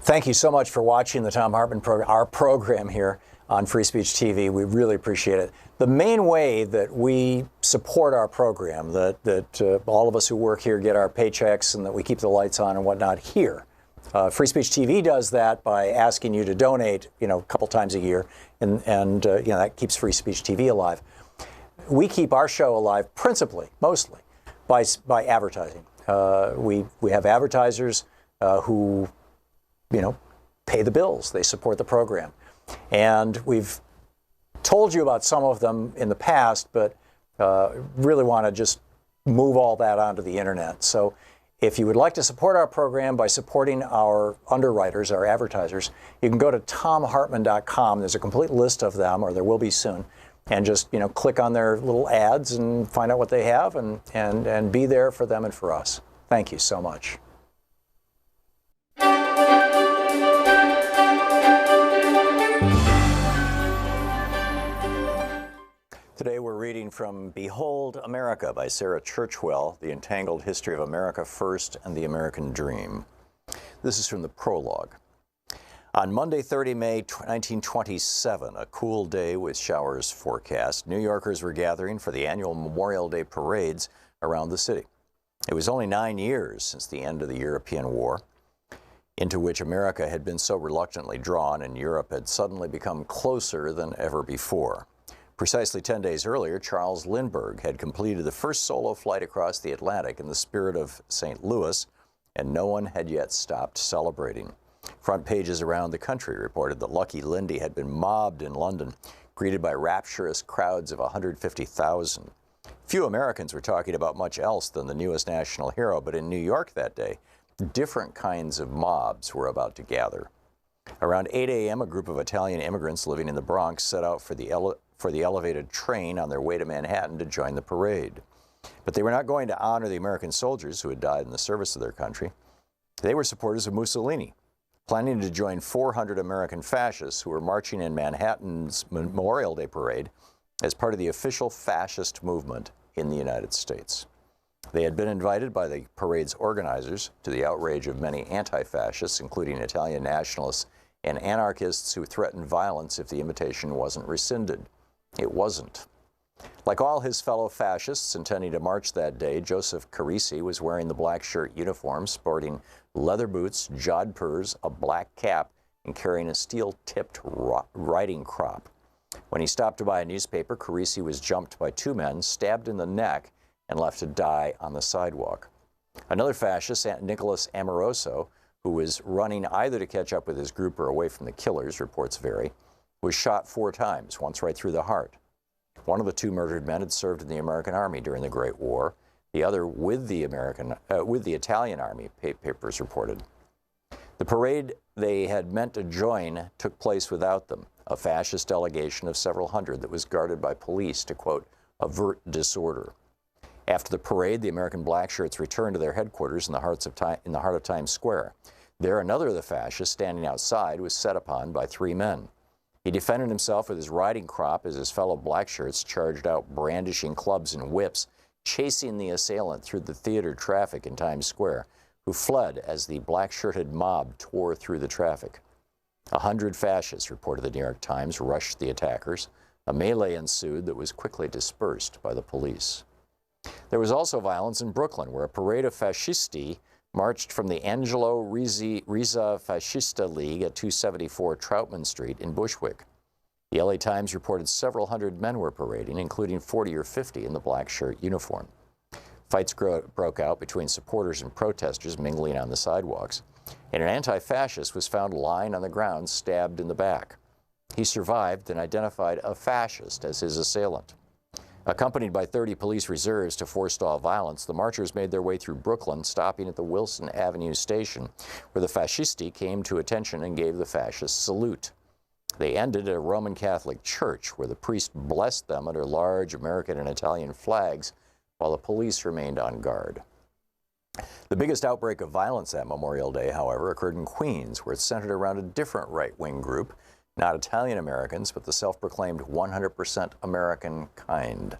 Thank you so much for watching the Thom Hartmann Program, our program here on Free Speech TV. We really appreciate it. The main way that we support our program, that all of us who work here get our paychecks and that we keep the lights on and whatnot here. Free Speech TV does that by asking you to donate, a couple times a year, and that keeps Free Speech TV alive. We keep our show alive principally, mostly, by advertising. We have advertisers who pay the bills. They support the program. And we've told you about some of them in the past, but really want to just move all that onto the internet. So if you would like to support our program by supporting our underwriters, our advertisers, you can go to thomhartmann.com. There's a complete list of them, or there will be soon, and just click on their little ads and find out what they have and be there for them and for us. Thank you so much. Today we're reading from Behold America by Sarah Churchwell, The Entangled History of America First and the American Dream. This is from the prologue. On Monday, 30 May 1927, a cool day with showers forecast, New Yorkers were gathering for the annual Memorial Day parades around the city. It was only 9 years since the end of the European War, into which America had been so reluctantly drawn and Europe had suddenly become closer than ever before. Precisely 10 days earlier, Charles Lindbergh had completed the first solo flight across the Atlantic in the spirit of St. Louis, and no one had yet stopped celebrating. Front pages around the country reported that Lucky Lindy had been mobbed in London, greeted by rapturous crowds of 150,000. Few Americans were talking about much else than the newest national hero, but in New York that day, different kinds of mobs were about to gather. Around 8 a.m., a group of Italian immigrants living in the Bronx set out for the elevated train on their way to Manhattan to join the parade. But they were not going to honor the American soldiers who had died in the service of their country. They were supporters of Mussolini, planning to join 400 American fascists who were marching in Manhattan's Memorial Day parade as part of the official fascist movement in the United States. They had been invited by the parade's organizers, to the outrage of many anti-fascists, including Italian nationalists and anarchists who threatened violence if the invitation wasn't rescinded. It wasn't. Like all his fellow fascists intending to march that day, Joseph Carisi was wearing the black shirt uniform, sporting leather boots, jodhpurs, a black cap, and carrying a steel-tipped riding crop. When he stopped to buy a newspaper, Carisi was jumped by two men, stabbed in the neck, and left to die on the sidewalk. Another fascist, Nicholas Amoroso, who was running either to catch up with his group or away from the killers, reports vary, was shot 4 times, once right through the heart. One of the 2 murdered men had served in the American Army during the Great War. The other with the Italian Army, papers reported. The parade they had meant to join took place without them, a fascist delegation of several hundred that was guarded by police to, quote, avert disorder. After the parade, the American blackshirts returned to their headquarters in the heart of Times Square. There, another of the fascists standing outside was set upon by 3 men. He defended himself with his riding crop as his fellow blackshirts charged out, brandishing clubs and whips, chasing the assailant through the theater traffic in Times Square, who fled as the black-shirted mob tore through the traffic. 100 fascists, reported the New York Times, rushed the attackers. A melee ensued that was quickly dispersed by the police. There was also violence in Brooklyn, where a parade of fascisti marched from the Angelo Rizza Fascista League at 274 Troutman Street in Bushwick. The LA Times reported several hundred men were parading, including 40 or 50 in the black shirt uniform. Fights broke out between supporters and protesters mingling on the sidewalks, and an anti-fascist was found lying on the ground, stabbed in the back. He survived and identified a fascist as his assailant. Accompanied by 30 police reserves to forestall violence, the marchers made their way through Brooklyn, stopping at the Wilson Avenue station, where the fascisti came to attention and gave the fascist salute. They ended at a Roman Catholic church, where the priest blessed them under large American and Italian flags, while the police remained on guard. The biggest outbreak of violence that Memorial Day, however, occurred in Queens, where it centered around a different right-wing group, not Italian Americans, but the self-proclaimed 100% American kind.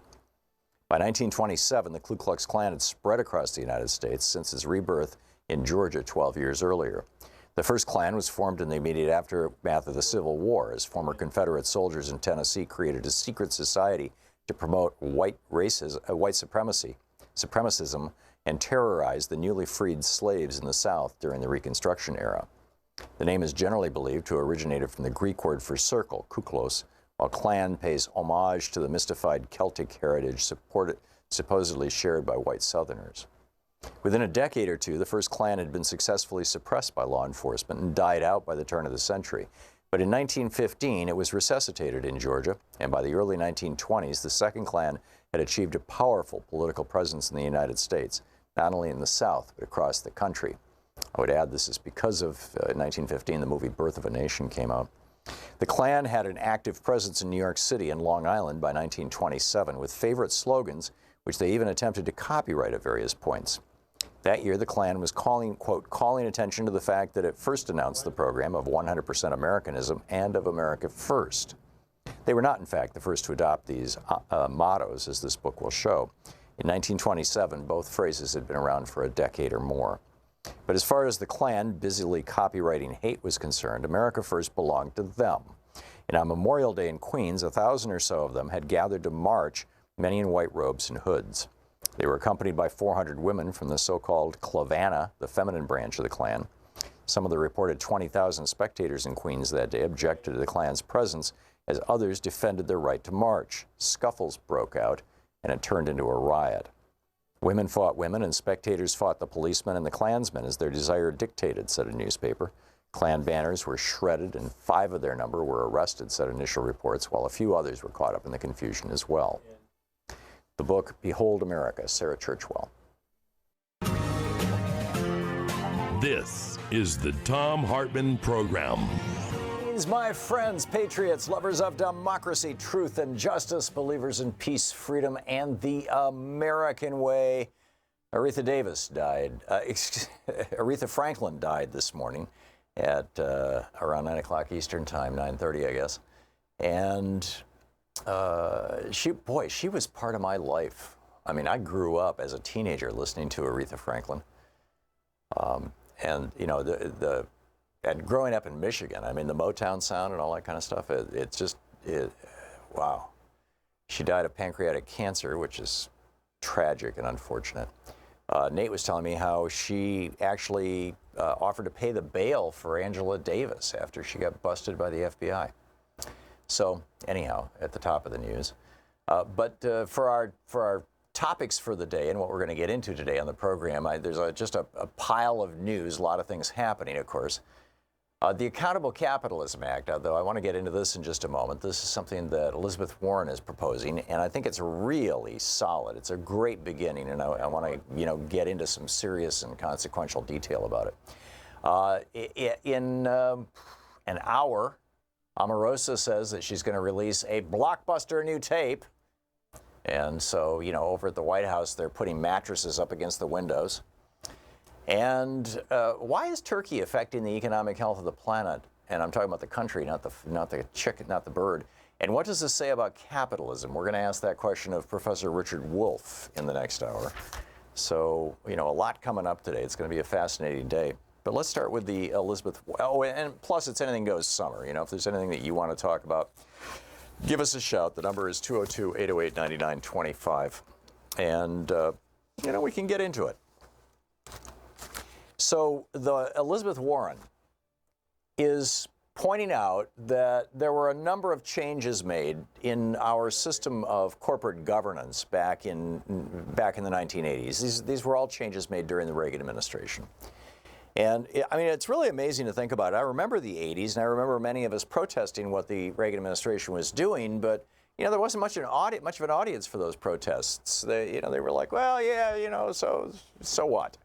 By 1927, the Ku Klux Klan had spread across the United States since its rebirth in Georgia 12 years earlier. The first Klan was formed in the immediate aftermath of the Civil War, as former Confederate soldiers in Tennessee created a secret society to promote white supremacism, and terrorize the newly freed slaves in the South during the Reconstruction era. The name is generally believed to have originated from the Greek word for circle, kuklos, while Klan pays homage to the mystified Celtic heritage supposedly shared by white Southerners. Within a decade or two, the first Klan had been successfully suppressed by law enforcement and died out by the turn of the century. But in 1915, it was resuscitated in Georgia, and by the early 1920s, the second Klan had achieved a powerful political presence in the United States, not only in the South, but across the country. I would add this is because of 1915, the movie Birth of a Nation came out. The Klan had an active presence in New York City and Long Island by 1927, with favorite slogans, which they even attempted to copyright at various points. That year, the Klan was calling attention to the fact that it first announced the program of 100% Americanism and of America First. They were not, in fact, the first to adopt these mottos, as this book will show. In 1927, both phrases had been around for a decade or more. But as far as the Klan busily copywriting hate was concerned, America First belonged to them. And on Memorial Day in Queens, 1,000 or so of them had gathered to march, many in white robes and hoods. They were accompanied by 400 women from the so-called Clavana, the feminine branch of the Klan. Some of the reported 20,000 spectators in Queens that day objected to the Klan's presence, as others defended their right to march. Scuffles broke out, and it turned into a riot. Women fought women, and spectators fought the policemen and the Klansmen as their desire dictated, said a newspaper. Klan banners were shredded, and 5 of their number were arrested, said initial reports, while a few others were caught up in the confusion as well. The book, Behold America, Sarah Churchwell. This is the Thom Hartmann Program. My friends, patriots, lovers of democracy, truth, and justice, believers in peace, freedom, and the American way. Aretha Franklin died this morning at around 9 o'clock Eastern time, 9:30, I guess. And she was part of my life. I mean, I grew up as a teenager listening to Aretha Franklin, and you know and growing up in Michigan. I mean, the Motown sound and all that kind of stuff. Wow. She died of pancreatic cancer, which is tragic and unfortunate. Nate was telling me how she actually offered to pay the bail for Angela Davis after she got busted by the FBI. So anyhow, at the top of the news. But for our topics for the day and what we're going to get into today on the program, there's just a pile of news, a lot of things happening, of course. The Accountable Capitalism Act, though I want to get into this in just a moment. This is something that Elizabeth Warren is proposing, and I think it's really solid. It's a great beginning, and I want to get into some serious and consequential detail about it. In an hour, Omarosa says that she's going to release a blockbuster new tape. And so, over at the White House, they're putting mattresses up against the windows. And why is Turkey affecting the economic health of the planet? And I'm talking about the country, not the chicken, not the bird. And what does this say about capitalism? We're going to ask that question of Professor Richard Wolff in the next hour. So, a lot coming up today. It's going to be a fascinating day. But let's start with the Elizabeth. Oh, and plus, it's Anything Goes Summer. If there's anything that you want to talk about, give us a shout. The number is 202-808-9925. And, we can get into it. So the Elizabeth Warren is pointing out that there were a number of changes made in our system of corporate governance back in the 1980s. These were all changes made during the Reagan administration. And it's really amazing to think about it. I remember the 80s, and I remember many of us protesting what the Reagan administration was doing, but there wasn't much of an audience for those protests. They were like, well, yeah, so what?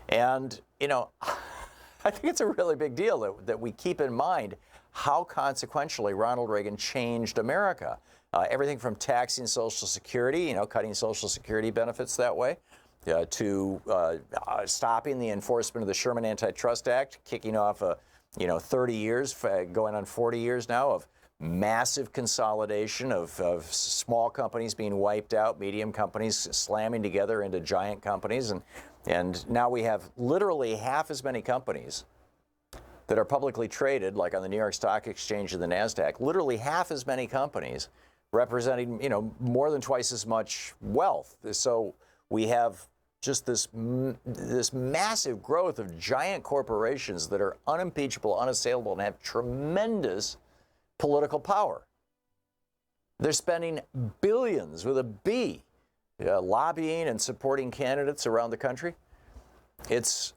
And, I think it's a really big deal that we keep in mind how consequentially Ronald Reagan changed America. Everything from taxing Social Security, cutting Social Security benefits that way, to stopping the enforcement of the Sherman Antitrust Act, kicking off 30 years, going on 40 years now of massive consolidation of small companies being wiped out, medium companies slamming together into giant companies. And now we have literally half as many companies that are publicly traded, like on the New York Stock Exchange and the NASDAQ, literally half as many companies representing, more than twice as much wealth. So we have just this massive growth of giant corporations that are unimpeachable, unassailable, and have tremendous political power. They're spending billions with a B, lobbying and supporting candidates around the country. It's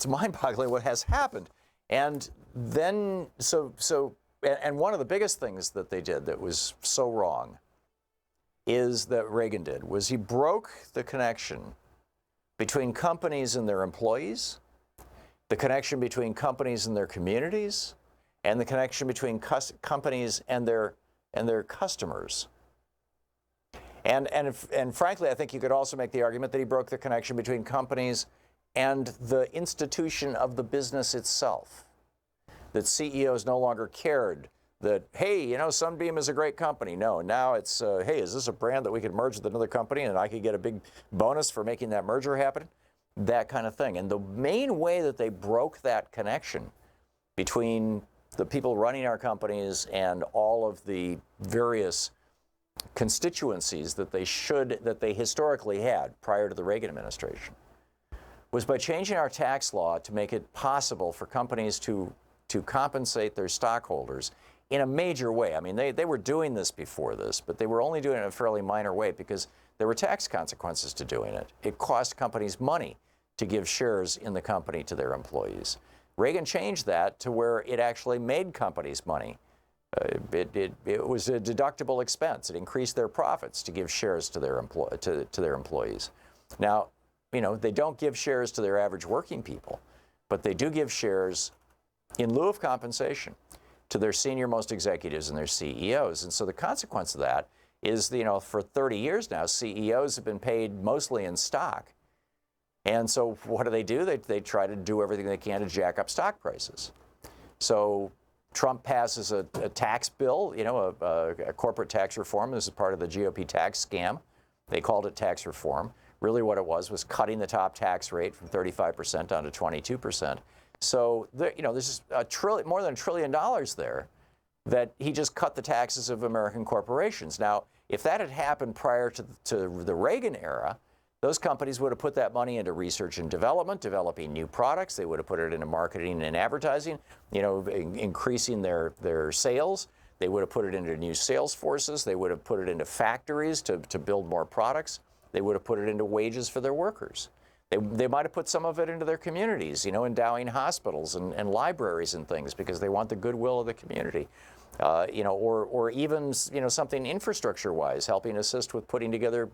mind-boggling what has happened. And then and one of the biggest things that they did that was so wrong is that Reagan did was he broke the connection between companies and their employees, the connection between companies and their communities, and the connection between companies and their customers. And frankly, I think you could also make the argument that he broke the connection between companies and the institution of the business itself. That CEOs no longer cared that, hey, Sunbeam is a great company. No, now it's, hey, is this a brand that we could merge with another company and I could get a big bonus for making that merger happen? That kind of thing. And the main way that they broke that connection between the people running our companies and all of the various constituencies that they historically had prior to the Reagan administration was by changing our tax law to make it possible for companies to compensate their stockholders in a major way. I mean, they were doing this before this, but they were only doing it in a fairly minor way because there were tax consequences to doing it. It cost companies money to give shares in the company to their employees. Reagan changed that to where it actually made companies money. It was a deductible expense. It increased their profits to give shares to their employees. Now, they don't give shares to their average working people, but they do give shares in lieu of compensation to their senior-most executives and their CEOs. And so the consequence of that is, for 30 years now, CEOs have been paid mostly in stock. And so what do? They try to do everything they can to jack up stock prices. So Trump passes a tax bill, a corporate tax reform. This is part of the GOP tax scam. They called it tax reform. Really what it was cutting the top tax rate from 35% down to 22%. So, this is more than $1 trillion there that he just cut the taxes of American corporations. Now, if that had happened prior to the Reagan era, those companies would have put that money into research and development, developing new products. They would have put it into marketing and advertising, increasing their sales. They would have put it into new sales forces. They would have put it into factories to build more products. They would have put it into wages for their workers. They might have put some of it into their communities, endowing hospitals and libraries and things because they want the goodwill of the community. Or even, something infrastructure-wise, helping assist with putting together,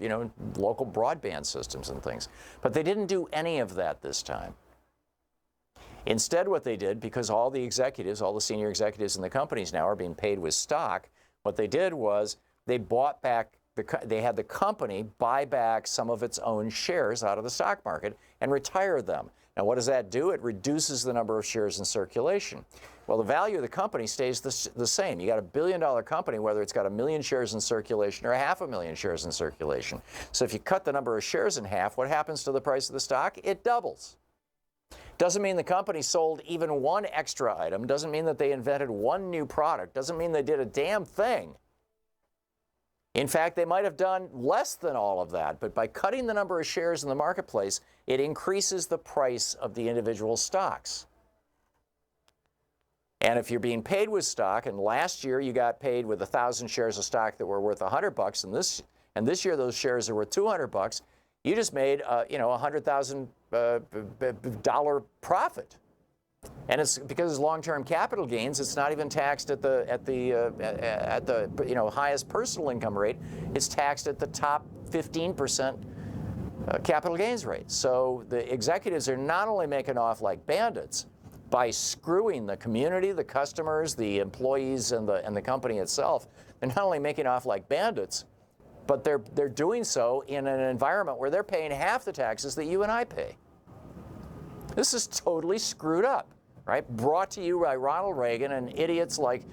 local broadband systems and things. But they didn't do any of that this time. Instead, what they did, because all the senior executives in the companies now are being paid with stock, what they did was they bought back, they had the company buy back some of its own shares out of the stock market and retire them. Now, what does that do? It reduces the number of shares in circulation. Well, the value of the company stays the same. You got $1 billion company, whether it's got 1 million shares in circulation or 500,000 shares in circulation. So if you cut the number of shares in half, what happens to the price of the stock? It doubles. Doesn't mean the company sold even one extra item. Doesn't mean that they invented one new product. Doesn't mean they did a damn thing. In fact, they might have done less than all of that, but by cutting the number of shares in the marketplace, it increases the price of the individual stocks. And if you're being paid with stock, and last year you got paid with 1,000 shares of stock that were worth $100, and this year those shares are worth $200, you just made $100,000 profit. And it's because it's long-term capital gains. It's not even taxed at the highest personal income rate. It's taxed at the top 15% capital gains rate. So the executives are not only making off like bandits by screwing the community, the customers, the employees, and the company itself. They're not only making off like bandits, but they're doing so in an environment where they're paying half the taxes that you and I pay. This is totally screwed up, right? Brought to you by Ronald Reagan and idiots like,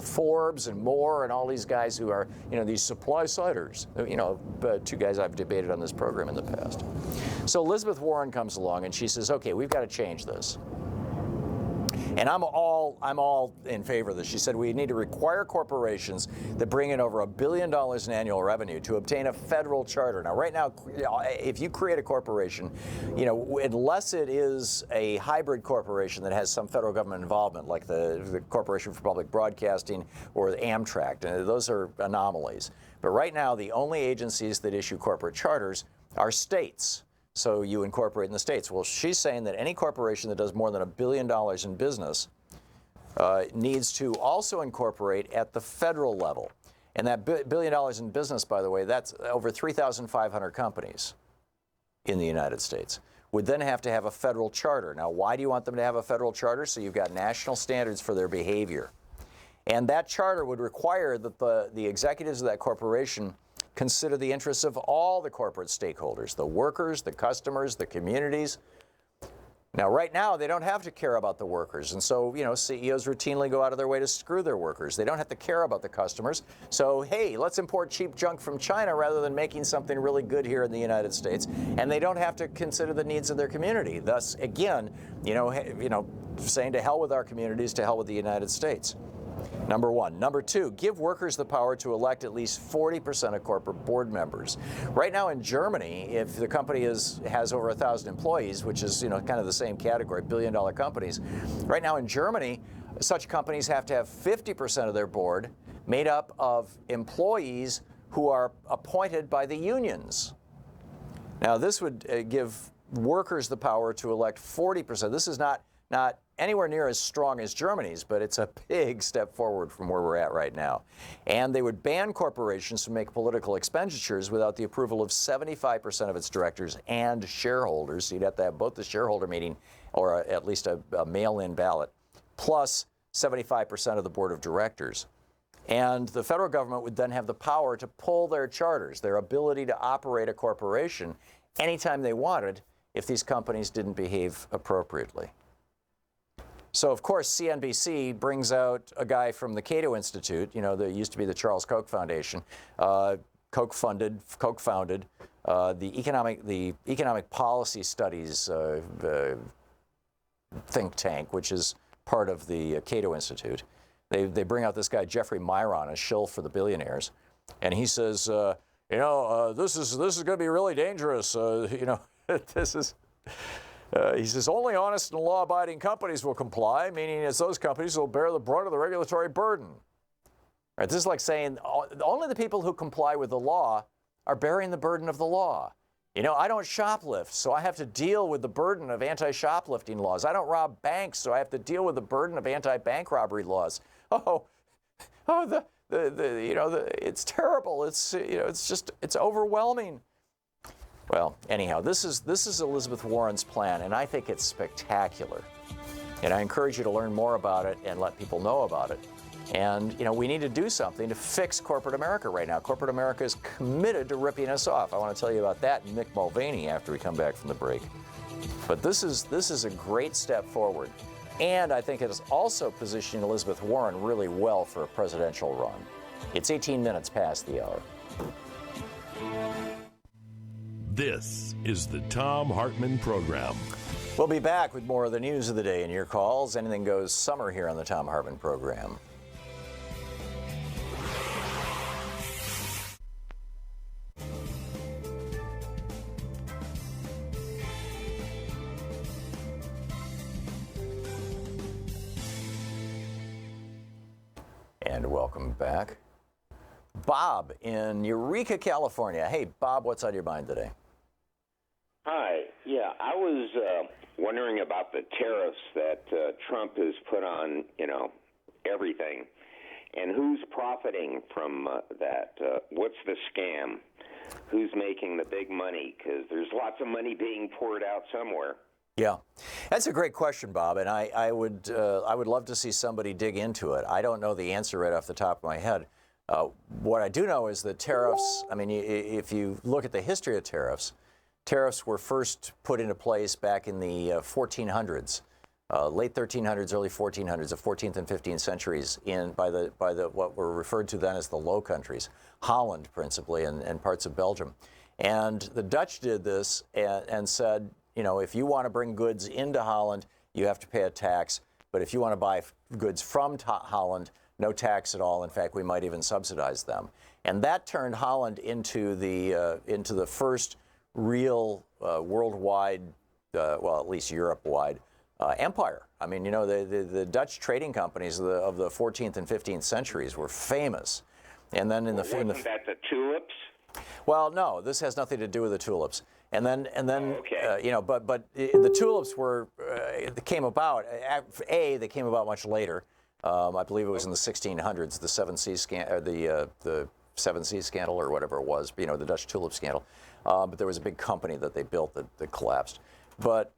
Forbes and Moore and all these guys who are, these supply siders. Two guys I've debated on this program in the past. So Elizabeth Warren comes along and she says, okay, we've got to change this. And I'm all in favor of this. She said we need to require corporations that bring in over $1 billion in annual revenue to obtain a federal charter. Now, right now, if you create a corporation, unless it is a hybrid corporation that has some federal government involvement, like the Corporation for Public Broadcasting or the Amtrak, those are anomalies. But right now, the only agencies that issue corporate charters are states. So you incorporate in the states. Well, she's saying that any corporation that does more than $1 billion in business needs to also incorporate at the federal level. And that $1 billion in business, by the way, that's over 3,500 companies in the United States, would then have to have a federal charter. Now, why do you want them to have a federal charter? So you've got national standards for their behavior. And that charter would require that the executives of that corporation consider the interests of all the corporate stakeholders, the workers, the customers, the communities. Now, right now, they don't have to care about the workers. And so, CEOs routinely go out of their way to screw their workers. They don't have to care about the customers. So, hey, let's import cheap junk from China rather than making something really good here in the United States. And they don't have to consider the needs of their community. Thus, again, saying to hell with our communities, to hell with the United States. Number one. Number two, give workers the power to elect at least 40% of corporate board members. Right now in Germany, if the company has over 1,000 employees, which is kind of the same category, billion-dollar companies, right now in Germany, such companies have to have 50% of their board made up of employees who are appointed by the unions. Now, this would give workers the power to elect 40%. This is not anywhere near as strong as Germany's, but it's a big step forward from where we're at right now. And they would ban corporations from making political expenditures without the approval of 75% of its directors and shareholders. So you'd have to have both the shareholder meeting or at least a mail-in ballot, plus 75% of the board of directors. And the federal government would then have the power to pull their charters, their ability to operate a corporation anytime they wanted if these companies didn't behave appropriately. So, of course, CNBC brings out a guy from the Cato Institute, that used to be the Charles Koch Foundation, Koch founded the Economic Policy Studies think tank, which is part of the Cato Institute. They bring out this guy, Jeffrey Myron, a shill for the billionaires, and he says, this is going to be really dangerous. This is. He says, only honest and law-abiding companies will comply, meaning it's those companies will bear the brunt of the regulatory burden. Right, this is like saying only the people who comply with the law are bearing the burden of the law. I don't shoplift, so I have to deal with the burden of anti-shoplifting laws. I don't rob banks, so I have to deal with the burden of anti-bank robbery laws. It's terrible. It's overwhelming. Well, anyhow, this is Elizabeth Warren's plan, and I think it's spectacular. And I encourage you to learn more about it and let people know about it. And, we need to do something to fix corporate America right now. Corporate America is committed to ripping us off. I want to tell you about that and Mick Mulvaney after we come back from the break. But this is a great step forward. And I think it is also positioning Elizabeth Warren really well for a presidential run. It's 18 minutes past the hour. This is the Thom Hartmann Program. We'll be back with more of the news of the day and your calls. Anything Goes summer here on the Thom Hartmann Program. And welcome back. Bob in Eureka, California. Hey, Bob, what's on your mind today? Hi. Yeah, I was wondering about the tariffs that Trump has put on, everything, and who's profiting from that. What's the scam? Who's making the big money? Because there's lots of money being poured out somewhere. Yeah, that's a great question, Bob, and I would love to see somebody dig into it. I don't know the answer right off the top of my head. What I do know is that tariffs, if you look at the history of tariffs, tariffs were first put into place back in the 1400s, late 1300s, early 1400s, the 14th and 15th centuries, by the what were referred to then as the Low Countries, Holland principally, and parts of Belgium. And the Dutch did this and said, if you want to bring goods into Holland, you have to pay a tax. But if you want to buy goods from Holland, no tax at all. In fact, we might even subsidize them. And that turned Holland into the first real worldwide, well, at least Europe-wide, empire. The Dutch trading companies of the 14th and 15th centuries were famous. And then wasn't that the tulips? Well, no, this has nothing to do with the tulips. And then, okay. But the tulips came about. They came about much later. I believe it was in the 1600s, the Seven Seas the Seven Seas scandal or whatever it was. The Dutch tulip scandal. But there was a big company that they built that collapsed. But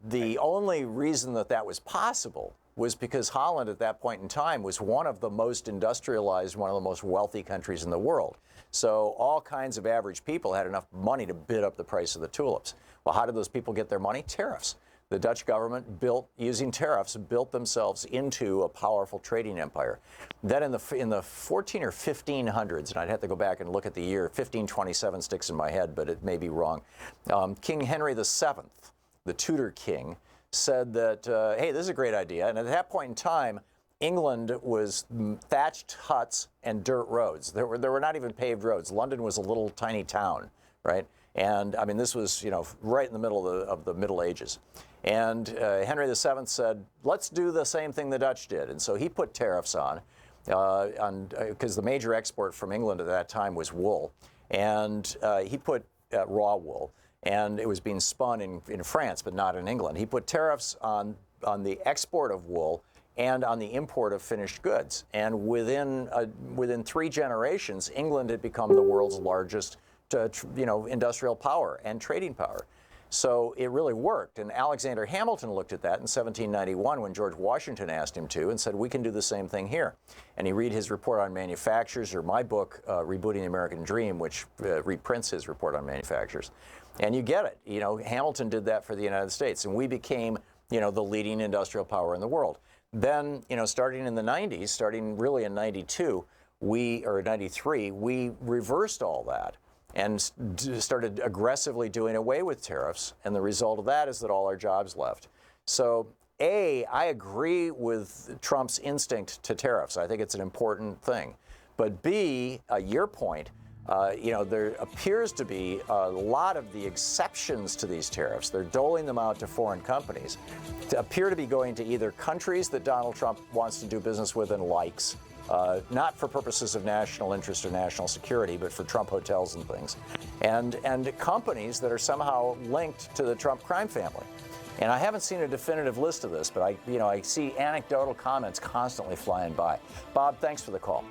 the only reason that was possible was because Holland at that point in time was one of the most industrialized, one of the most wealthy countries in the world. So all kinds of average people had enough money to bid up the price of the tulips. Well, how did those people get their money? Tariffs. The Dutch government using tariffs, built themselves into a powerful trading empire. Then in the 14 or 1500s, and I'd have to go back and look at the year, 1527 sticks in my head, but it may be wrong. King Henry VII, the Tudor king, said that, hey, this is a great idea. And at that point in time, England was thatched huts and dirt roads. There were not even paved roads. London was a little tiny town, right? And this was, right in the middle of the Middle Ages. And Henry VII said, let's do the same thing the Dutch did. And so he put tariffs on because the major export from England at that time was wool. And he put raw wool. And it was being spun in France, but not in England. He put tariffs on the export of wool and on the import of finished goods. And within 3 generations, England had become the world's largest industrial power and trading power. So it really worked. And Alexander Hamilton looked at that in 1791 when George Washington asked him to and said, we can do the same thing here. And you read his report on manufactures, or my book, Rebooting the American Dream, which reprints his report on manufactures. And you get it. Hamilton did that for the United States. And we became the leading industrial power in the world. Then, starting in the 90s, starting really in 92, or 93, we reversed all that and started aggressively doing away with tariffs. And the result of that is that all our jobs left. So, A, I agree with Trump's instinct to tariffs. I think it's an important thing. But B, your point, there appears to be a lot of the exceptions to these tariffs. They're doling them out to foreign companies to appear to be going to either countries that Donald Trump wants to do business with and likes, not for purposes of national interest or national security, but for Trump hotels and things, and companies that are somehow linked to the Trump crime family. And I haven't seen a definitive list of this, but I see anecdotal comments constantly flying by. Bob, thanks for the call.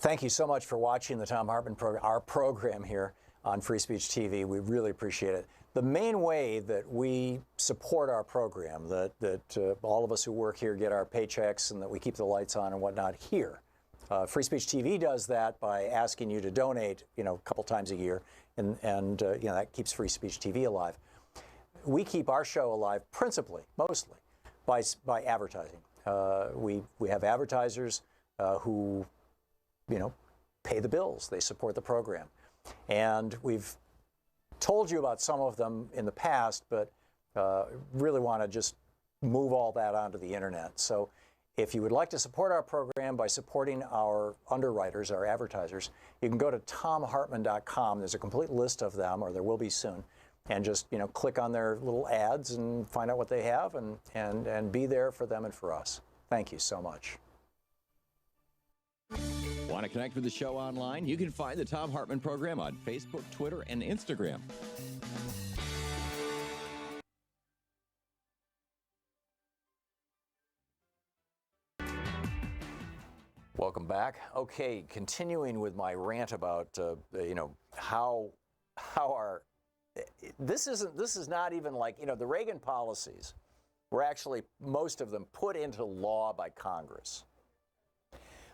Thank you so much for watching the Thom Hartmann Program, our program here on Free Speech TV. We really appreciate it. The main way that we support our program, that all of us who work here get our paychecks and that we keep the lights on and whatnot here. Free Speech TV does that by asking you to donate, a couple times a year, and that keeps Free Speech TV alive. We keep our show alive principally, mostly, by advertising. We have advertisers who pay the bills. They support the program. And we've told you about some of them in the past, but really want to just move all that onto the internet. So if you would like to support our program by supporting our underwriters, our advertisers, you can go to thomhartmann.com. There's a complete list of them, or there will be soon, and just click on their little ads and find out what they have and be there for them and for us. Thank you so much. Want to connect with the show online? You can find the Thom Hartmann Program on Facebook, Twitter, and Instagram. Welcome back. Okay, continuing with my rant about how our this is not even like the Reagan policies were actually, most of them, put into law by Congress.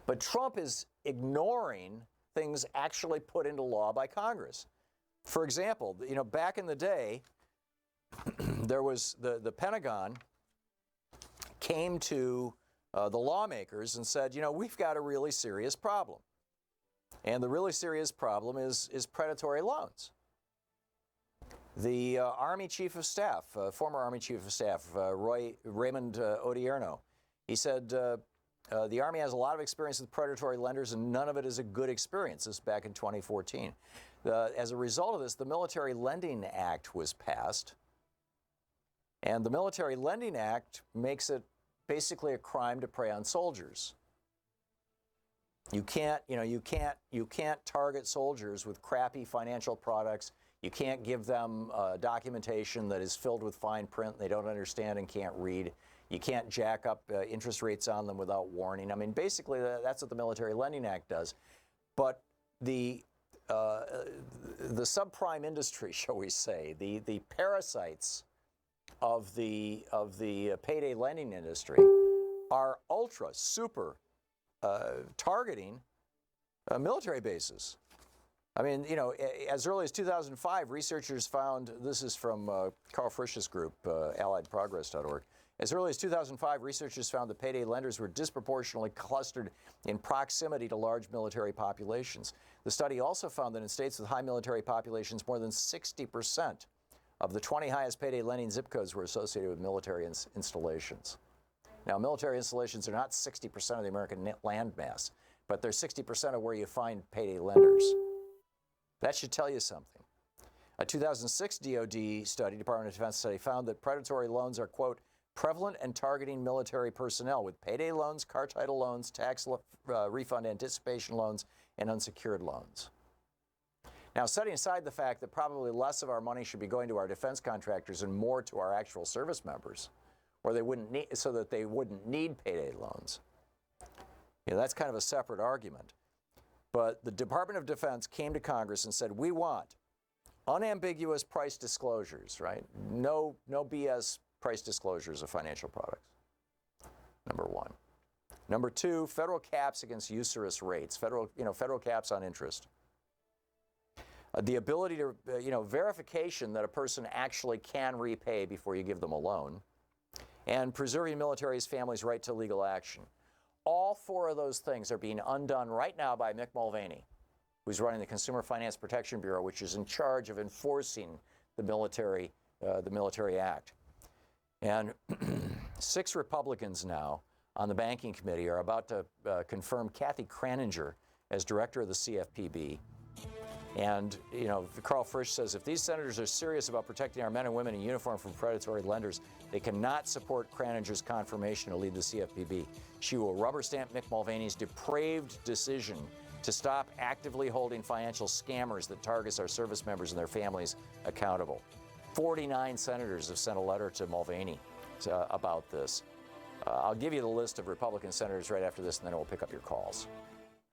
But Trump is ignoring things actually put into law by Congress. For example, back in the day, there was the Pentagon came to the lawmakers and said, we've got a really serious problem. And the really serious problem is predatory loans. The Army Chief of Staff, former Army Chief of Staff, Raymond Odierno, he said, the Army has a lot of experience with predatory lenders, and none of it is a good experience. This is back in 2014. As a result of this, the Military Lending Act was passed. And the Military Lending Act makes it basically a crime to prey on soldiers. You can't target soldiers with crappy financial products. You can't give them documentation that is filled with fine print they don't understand and can't read. You can't jack up interest rates on them without warning. I mean, basically, that's what the Military Lending Act does. But the subprime industry, shall we say, the parasites of the payday lending industry are super targeting military bases. I mean, as early as 2005, researchers found, this is from Carl Frisch's group, alliedprogress.org. As early as 2005, researchers found that payday lenders were disproportionately clustered in proximity to large military populations. The study also found that in states with high military populations, more than 60% of the 20 highest payday lending zip codes were associated with military installations. Now, military installations are not 60% of the American land mass, but they're 60% of where you find payday lenders. That should tell you something. A 2006 DoD study, Department of Defense study, found that predatory loans are, quote, prevalent and targeting military personnel with payday loans, car title loans, tax refund anticipation loans, and unsecured loans. Now, setting aside the fact that probably less of our money should be going to our defense contractors and more to our actual service members, or they wouldn't need, so that they wouldn't need payday loans. That's kind of a separate argument. But the Department of Defense came to Congress and said, we want unambiguous price disclosures, right? No BS price disclosures of financial products. number one. Number two, federal caps against usurious rates, federal caps on interest. The ability to, verification that a person actually can repay before you give them a loan, and preserving military's family's right to legal action. All four of those things are being undone right now by Mick Mulvaney, who's running the Consumer Finance Protection Bureau, which is in charge of enforcing the military act. And 6 Republicans now on the banking committee are about to confirm Kathy Kraninger as director of the CFPB. And, Carl Frisch says, if these senators are serious about protecting our men and women in uniform from predatory lenders, they cannot support Kraninger's confirmation to lead the CFPB. She will rubber stamp Mick Mulvaney's depraved decision to stop actively holding financial scammers that target our service members and their families accountable. 49 senators have sent a letter to Mulvaney about this. I'll give you the list of Republican senators right after this, and then we'll pick up your calls.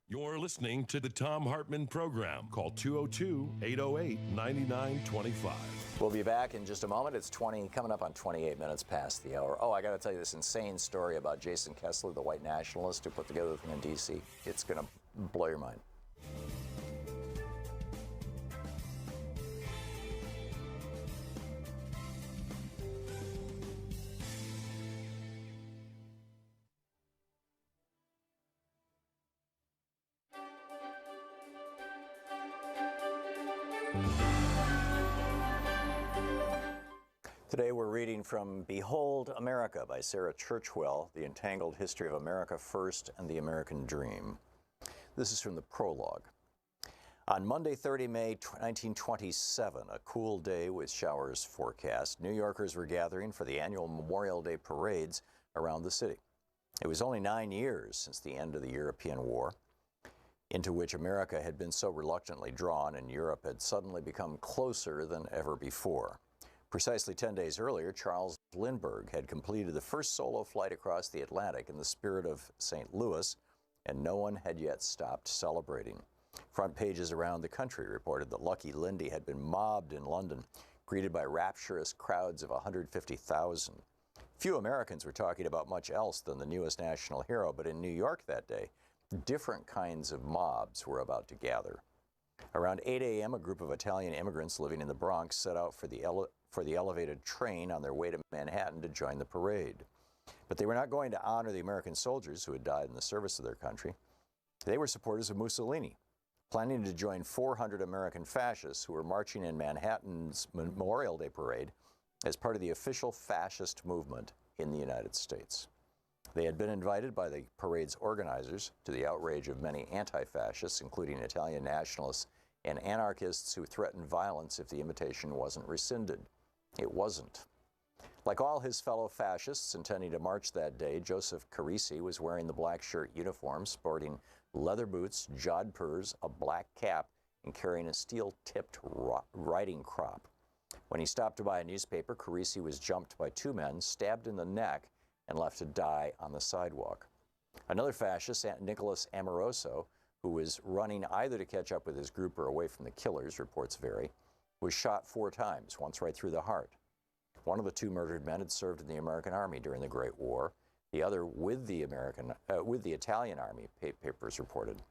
You're listening to the Thom Hartmann Program. Call 202-808-9925. We'll be back in just a moment. It's coming up on 28 minutes past the hour. Oh, I got to tell you this insane story about Jason Kessler, the white nationalist who put together the thing in D.C. It's going to blow your mind. Today we're reading from Behold America by Sarah Churchwell, The Entangled History of America First and the American Dream. This is from the prologue. On Monday, 30 May 1927, a cool day with showers forecast, New Yorkers were gathering for the annual Memorial Day parades around the city. It was only 9 years since the end of the European War, into which America had been so reluctantly drawn and Europe had suddenly become closer than ever before. Precisely 10 days earlier, Charles Lindbergh had completed the first solo flight across the Atlantic in the spirit of St. Louis, and no one had yet stopped celebrating. Front pages around the country reported that Lucky Lindy had been mobbed in London, greeted by rapturous crowds of 150,000. Few Americans were talking about much else than the newest national hero, but in New York that day, different kinds of mobs were about to gather. Around 8 a.m., a group of Italian immigrants living in the Bronx set out for the elevated train on their way to Manhattan to join the parade. But they were not going to honor the American soldiers who had died in the service of their country. They were supporters of Mussolini, planning to join 400 American fascists who were marching in Manhattan's Memorial Day parade as part of the official fascist movement in the United States. They had been invited by the parade's organizers, to the outrage of many anti-fascists, including Italian nationalists and anarchists who threatened violence if the invitation wasn't rescinded. It wasn't. Like all his fellow fascists intending to march that day, Joseph Carisi was wearing the black shirt uniform, sporting leather boots, jodhpurs, a black cap, and carrying a steel-tipped riding crop. When he stopped to buy a newspaper, Carisi was jumped by 2 men, stabbed in the neck, and left to die on the sidewalk. Another fascist, Nicholas Amoroso, who was running either to catch up with his group or away from the killers, reports vary, was shot 4 times, once right through the heart. One of the 2 murdered men had served in the American Army during the Great War. The other with the Italian Army, papers reported.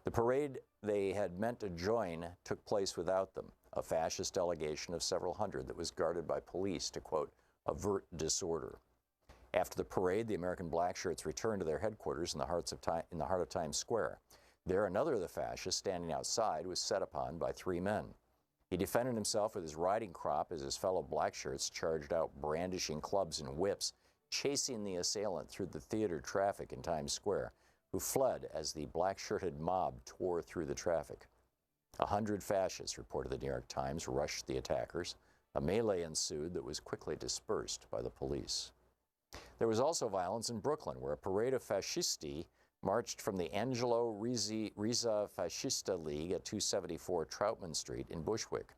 The parade they had meant to join took place without them, a fascist delegation of several hundred that was guarded by police to, quote, avert disorder. After the parade, the American blackshirts returned to their headquarters in the heart of Times Square. There, another of the fascists standing outside was set upon by 3 men. He defended himself with his riding crop as his fellow blackshirts charged out, brandishing clubs and whips, chasing the assailant through the theater traffic in Times Square, who fled as the black-shirted mob tore through the traffic. 100 fascists, reported the New York Times, rushed the attackers. A melee ensued that was quickly dispersed by the police. There was also violence in Brooklyn, where a parade of fascisti marched from the Angelo Rizza Fascista League at 274 Troutman Street in Bushwick.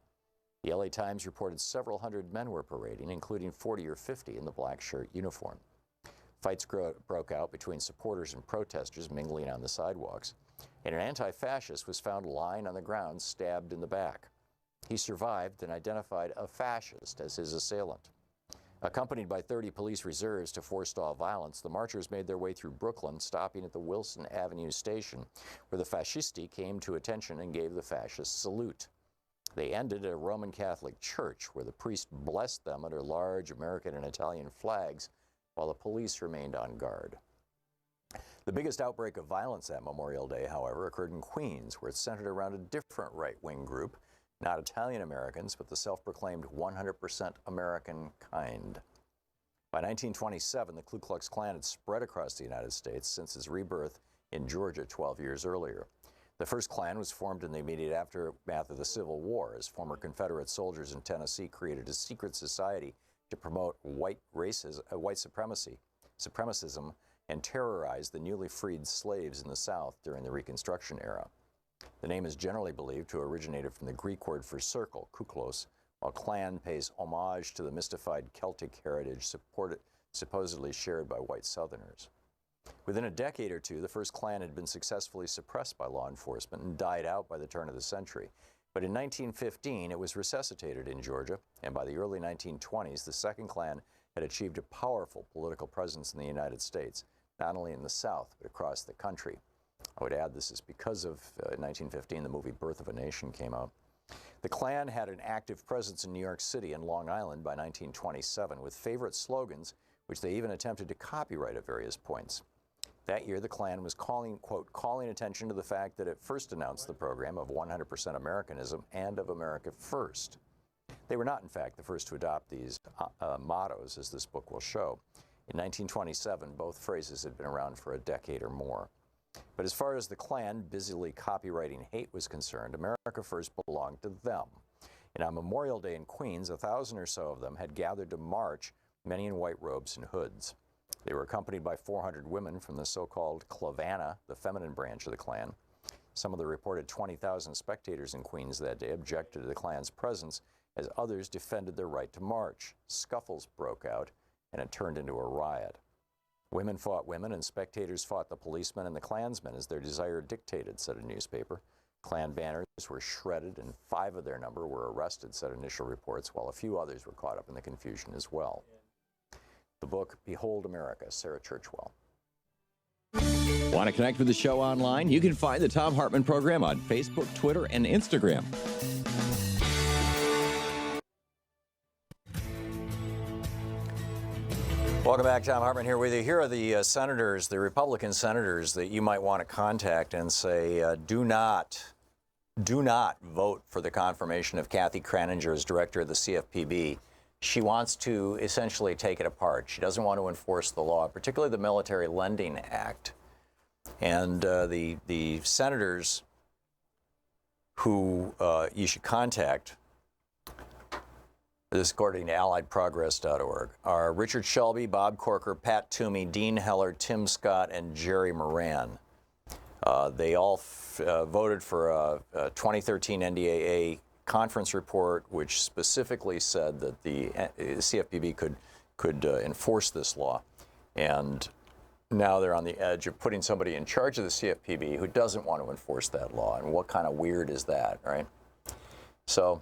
The LA Times reported several hundred men were parading, including 40 or 50 in the black shirt uniform. Fights broke out between supporters and protesters mingling on the sidewalks, and an anti-fascist was found lying on the ground, stabbed in the back. He survived and identified a fascist as his assailant. Accompanied by 30 police reserves to forestall violence, the marchers made their way through Brooklyn, stopping at the Wilson Avenue station, where the fascisti came to attention and gave the fascist salute. They ended at a Roman Catholic church, where the priest blessed them under large American and Italian flags, while the police remained on guard. The biggest outbreak of violence that Memorial Day, however, occurred in Queens, where it centered around a different right-wing group, not Italian Americans, but the self-proclaimed 100% American kind. By 1927, the Ku Klux Klan had spread across the United States since its rebirth in Georgia 12 years earlier. The first Klan was formed in the immediate aftermath of the Civil War, as former Confederate soldiers in Tennessee created a secret society to promote white supremacism, and terrorize the newly freed slaves in the South during the Reconstruction era. The name is generally believed to have originated from the Greek word for circle, kuklos, while Klan pays homage to the mystified Celtic heritage supposedly shared by white Southerners. Within a decade or two, the first Klan had been successfully suppressed by law enforcement and died out by the turn of the century. But in 1915, it was resuscitated in Georgia, and by the early 1920s, the second Klan had achieved a powerful political presence in the United States, not only in the South, but across the country. I would add this is because of 1915, the movie Birth of a Nation came out. The Klan had an active presence in New York City and Long Island by 1927, with favorite slogans, which they even attempted to copyright at various points. That year, the Klan was calling attention to the fact that it first announced the program of 100% Americanism and of America First. They were not, in fact, the first to adopt these mottos, as this book will show. In 1927, both phrases had been around for a decade or more. But as far as the Klan busily copywriting hate was concerned, America First belonged to them. And on Memorial Day in Queens, 1,000 or so of them had gathered to march, many in white robes and hoods. They were accompanied by 400 women from the so-called Clavana, the feminine branch of the Klan. Some of the reported 20,000 spectators in Queens that day objected to the Klan's presence, as others defended their right to march. Scuffles broke out, and it turned into a riot. Women fought women, and spectators fought the policemen and the Klansmen as their desire dictated, said a newspaper. Klan banners were shredded, and 5 of their number were arrested, said initial reports, while a few others were caught up in the confusion as well. The book, Behold America, Sarah Churchwell. Want to connect with the show online? You can find the Thom Hartmann Program on Facebook, Twitter, and Instagram. Welcome back. Thom Hartmann here with you. Here are the senators, the Republican senators that you might want to contact and say, do not vote for the confirmation of Kathy Kraninger as director of the CFPB. She wants to essentially take it apart. She doesn't want to enforce the law, particularly the Military Lending Act. And the senators who you should contact, this according to AlliedProgress.org, are Richard Shelby, Bob Corker, Pat Toomey, Dean Heller, Tim Scott, and Jerry Moran. They all voted for a 2013 NDAA conference report, which specifically said that the CFPB could enforce this law. And now they're on the edge of putting somebody in charge of the CFPB who doesn't want to enforce that law. And what kind of weird is that, right? So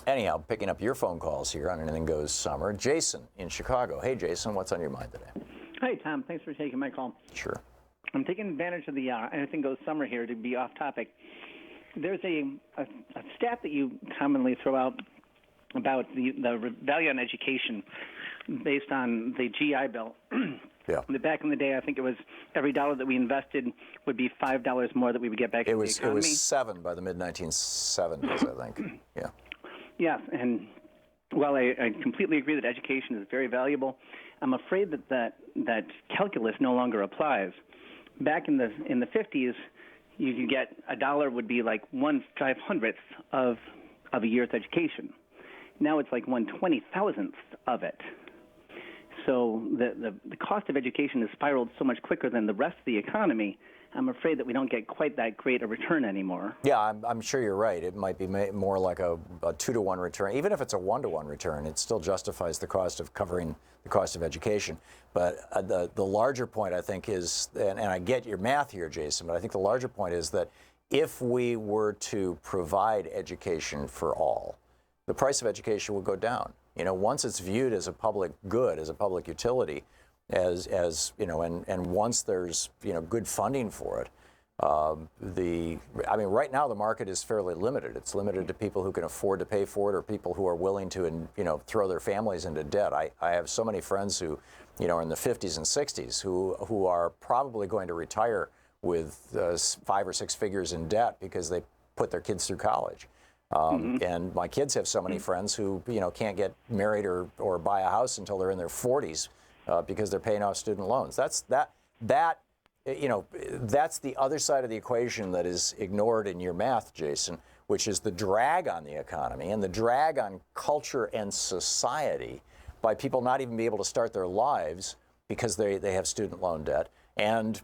anyhow, picking up your phone calls here on Anything Goes Summer. Jason in Chicago. Hey, Jason, what's on your mind today? Hi, Tom. Thanks for taking my call. Sure. I'm taking advantage of the Anything Goes Summer here to be off topic. There's a stat that you commonly throw out about the value on education based on the GI Bill. Yeah. Back in the day, I think it was every dollar that we invested would be $5 more that we would get back into the economy. It was 7 by the mid-1970s, I think. Yeah. Yes, and while I completely agree that education is very valuable, I'm afraid that calculus no longer applies. Back in the 50s, you could get a dollar would be like 1/500th of a year's education. Now it's like 1/20,000th of it. So the cost of education has spiraled so much quicker than the rest of the economy. I'm afraid that we don't get quite that great a return anymore. Yeah, I'm sure you're right. It might be more like a 2-to-1 return. Even if it's a 1-to-1 return, it still justifies the cost of covering the cost of education. But the larger point, I think, is, and I get your math here, Jason, but I think the larger point is that if we were to provide education for all, the price of education would go down. Once it's viewed as a public good, as a public utility, as and once there's good funding for it, right now the market is fairly limited. It's limited to people who can afford to pay for it, or people who are willing to throw their families into debt. I have so many friends who are in the 50s and 60s who are probably going to retire with 5 or 6 figures in debt because they put their kids through college. And my kids have so many friends who can't get married or buy a house until they're in their 40s because they're paying off student loans. That's the other side of the equation that is ignored in your math, Jason, which is the drag on the economy and the drag on culture and society by people not even being able to start their lives because they have student loan debt, and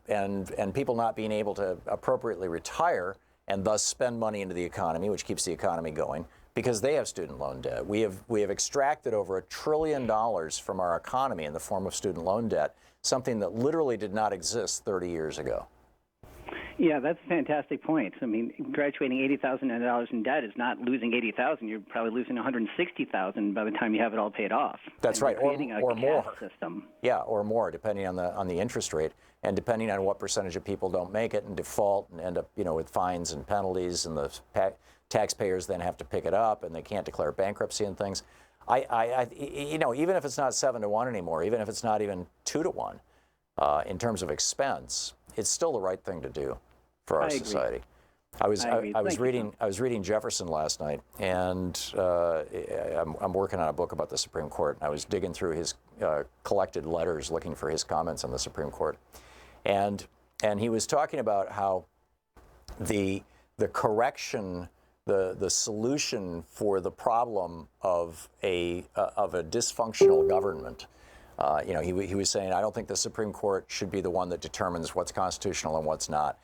people not being able to appropriately retire and thus spend money into the economy, which keeps the economy going, because they have student loan debt. We have extracted over $1 trillion from our economy in the form of student loan debt, something that literally did not exist 30 years ago. Yeah, that's a fantastic point. I mean, graduating $80,000 in debt is not losing $80,000. You're probably losing $160,000 by the time you have it all paid off. That's right, or more. System. Yeah, or more, depending on the interest rate, and depending on what percentage of people don't make it and default and end up with fines and penalties, and the taxpayers then have to pick it up, and they can't declare bankruptcy and things. Even if it's not 7-1 anymore, even if it's not even 2-1, in terms of expense, it's still the right thing to do for our society. I was reading Jefferson last night, and I'm working on a book about the Supreme Court, and I was digging through his collected letters looking for his comments on the Supreme Court, and he was talking about how the correction, the solution for the problem of a dysfunctional government. He was saying, I don't think the Supreme Court should be the one that determines what's constitutional and what's not.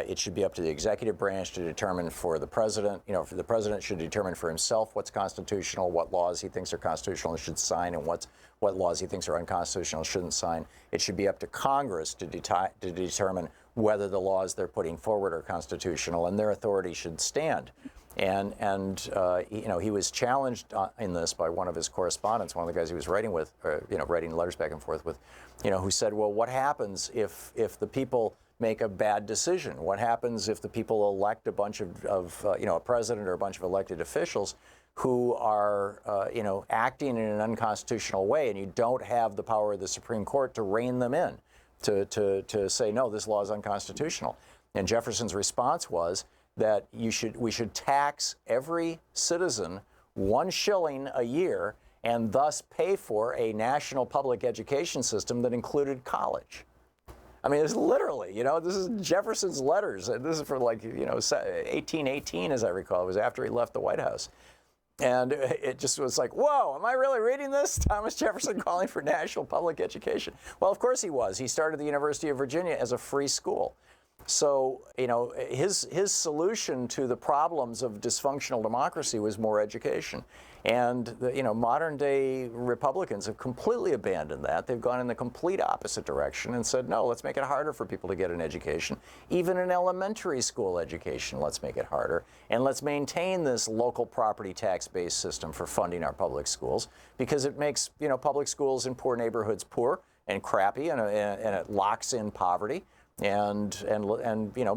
It should be up to the executive branch to determine for the president. For the president should determine for himself what's constitutional, what laws he thinks are constitutional and should sign, and what laws he thinks are unconstitutional and shouldn't sign. It should be up to Congress to determine whether the laws they're putting forward are constitutional, and their authority should stand. And he was challenged in this by one of his correspondents, one of the guys he was writing with, writing letters back and forth with, who said, well, what happens if the people make a bad decision? What happens if the people elect a bunch of a president or a bunch of elected officials who are, acting in an unconstitutional way, and you don't have the power of the Supreme Court to rein them in, to say, no, this law is unconstitutional? And Jefferson's response was that we should tax every citizen 1 shilling a year and thus pay for a national public education system that included college. I mean, it's literally, this is Jefferson's letters. This is for 1818, as I recall. It was after he left the White House. And it just was like, whoa, am I really reading this? Thomas Jefferson calling for national public education. Well, of course he was. He started the University of Virginia as a free school. So, his solution to the problems of dysfunctional democracy was more education. And, modern day Republicans have completely abandoned that. They've gone in the complete opposite direction and said, no, let's make it harder for people to get an education. Even an elementary school education, let's make it harder. And let's maintain this local property tax-based system for funding our public schools, because it makes, public schools in poor neighborhoods poor and crappy, and it locks in poverty. And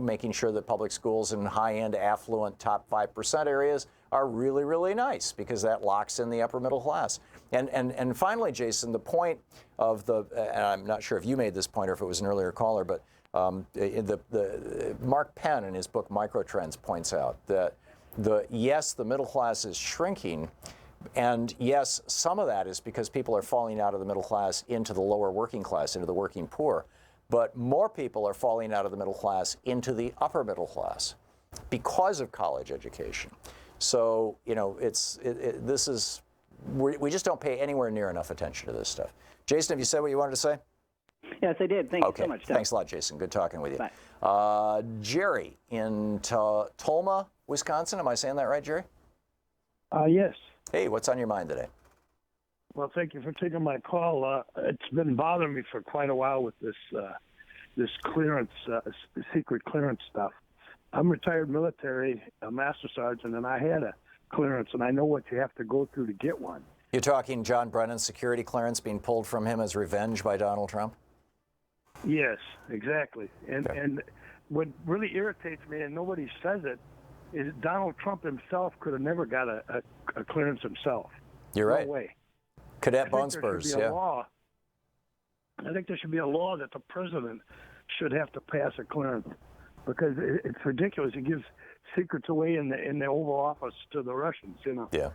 making sure that public schools in high-end, affluent, top 5% areas are really, really nice, because that locks in the upper middle class. And finally, Jason, the point of and I'm not sure if you made this point or if it was an earlier caller, but Mark Penn in his book Microtrends points out that yes, the middle class is shrinking, and yes, some of that is because people are falling out of the middle class into the lower working class, into the working poor. But more people are falling out of the middle class into the upper middle class because of college education. So, we just don't pay anywhere near enough attention to this stuff. Jason, have you said what you wanted to say? Yes, I did. Thank you so much, Doug. Thanks a lot, Jason. Good talking with you. Bye. Jerry in Tolma, Wisconsin. Am I saying that right, Jerry? Yes. Hey, what's on your mind today? Well, thank you for taking my call. It's been bothering me for quite a while with this clearance, secret clearance stuff. I'm retired military, a master sergeant, and I had a clearance, and I know what you have to go through to get one. You're talking John Brennan's security clearance being pulled from him as revenge by Donald Trump? Yes, exactly. And what really irritates me, and nobody says it, is Donald Trump himself could have never got a clearance himself. You're right. No way. Cadet I Bone think there Spurs, should be a yeah. law. I think there should be a law that the president should have to pass a clearance, because it's ridiculous. It gives secrets away in the Oval Office to the Russians, you know. Yeah.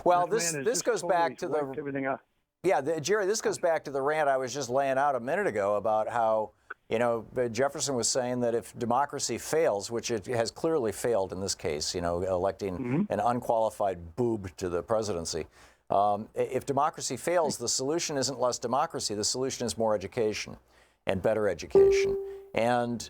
Well, this this goes back to the everything up. Yeah, Jerry, this goes back to the rant I was just laying out a minute ago about how, you know, Jefferson was saying that if democracy fails, which it has clearly failed in this case, you know, electing an unqualified boob to the presidency. If democracy fails, the solution isn't less democracy. The solution is more education and better education. And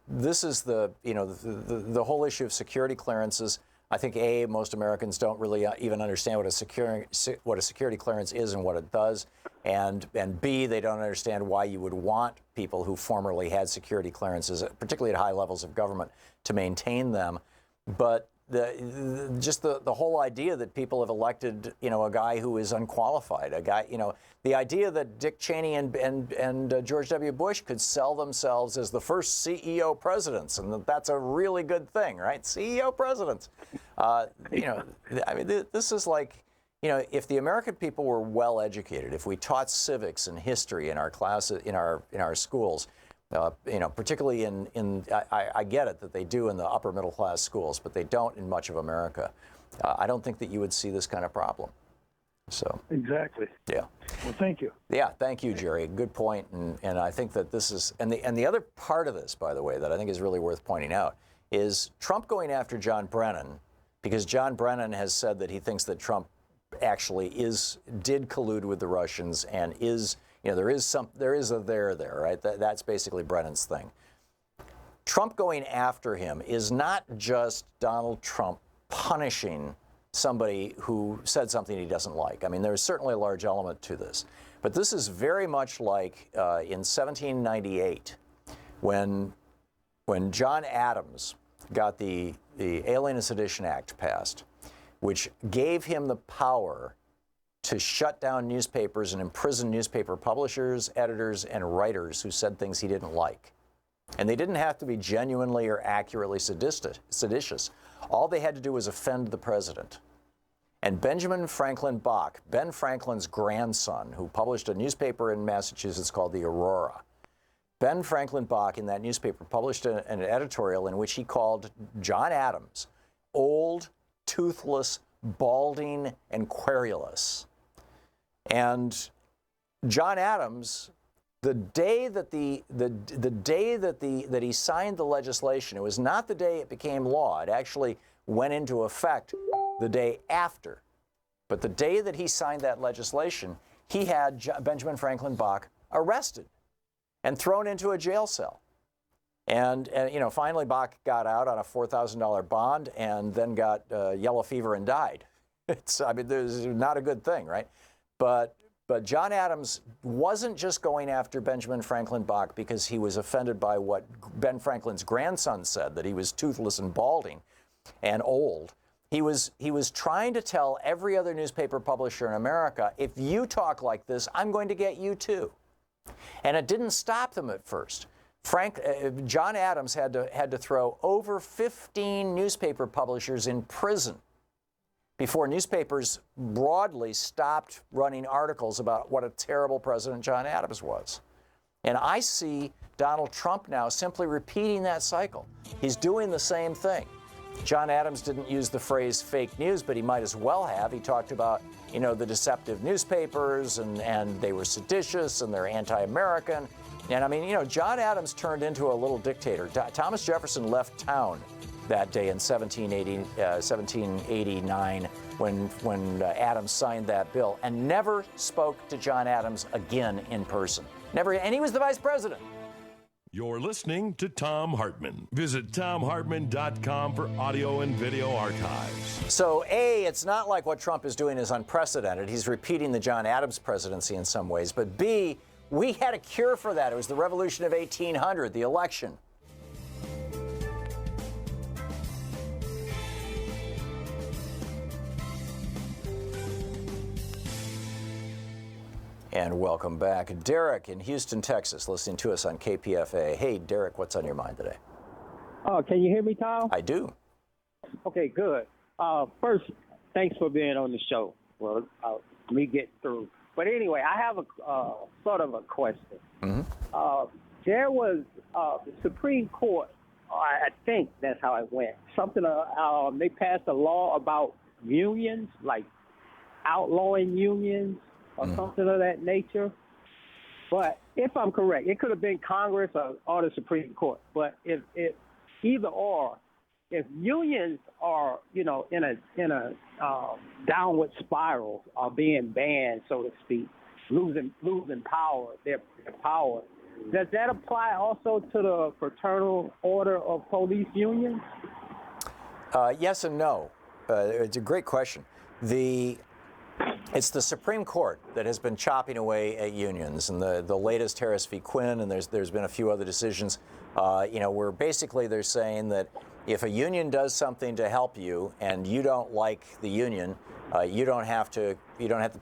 this is the, you know, the whole issue of security clearances. I think most Americans don't really even understand what a security clearance is and what it does, and B, they don't understand why you would want people who formerly had security clearances, particularly at high levels of government, to maintain them. But the whole idea that people have elected, you know, a guy who is unqualified, a guy, you know, the idea that Dick Cheney and George W. Bush could sell themselves as the first CEO presidents, and that's a really good thing, right? CEO presidents. You know, I mean, this is like, you know, if the American people were well educated, if we taught civics and history in our classes, in our schools. You know, particularly I get it that they do in the upper middle class schools, but they don't in much of America. I don't think that you would see this kind of problem. So Exactly. yeah. Well, thank you. Yeah, thank you, Jerry. Good point. And I think that this is, and the other part of this, by the way, that I think is really worth pointing out is Trump going after John Brennan, because John Brennan has said that he thinks that Trump actually did collude with the Russians and is. You know, there is a there, right? That's basically Brennan's thing. Trump going after him is not just Donald Trump punishing somebody who said something he doesn't like. I mean, there's certainly a large element to this. But this is very much like in 1798 when John Adams got the Alien and Sedition Act passed, which gave him the power to shut down newspapers and imprison newspaper publishers, editors, and writers who said things he didn't like. And they didn't have to be genuinely or accurately seditious. All they had to do was offend the president. And Benjamin Franklin Bach, Ben Franklin's grandson, who published a newspaper in Massachusetts called the Aurora, Ben Franklin Bach in that newspaper published an editorial in which he called John Adams old, toothless, balding, and querulous. And John Adams, the day that that he signed the legislation, it was not the day it became law. It actually went into effect the day after. But the day that he signed that legislation, he had Benjamin Franklin Bach arrested and thrown into a jail cell. And you know, finally Bach got out on a $4,000 bond and then got yellow fever and died. I mean, there's not a good thing, right? But John Adams wasn't just going after Benjamin Franklin Bach because he was offended by what Ben Franklin's grandson said, that he was toothless and balding and old. He was trying to tell every other newspaper publisher in America, if you talk like this, I'm going to get you too. And it didn't stop them at first. John Adams had to throw over 15 newspaper publishers in prison before newspapers broadly stopped running articles about what a terrible president John Adams was. And I see Donald Trump now simply repeating that cycle. He's doing the same thing. John Adams didn't use the phrase fake news, but he might as well have. He talked about, you know, the deceptive newspapers and they were seditious and they're anti-American. And I mean, you know, John Adams turned into a little dictator. Thomas Jefferson left town that day in 1789 when Adams signed that bill and never spoke to John Adams again in person. Never, and he was the vice president. You're listening to Thom Hartmann. Visit thomhartmann.com for audio and video archives. So, A, it's not like what Trump is doing is unprecedented. He's repeating the John Adams presidency in some ways. But B, we had a cure for that. It was the Revolution of 1800, the election. And welcome back. Derek in Houston, Texas, listening to us on KPFA. Hey, Derek, what's on your mind today? Can you hear me, Tom? I do. Okay, good. First, thanks for being on the show. Well, let me get through. But anyway, I have a sort of a question. Mm-hmm. There was the Supreme Court, I think that's how it went. Something, they passed a law about unions, like outlawing unions or something of that nature. But if I'm correct, it could have been Congress or the Supreme Court. But if either or, if unions are, in a downward spiral, are being banned, so to speak, losing power, their power, does that apply also to the Fraternal Order of Police Unions? Yes and no. It's a great question. It's the Supreme Court that has been chopping away at unions, and the latest Harris v. Quinn, and there's been a few other decisions, where basically they're saying that if a union does something to help you and you don't like the union, you don't have to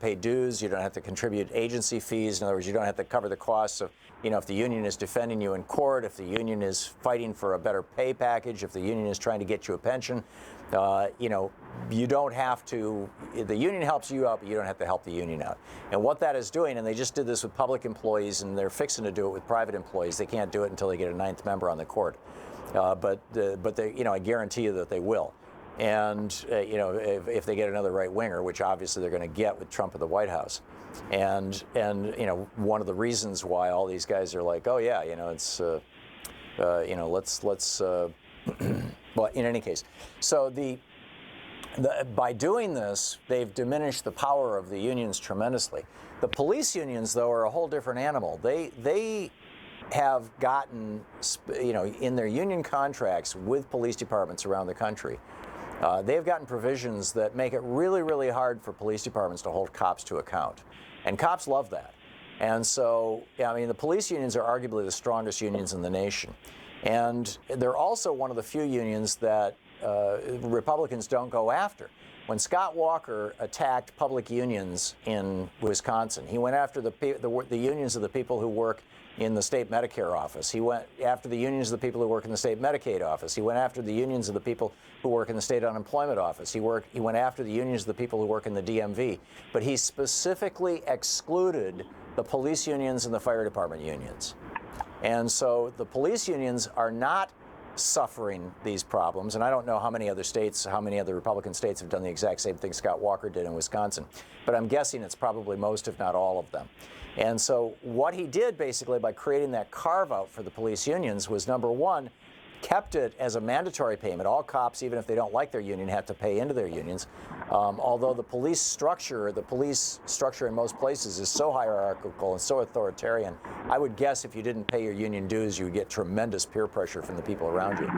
pay dues, you don't have to contribute agency fees. In other words, you don't have to cover the costs of, if the union is defending you in court, if the union is fighting for a better pay package, if the union is trying to get you a pension, you don't have to, the union helps you out, but you don't have to help the union out. And what that is doing, and they just did this with public employees, and they're fixing to do it with private employees. They can't do it until they get a ninth member on the court. But they, I guarantee you that they will. And, if they get another right winger, which obviously they're going to get with Trump at the White House. And one of the reasons why all these guys are like, oh yeah, it's, let's well, in any case, so by doing this, they've diminished the power of the unions tremendously. The police unions, though, are a whole different animal. They have gotten, in their union contracts with police departments around the country, they've gotten provisions that make it really, really hard for police departments to hold cops to account. And cops love that. And so, the police unions are arguably the strongest unions in the nation. And they're also one of the few unions that Republicans don't go after. When Scott Walker attacked public unions in Wisconsin, he went after the unions of the people who work in the state Medicare office. He went after the unions of the people who work in the state Medicaid office. He went after the unions of the people who work in the state unemployment office. He went after the unions of the people who work in the DMV. But he specifically excluded the police unions and the fire department unions. And so the police unions are not suffering these problems. And I don't know how many other Republican states have done the exact same thing Scott Walker did in Wisconsin. But I'm guessing it's probably most, if not all of them. And so what he did basically by creating that carve-out for the police unions was, number one, kept it as a mandatory payment. All cops, even if they don't like their union, have to pay into their unions. Although the police structure in most places is so hierarchical and so authoritarian, I would guess if you didn't pay your union dues, you would get tremendous peer pressure from the people around you.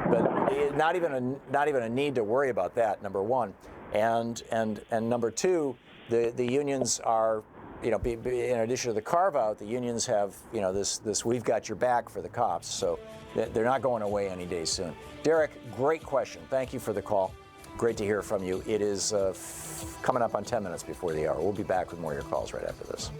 But not even a need to worry about that, number one. And number two, the unions are, in addition to the carve-out, the unions have, this we've got your back for the cops. So they're not going away any day soon. Derek, great question. Thank you for the call. Great to hear from you. It is coming up on 10 minutes before the hour. We'll be back with more of your calls right after this.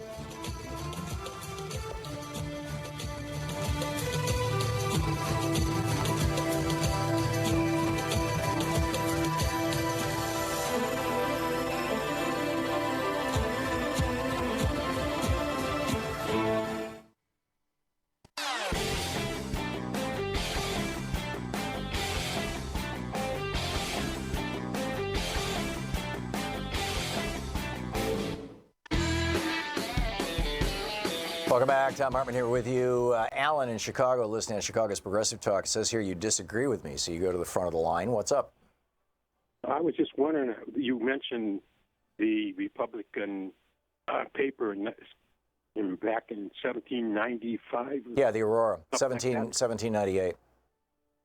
Welcome back. Thom Hartmann here with you. Alan in Chicago, listening to Chicago's Progressive Talk. It says here you disagree with me, so you go to the front of the line. What's up? I was just wondering, you mentioned the Republican paper back in 1795. Yeah, the Aurora, 1798.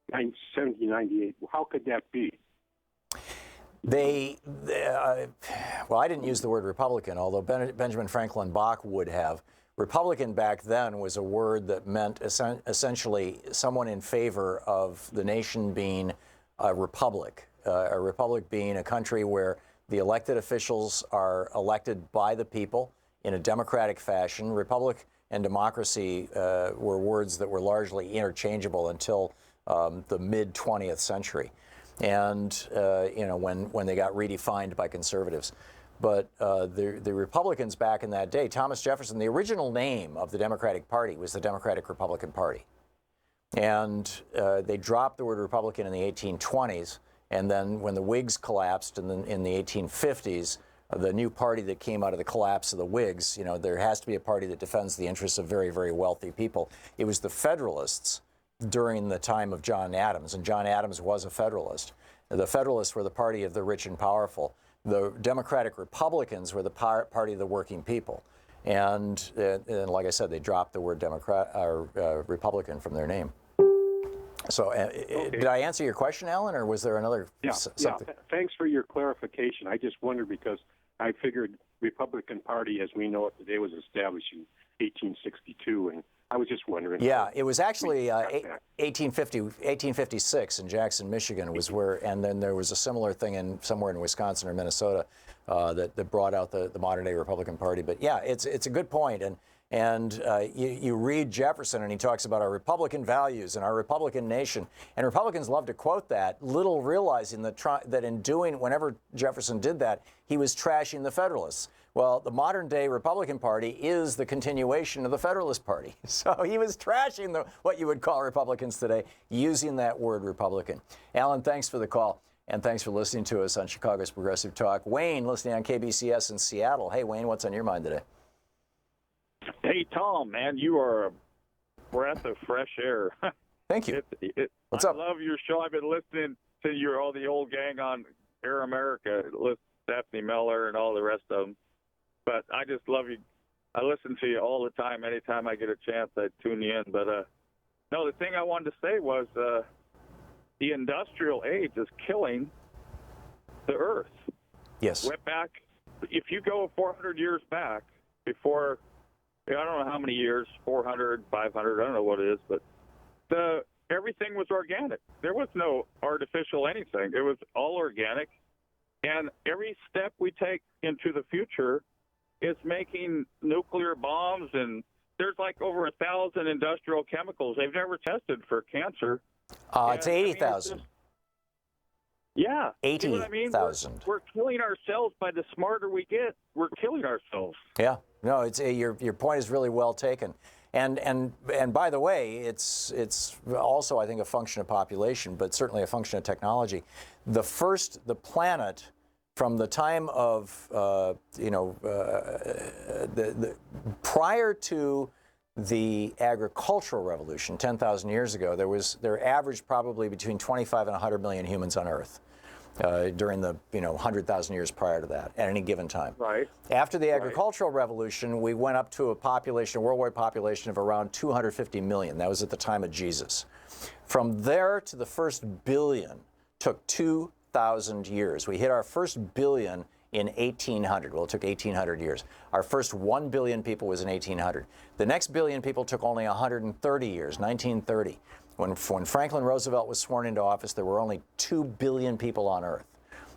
1798. How could that be? Well, I didn't use the word Republican, although Benjamin Franklin Bach would have. Republican back then was a word that meant essentially someone in favor of the nation being a republic being a country where the elected officials are elected by the people in a democratic fashion. Republic and democracy were words that were largely interchangeable until the mid-20th century, and when they got redefined by conservatives. But the Republicans back in that day, Thomas Jefferson, the original name of the Democratic Party was the Democratic Republican Party. And they dropped the word Republican in the 1820s. And then when the Whigs collapsed in the 1850s, the new party that came out of the collapse of the Whigs, there has to be a party that defends the interests of very, very wealthy people. It was the Federalists during the time of John Adams, and John Adams was a Federalist. The Federalists were the party of the rich and powerful. The Democratic Republicans were the party of the working people. And like I said, they dropped the word Republican from their name. So did I answer your question, Alan, or was there another something? Yeah, thanks for your clarification. I just wondered because I figured Republican Party as we know it today was established in 1862, and I was just wondering. Yeah, it was actually 1856 in Jackson, Michigan was where, and then there was a similar thing somewhere in Wisconsin or Minnesota that brought out the modern day Republican Party. But yeah, it's a good point. And you read Jefferson, and he talks about our Republican values and our Republican nation. And Republicans love to quote that, little realizing that in doing, whenever Jefferson did that, he was trashing the Federalists. Well, the modern day Republican Party is the continuation of the Federalist Party. So he was trashing what you would call Republicans today, using that word Republican. Alan, thanks for the call. And thanks for listening to us on Chicago's Progressive Talk. Wayne, listening on KBCS in Seattle. Hey, Wayne, what's on your mind today? Hey, Tom, man, you are a breath of fresh air. Thank you. What's up? I love your show. I've been listening to all the old gang on Air America, Stephanie Miller and all the rest of them. But I just love you. I listen to you all the time. Anytime I get a chance, I tune you in. But no, the thing I wanted to say was the industrial age is killing the earth. Yes. Went back. If you go 400 years back, before, I don't know how many years, 400, 500, I don't know what it is, but everything was organic. There was no artificial anything. It was all organic. And every step we take into the future is making nuclear bombs, and there's like over 1,000 industrial chemicals. They've never tested for cancer. It's 80,000. Yeah. 80,000. We're killing ourselves. By the smarter we get, we're killing ourselves. Yeah. No, it's your point is really well taken. And by the way, it's also, I think, a function of population, but certainly a function of technology. The planet, from the time of prior to the agricultural revolution 10,000 years ago, there averaged probably between 25 and 100 million humans on Earth during the 100,000 years prior to that at any given time. Right. After the agricultural revolution, we went up to a worldwide population of around 250 million. That was at the time of Jesus. From there to the first billion took 2,000 years. We hit our first billion in 1800. Well, it took 1,800 years. Our first 1 billion people was in 1800. The next billion people took only 130 years, 1930. When Franklin Roosevelt was sworn into office, there were only 2 billion people on Earth.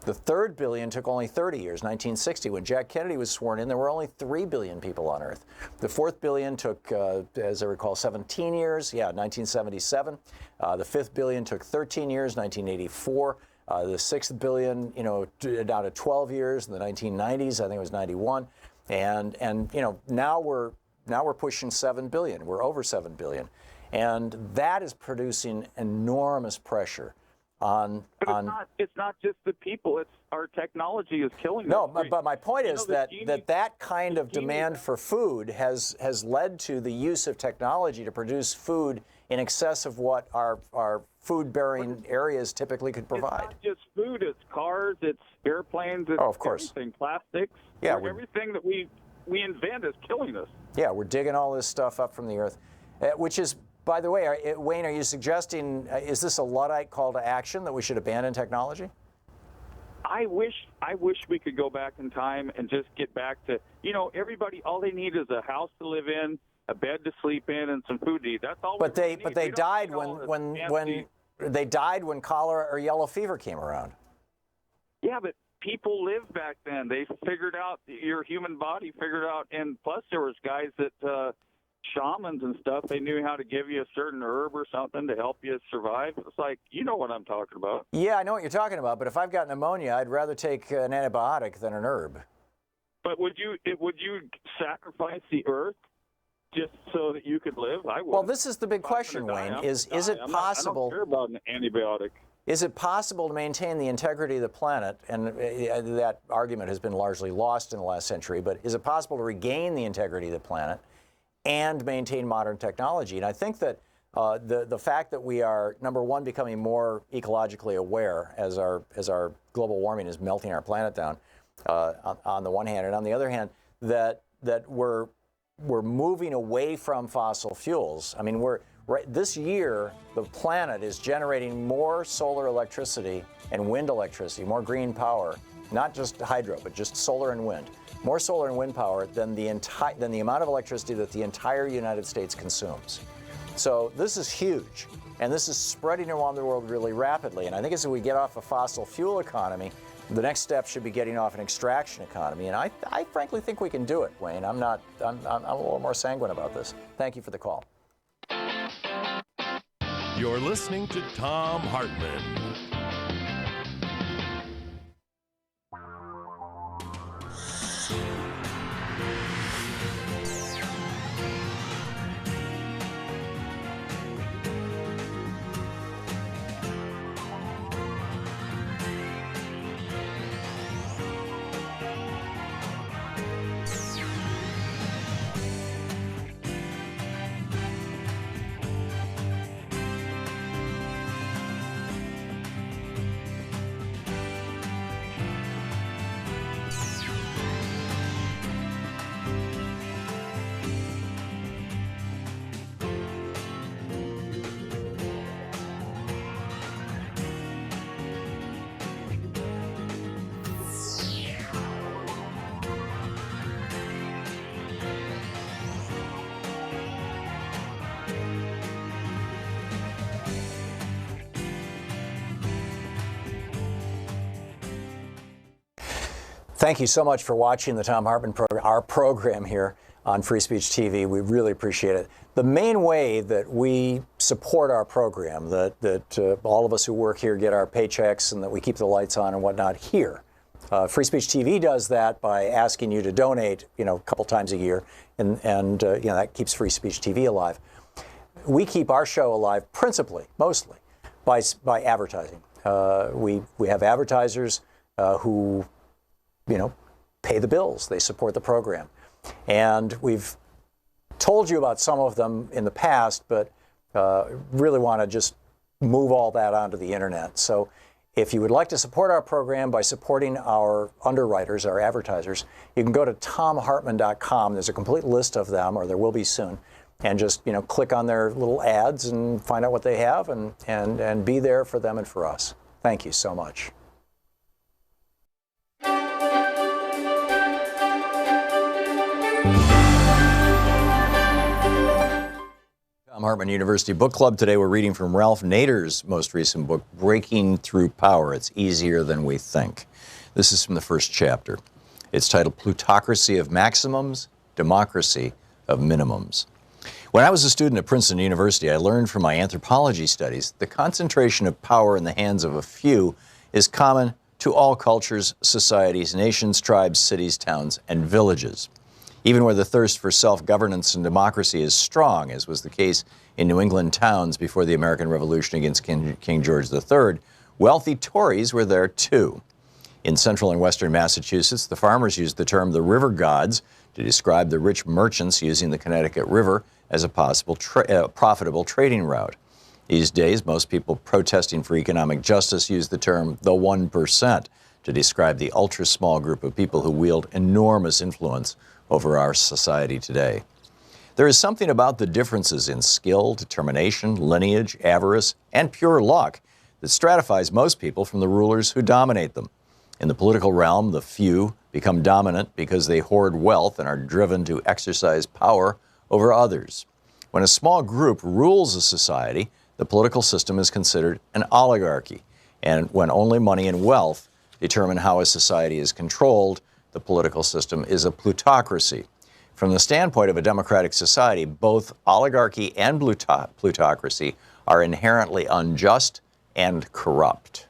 The third billion took only 30 years, 1960. When Jack Kennedy was sworn in, there were only 3 billion people on Earth. The fourth billion took, as I recall, 17 years, 1977. The fifth billion took 13 years, 1984. The sixth billion, down to 12 years in the 1990s. I think it was 91. And now we're pushing 7 billion. We're over 7 billion. And that is producing enormous pressure on. But it's not just the people. It's our technology is killing. No, but my point is that kind of demand for food has led to the use of technology to produce food in excess of what our food-bearing areas typically could provide. It's not just food. It's cars. It's airplanes. It's of course. Everything. Plastics. Yeah. Everything that we invent is killing us. Yeah, we're digging all this stuff up from the earth, which is. By the way, Wayne, are you suggesting, is this a Luddite call to action that we should abandon technology? I wish we could go back in time and just get back to, everybody, all they need is a house to live in, a bed to sleep in, and some food to eat. That's all. But they died when cholera or yellow fever came around. Yeah, but people lived back then. They figured out your human body, figured out, and plus there was guys that shamans and stuff. They knew how to give you a certain herb or something to help you survive. It's like, you know what I'm talking about. Yeah, I know what you're talking about. But if I've got pneumonia, I'd rather take an antibiotic than an herb. But would you sacrifice the earth just so that you could live? I would. Well, this is the big question, Wayne. Is it possible? I don't care about an antibiotic. Is it possible to maintain the integrity of the planet? And that argument has been largely lost in the last century. But is it possible to regain the integrity of the planet and maintain modern technology? And I think that the fact that we are, number one, becoming more ecologically aware as our global warming is melting our planet down, on the one hand, and on the other hand, that we're moving away from fossil fuels. I mean, this year the planet is generating more solar electricity and wind electricity, more green power, not just hydro, but just solar and wind, more solar and wind power than the amount of electricity that the entire United States consumes. So this is huge, and this is spreading around the world really rapidly. And I think as we get off a fossil fuel economy, the next step should be getting off an extraction economy. And I frankly think we can do it, Wayne. I'm a little more sanguine about this. Thank you for the call. You're listening to Thom Hartmann. Thank you so much for watching the Thom Hartmann program, our program here on Free Speech TV. We really appreciate it. The main way that we support our program, that all of us who work here get our paychecks and that we keep the lights on and whatnot here. Free Speech TV does that by asking you to donate, a couple times a year, and that keeps Free Speech TV alive. We keep our show alive principally, mostly, by advertising. We have advertisers who pay the bills. They support the program. And we've told you about some of them in the past, but really want to just move all that onto the internet. So if you would like to support our program by supporting our underwriters, our advertisers, you can go to thomhartmann.com. There's a complete list of them, or there will be soon, and just click on their little ads and find out what they have and be there for them and for us. Thank you so much. Thom Hartmann University Book Club. Today we're reading from Ralph Nader's most recent book, Breaking Through Power. It's Easier Than We Think. This is from the first chapter. It's titled Plutocracy of Maximums, Democracy of Minimums. When I was a student at Princeton University, I learned from my anthropology studies the concentration of power in the hands of a few is common to all cultures, societies, nations, tribes, cities, towns, and villages. Even where the thirst for self-governance and democracy is strong, as was the case in New England towns before the American Revolution against King George III, wealthy Tories were there too. In central and western Massachusetts, the farmers used the term the river gods to describe the rich merchants using the Connecticut River as a possible profitable trading route. These days, most people protesting for economic justice use the term the 1% to describe the ultra-small group of people who wield enormous influence over our society today. There is something about the differences in skill, determination, lineage, avarice, and pure luck that stratifies most people from the rulers who dominate them. In the political realm, the few become dominant because they hoard wealth and are driven to exercise power over others. When a small group rules a society, the political system is considered an oligarchy. And when only money and wealth determine how a society is controlled, the political system is a plutocracy. From the standpoint of a democratic society, both oligarchy and plutocracy are inherently unjust and corrupt.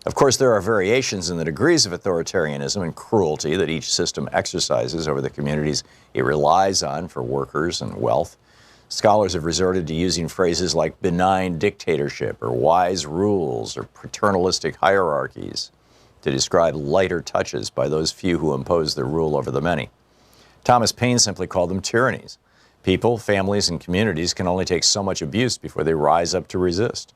Of course, there are variations in the degrees of authoritarianism and cruelty that each system exercises over the communities it relies on for workers and wealth. Scholars have resorted to using phrases like benign dictatorship or wise rules or paternalistic hierarchies to describe lighter touches by those few who impose their rule over the many. Thomas Paine simply called them tyrannies. People, families, and communities can only take so much abuse before they rise up to resist.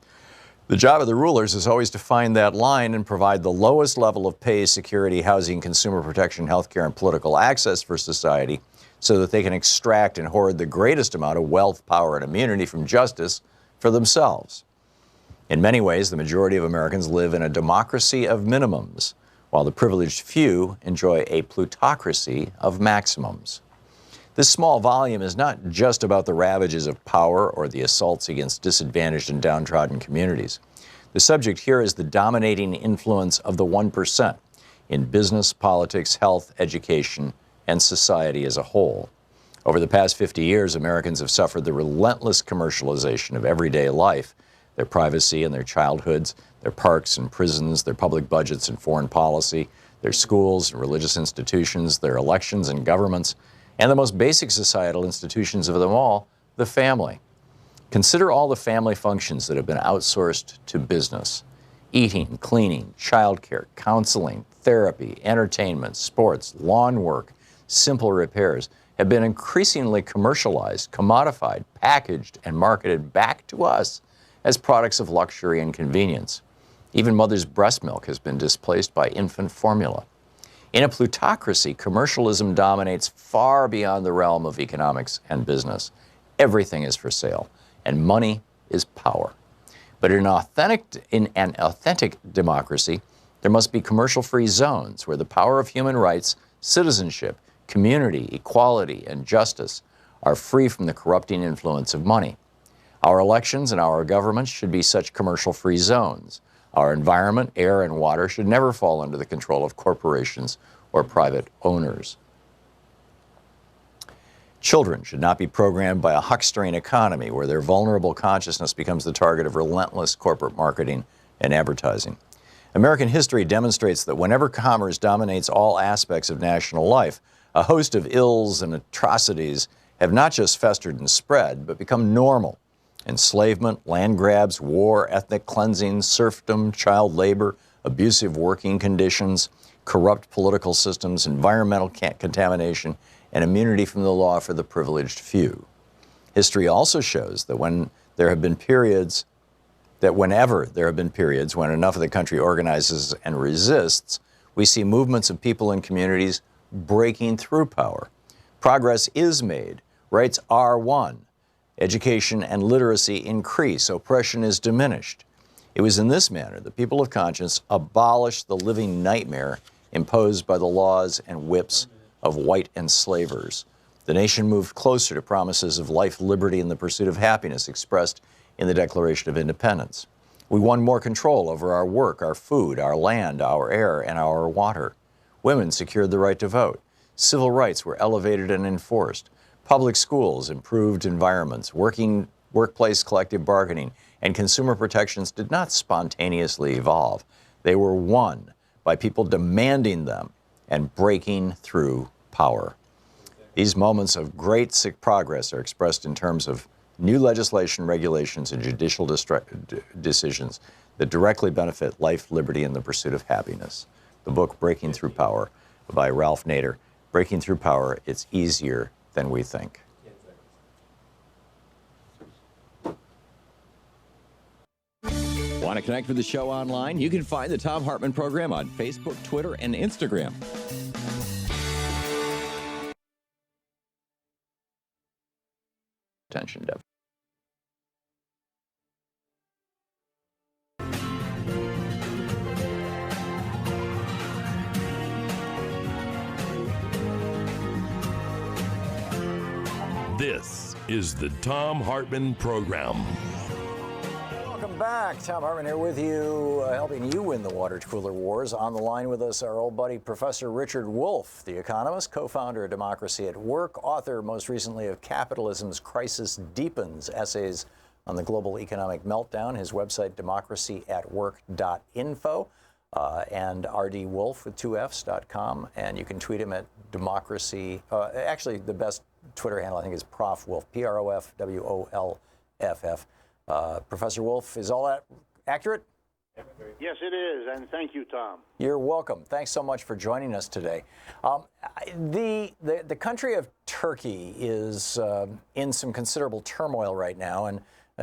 The job of the rulers is always to find that line and provide the lowest level of pay, security, housing, consumer protection, healthcare, and political access for society so that they can extract and hoard the greatest amount of wealth, power, and immunity from justice for themselves. In many ways, the majority of Americans live in a democracy of minimums, while the privileged few enjoy a plutocracy of maximums. This small volume is not just about the ravages of power or the assaults against disadvantaged and downtrodden communities. The subject here is the dominating influence of the 1% in business, politics, health, education, and society as a whole. Over the past 50 years, Americans have suffered the relentless commercialization of everyday life, their privacy and their childhoods, their parks and prisons, their public budgets and foreign policy, their schools and religious institutions, their elections and governments, and the most basic societal institutions of them all, the family. Consider all the family functions that have been outsourced to business. Eating, cleaning, childcare, counseling, therapy, entertainment, sports, lawn work, simple repairs have been increasingly commercialized, commodified, packaged, and marketed back to us as products of luxury and convenience. Even mother's breast milk has been displaced by infant formula. In a plutocracy, commercialism dominates far beyond the realm of economics and business. Everything is for sale, and money is power. But in an authentic democracy, there must be commercial-free zones where the power of human rights, citizenship, community, equality, and justice are free from the corrupting influence of money. Our elections and our governments should be such commercial-free zones. Our environment, air, and water should never fall under the control of corporations or private owners. Children should not be programmed by a huckstering economy where their vulnerable consciousness becomes the target of relentless corporate marketing and advertising. American history demonstrates that whenever commerce dominates all aspects of national life, a host of ills and atrocities have not just festered and spread, but become normal. Enslavement, land grabs, war, ethnic cleansing, serfdom, child labor, abusive working conditions, corrupt political systems, environmental contamination, and immunity from the law for the privileged few. History also shows that whenever there have been periods when enough of the country organizes and resists, we see movements of people and communities breaking through power. Progress is made, rights are won. Education and literacy increase, oppression is diminished. It was in this manner that people of conscience abolished the living nightmare imposed by the laws and whips of white enslavers. The nation moved closer to promises of life, liberty, and the pursuit of happiness expressed in the Declaration of Independence. We won more control over our work, our food, our land, our air, and our water. Women secured the right to vote. Civil rights were elevated and enforced. Public schools, improved environments, workplace collective bargaining, and consumer protections did not spontaneously evolve. They were won by people demanding them and breaking through power. These moments of great progress are expressed in terms of new legislation, regulations, and judicial decisions that directly benefit life, liberty, and the pursuit of happiness. The book, Breaking Through Power, by Ralph Nader. Breaking Through Power, it's easier than we think. Want to connect with the show online? You can find the Thom Hartmann Program on Facebook, Twitter, and Instagram. Attention, Deb. This is the Thom Hartmann Program. Welcome back. Thom Hartmann here with you, helping you win the water cooler wars. On the line with us, our old buddy, Professor Richard Wolff, the economist, co-founder of Democracy at Work, author most recently of Capitalism's Crisis Deepens, Essays on the Global Economic Meltdown. His website, democracyatwork.info, and rdwolf with 2fs.com. And you can tweet him at democracy. Actually, the best Twitter handle, I think, is Prof. Wolff, PROFWOLFF. Professor Wolff, is all that accurate? Yes, it is, and thank you, Tom. You're welcome. Thanks so much for joining us today. The country of Turkey is in some considerable turmoil right now, and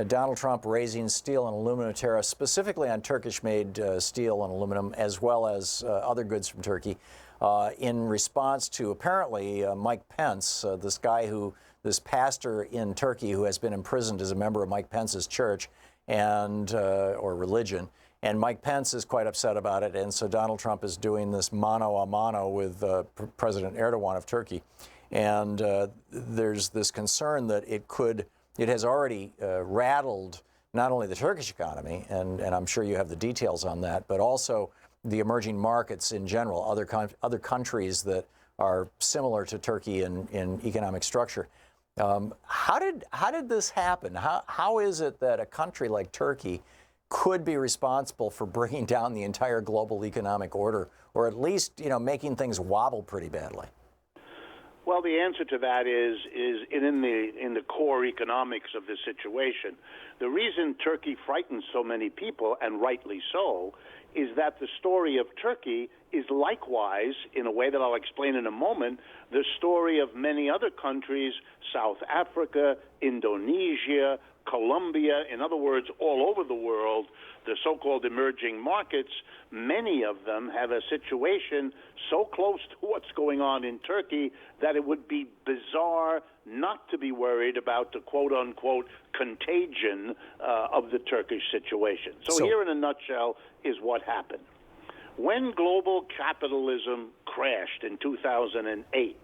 Donald Trump raising steel and aluminum tariffs, specifically on Turkish-made steel and aluminum, as well as other goods from Turkey, in response to apparently Mike Pence, this pastor in Turkey who has been imprisoned as a member of Mike Pence's church and or religion. And Mike Pence is quite upset about it. And so Donald Trump is doing this mano a mano with President Erdogan of Turkey. And there's this concern that it has already rattled not only the Turkish economy, and I'm sure you have the details on that, but also the emerging markets in general, other countries that are similar to Turkey in economic structure. How did this happen? How is it that a country like Turkey could be responsible for bringing down the entire global economic order, or at least, making things wobble pretty badly? Well, the answer to that is in the core economics of this situation. The reason Turkey frightens so many people, and rightly so, is that the story of Turkey is likewise, in a way that I'll explain in a moment, the story of many other countries, South Africa, Indonesia, Colombia, in other words, all over the world, the so-called emerging markets. Many of them have a situation so close to what's going on in Turkey that it would be bizarre not to be worried about the quote-unquote contagion of the Turkish situation. So here in a nutshell is what happened. When global capitalism crashed in 2008,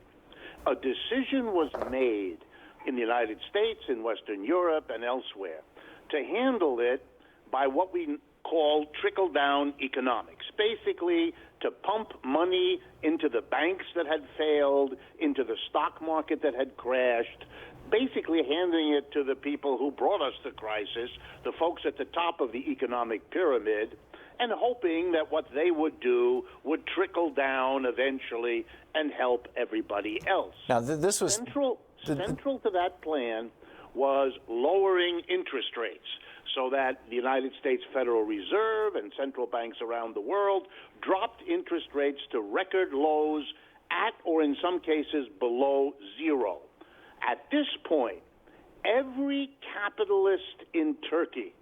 a decision was made in the United States, in Western Europe, and elsewhere to handle it by what we call trickle-down economics, basically to pump money into the banks that had failed, into the stock market that had crashed, basically handing it to the people who brought us the crisis, the folks at the top of the economic pyramid, and hoping that what they would do would trickle down eventually and help everybody else. Now, this was central to that plan was lowering interest rates so that the United States Federal Reserve and central banks around the world dropped interest rates to record lows at, or in some cases, below zero. At this point, every capitalist in Turkey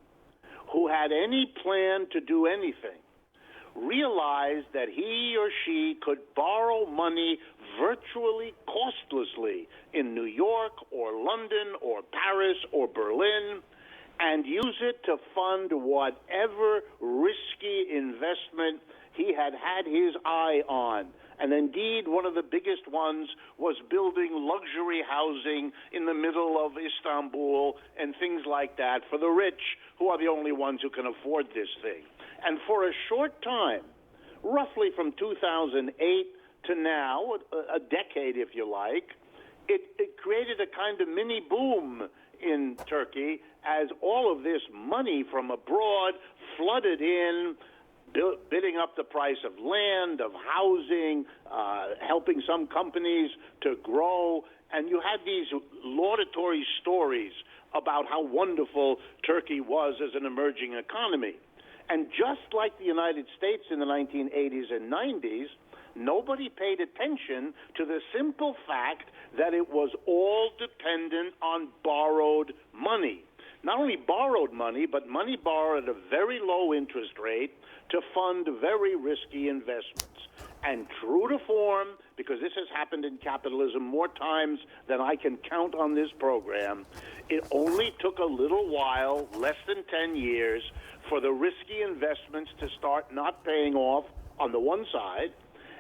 who had any plan to do anything realized that he or she could borrow money virtually costlessly in New York or London or Paris or Berlin and use it to fund whatever risky investment he had his eye on. And indeed, one of the biggest ones was building luxury housing in the middle of Istanbul and things like that for the rich, who are the only ones who can afford this thing. And for a short time, roughly from 2008 to now, a decade if you like, it created a kind of mini boom in Turkey as all of this money from abroad flooded in, bidding up the price of land, of housing, helping some companies to grow. And you had these laudatory stories about how wonderful Turkey was as an emerging economy. And just like the United States in the 1980s and 90s, nobody paid attention to the simple fact that it was all dependent on borrowed money. Not only borrowed money, but money borrowed at a very low interest rate to fund very risky investments. And true to form, because this has happened in capitalism more times than I can count on this program, it only took a little while, less than 10 years, for the risky investments to start not paying off on the one side,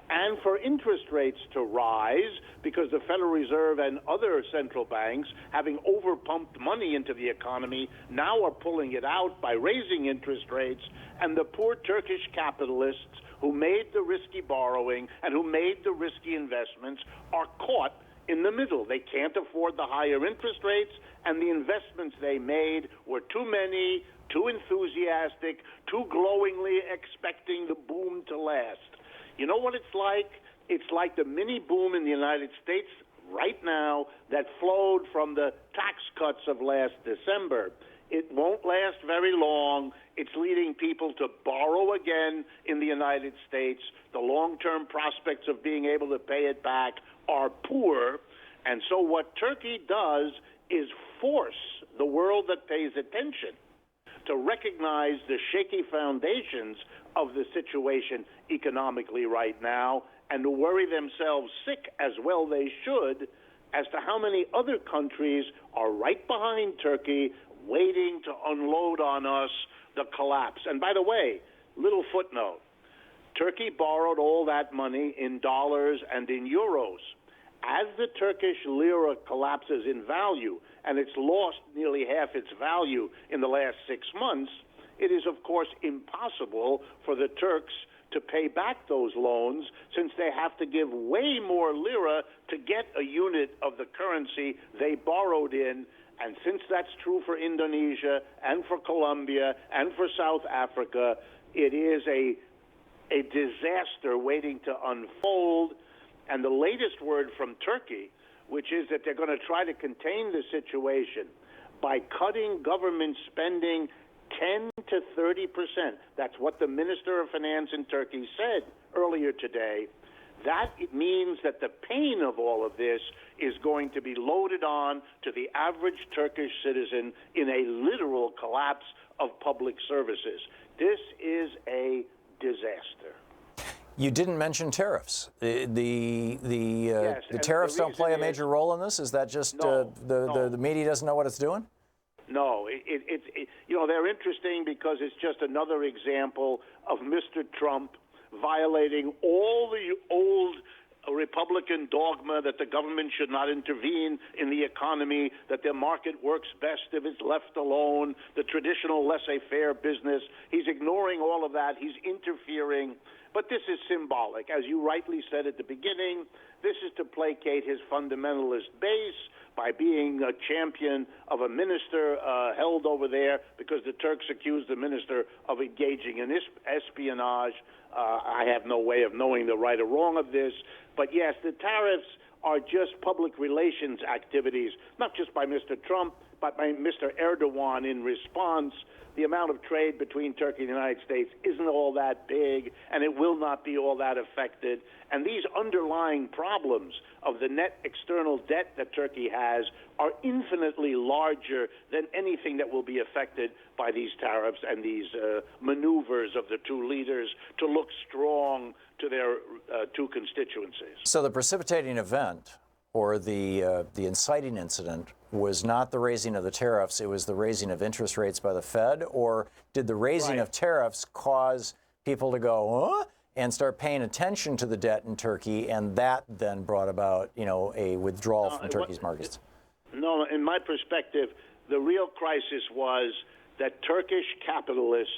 and for interest rates to rise because the Federal Reserve and other central banks, having overpumped money into the economy, now are pulling it out by raising interest rates, and the poor Turkish capitalists who made the risky borrowing and who made the risky investments are caught in the middle. They can't afford the higher interest rates, and the investments they made were too many, too enthusiastic, too glowingly expecting the boom to last. You know what it's like? It's like the mini boom in the United States right now that flowed from the tax cuts of last December. It won't last very long. It's leading people to borrow again in the United States. The long-term prospects of being able to pay it back are poor. And so what Turkey does is force the world that pays attention to recognize the shaky foundations of the situation economically right now and to worry themselves sick, as well they should, as to how many other countries are right behind Turkey waiting to unload on us the collapse. And by the way, little footnote, Turkey borrowed all that money in dollars and in euros. As the Turkish lira collapses in value, and it's lost nearly half its value in the last 6 months, it is, of course, impossible for the Turks to pay back those loans, since they have to give way more lira to get a unit of the currency they borrowed in. And since that's true for Indonesia and for Colombia and for South Africa, it is a disaster waiting to unfold. And the latest word from Turkey, which is that they're going to try to contain the situation by cutting government spending 10 to 30%. That's what the Minister of Finance in Turkey said earlier today. That means that the pain of all of this is going to be loaded on to the average Turkish citizen in a literal collapse of public services. This is a disaster. You didn't mention tariffs. The tariffs don't play a major role in this? Is that just the media doesn't know what it's doing? No, they're interesting because it's just another example of Mr. Trump violating all the old Republican dogma that the government should not intervene in the economy, that the market works best if it's left alone, the traditional laissez-faire business. He's ignoring all of that. He's interfering. But this is symbolic. As you rightly said at the beginning, this is to placate his fundamentalist base by being a champion of a minister held over there because the Turks accused the minister of engaging in espionage. I have no way of knowing the right or wrong of this. But yes, the tariffs are just public relations activities, not just by Mr. Trump, but by Mr. Erdogan in response. The amount of trade between Turkey and the United States isn't all that big, and it will not be all that affected. And these underlying problems of the net external debt that Turkey has are infinitely larger than anything that will be affected by these tariffs and these maneuvers of the two leaders to look strong to their two constituencies. So the precipitating event, or the inciting incident, was not the raising of the tariffs, it was the raising of interest rates by the Fed? Or did the raising of tariffs cause people to go, huh? And start paying attention to the debt in Turkey, and that then brought about, a withdrawal from Turkey's markets? No, in my perspective, the real crisis was that Turkish capitalists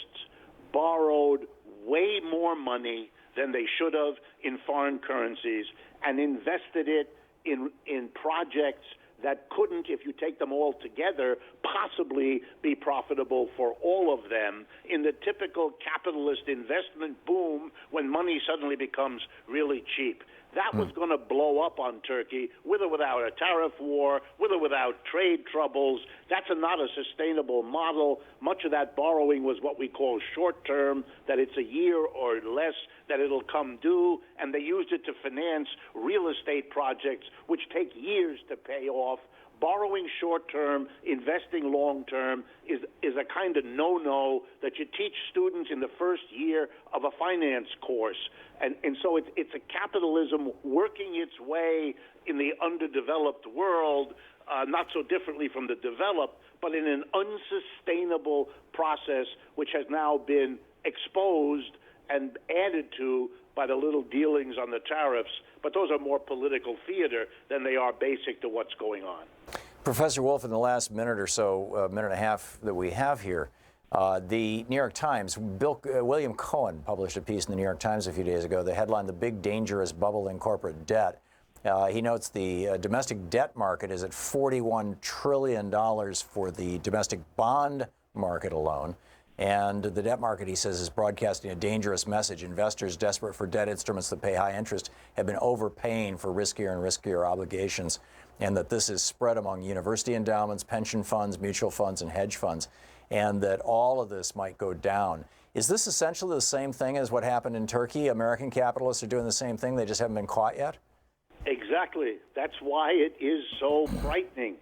borrowed way more money than they should have in foreign currencies and invested it in projects that couldn't, if you take them all together, possibly be profitable for all of them in the typical capitalist investment boom when money suddenly becomes really cheap. That was going to blow up on Turkey, with or without a tariff war, with or without trade troubles. That's not a sustainable model. Much of that borrowing was what we call short-term, that it's a year or less that it'll come due, and they used it to finance real estate projects, which take years to pay off. Borrowing short-term, investing long-term is a kind of no-no that you teach students in the first year of a finance course. And so it's a capitalism working its way in the underdeveloped world, not so differently from the developed, but in an unsustainable process which has now been exposed and added to by the little dealings on the tariffs, but those are more political theater than they are basic to what's going on. Professor Wolf, in the last minute or so, minute and a half that we have here, the New York Times, William Cohen published a piece in the New York Times a few days ago. The headline, "The Big Dangerous Bubble in Corporate Debt." He notes the domestic debt market is at $41 trillion for the domestic bond market alone. And the debt market, he says, is broadcasting a dangerous message. Investors desperate for debt instruments that pay high interest have been overpaying for riskier and riskier obligations, and that this is spread among university endowments, pension funds, mutual funds, and hedge funds, and that all of this might go down. Is this essentially the same thing as what happened in Turkey? American capitalists are doing the same thing. They just haven't been caught yet? Exactly. That's why it is so frightening.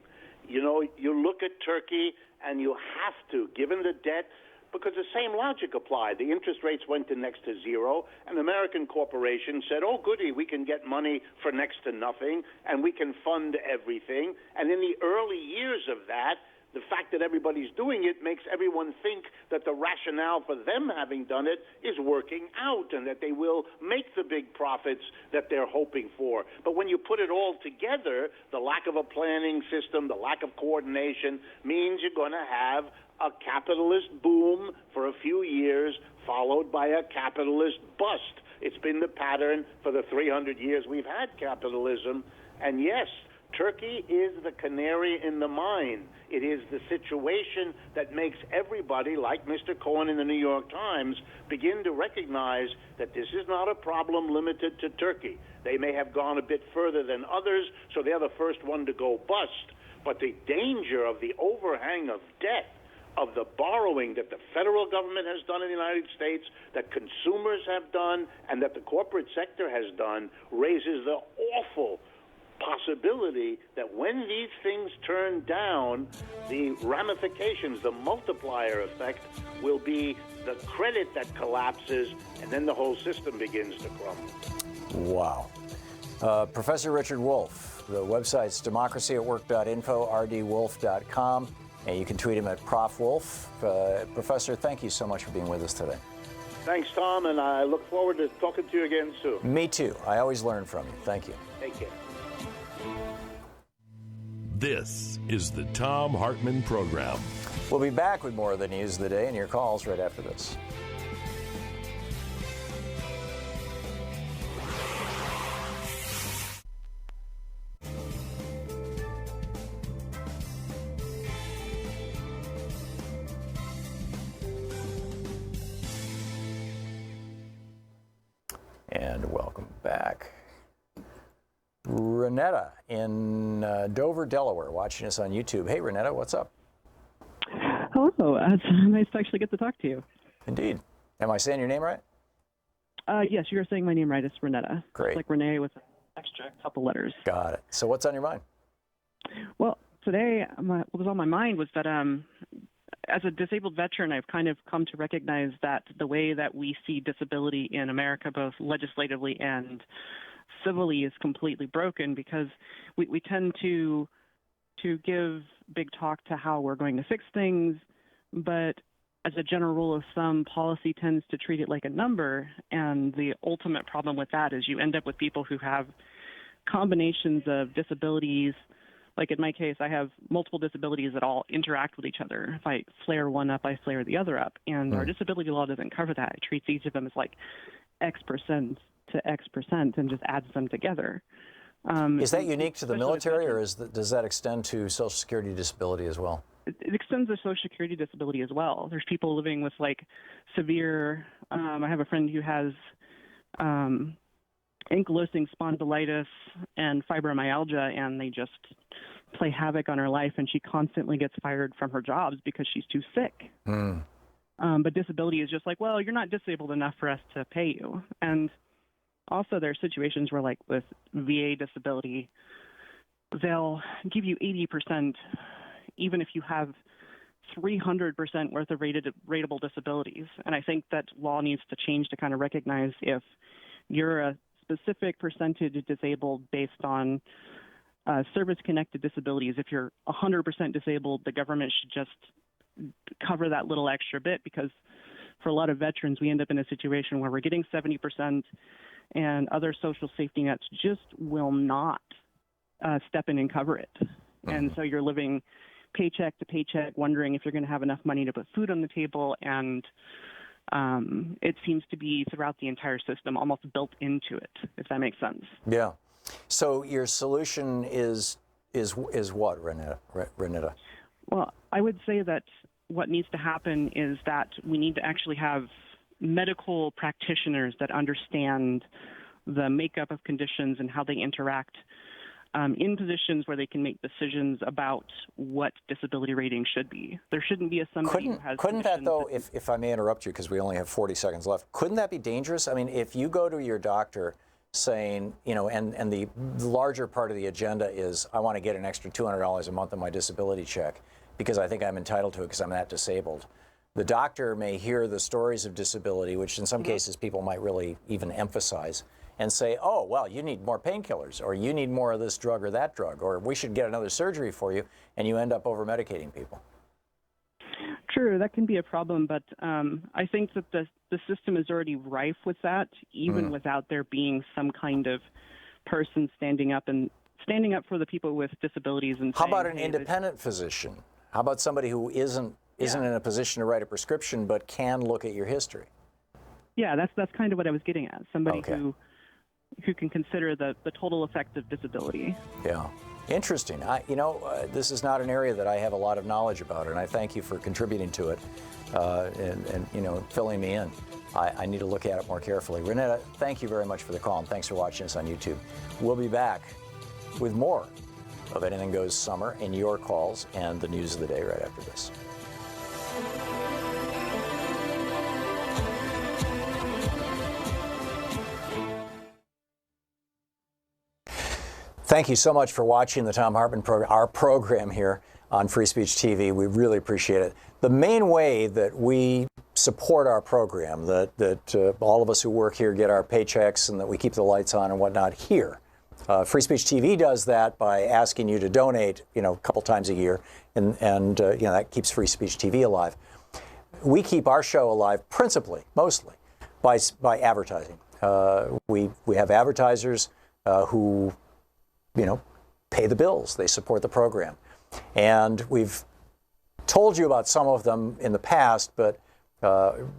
You know, you look at Turkey and you have to, given the debt, because the same logic applied. The interest rates went to next to zero, and American corporations said, oh, goody, we can get money for next to nothing, and we can fund everything. And in the early years of that, the fact that everybody's doing it makes everyone think that the rationale for them having done it is working out and that they will make the big profits that they're hoping for. But when you put it all together, the lack of a planning system, the lack of coordination means you're going to have a capitalist boom for a few years followed by a capitalist bust. It's been the pattern for the 300 years we've had capitalism. And yes, Turkey is the canary in the mine. It is the situation that makes everybody, like Mr. Cohen in the New York Times, begin to recognize that this is not a problem limited to Turkey. They may have gone a bit further than others, so they're the first one to go bust. But the danger of the overhang of debt, of the borrowing that the federal government has done in the United States, that consumers have done, and that the corporate sector has done, raises the awful possibility that when these things turn down, the ramifications, the multiplier effect, will be the credit that collapses, and then the whole system begins to crumble. Wow. Professor Richard Wolff, the website's democracyatwork.info, rdwolf.com, and you can tweet him at Prof. Wolf. Professor, thank you so much for being with us today. Thanks, Tom, and I look forward to talking to you again soon. Me too. I always learn from you. Thank you. Take care. This is the Thom Hartmann Program. We'll be back with more of the news of the day and your calls right after this. And welcome back. Renetta in Dover, Delaware, watching us on YouTube. Hey, Renetta, what's up? Hello. It's nice to actually get to talk to you. Indeed. Am I saying your name right? Yes, you're saying my name right. It's Renetta. Great. It's like Renee with an extra couple letters. Got it. So what's on your mind? Well, today, what was on my mind was that as a disabled veteran, I've kind of come to recognize that the way that we see disability in America, both legislatively and civilly, is completely broken, because we tend to give big talk to how we're going to fix things, but as a general rule of thumb, policy tends to treat it like a number, and the ultimate problem with that is you end up with people who have combinations of disabilities. Like in my case, I have multiple disabilities that all interact with each other. If I flare one up, I flare the other up, and our disability law doesn't cover that. It treats each of them as like X percent to X percent and just adds them together. Is that unique to the military, or does that extend to Social Security disability as well? It extends to Social Security disability as well. There's people living with like severe, I have a friend who has ankylosing spondylitis and fibromyalgia, and they just play havoc on her life, and she constantly gets fired from her jobs because she's too sick. But disability is just like, well, you're not disabled enough for us to pay you. And also there are situations where, like with VA disability, they'll give you 80% even if you have 300% worth of rateable disabilities. And I think that law needs to change to kind of recognize if you're a specific percentage disabled based on service-connected disabilities. If you're 100% disabled, the government should just cover that little extra bit, because for a lot of veterans, we end up in a situation where we're getting 70% and other social safety nets just will not step in and cover it. And so you're living paycheck to paycheck, wondering if you're going to have enough money to put food on the table. And it seems to be throughout the entire system, almost built into it, if that makes sense. Yeah. So your solution is what, Renetta? Well, I would say that what needs to happen is that we need to actually have medical practitioners that understand the makeup of conditions and how they interact in positions where they can make decisions about what disability rating should be. There shouldn't be somebody who has. Couldn't that, though, if I may interrupt you because we only have 40 seconds left, couldn't that be dangerous? I mean, if you go to your doctor saying, and the larger part of the agenda is, I want to get an extra $200 a month on my disability check because I think I'm entitled to it because I'm that disabled. The doctor may hear the stories of disability, which in some cases people might really even emphasize, and say, oh, well, you need more painkillers, or you need more of this drug or that drug, or we should get another surgery for you, and you end up over-medicating people. True, that can be a problem, but I think that the system is already rife with that, even without there being some kind of person standing up for the people with disabilities. And how about an independent physician? How about somebody who isn't in a position to write a prescription but can look at your history? Yeah, that's kind of what I was getting at. Somebody who can consider the total effect of disability. Yeah. Interesting. This is not an area that I have a lot of knowledge about, and I thank you for contributing to it and filling me in. I need to look at it more carefully. Renetta, thank you very much for the call, and thanks for watching us on YouTube. We'll be back with more of Anything Goes Summer and your calls and the news of the day right after this. Thank you so much for watching the Thom Hartmann Program, our program here on Free Speech TV. We really appreciate it. The main way that we support our program, that all of us who work here get our paychecks and that we keep the lights on and whatnot here. Free Speech TV does that by asking you to donate, a couple times a year, and that keeps Free Speech TV alive. We keep our show alive principally, mostly, by advertising. We have advertisers who pay the bills. They support the program. And we've told you about some of them in the past, but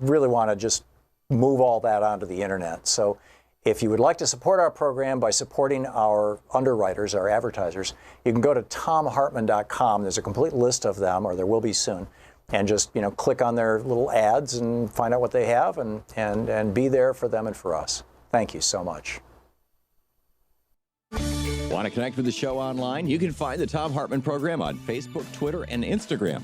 really want to just move all that onto the internet. So if you would like to support our program by supporting our underwriters, our advertisers, you can go to thomhartmann.com. There's a complete list of them, or there will be soon, and just click on their little ads and find out what they have and be there for them and for us. Thank you so much. Want to connect with the show online? You can find the Thom Hartmann Program on Facebook, Twitter, and Instagram.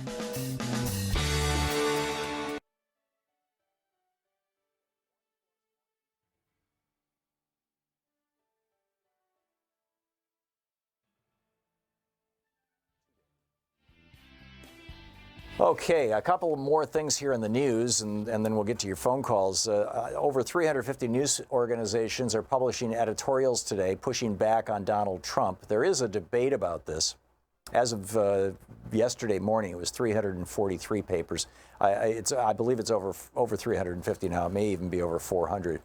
Okay, a couple more things here in the news, and then we'll get to your phone calls. Over 350 news organizations are publishing editorials today pushing back on Donald Trump. There is a debate about this. As of yesterday morning, it was 343 papers. I believe it's over 350 now. It may even be over 400.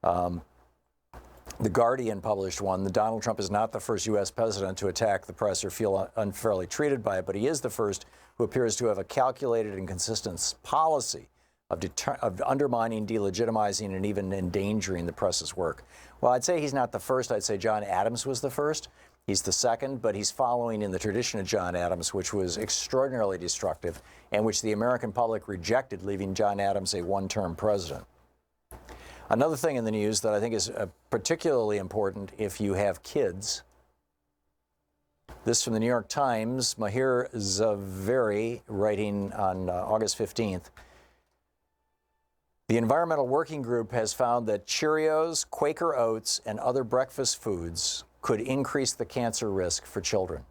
The Guardian published one. Donald Trump is not the first U.S. president to attack the press or feel unfairly treated by it, but he is the first who appears to have a calculated and consistent policy of undermining, delegitimizing, and even endangering the press's work. Well, I'd say he's not the first. I'd say John Adams was the first. He's the second, but he's following in the tradition of John Adams, which was extraordinarily destructive and which the American public rejected, leaving John Adams a one-term president. Another thing in the news that I think is particularly important if you have kids. This from the New York Times, Mahir Zaveri, writing on August 15th. The Environmental Working Group has found that Cheerios, Quaker Oats, and other breakfast foods could increase the cancer risk for children.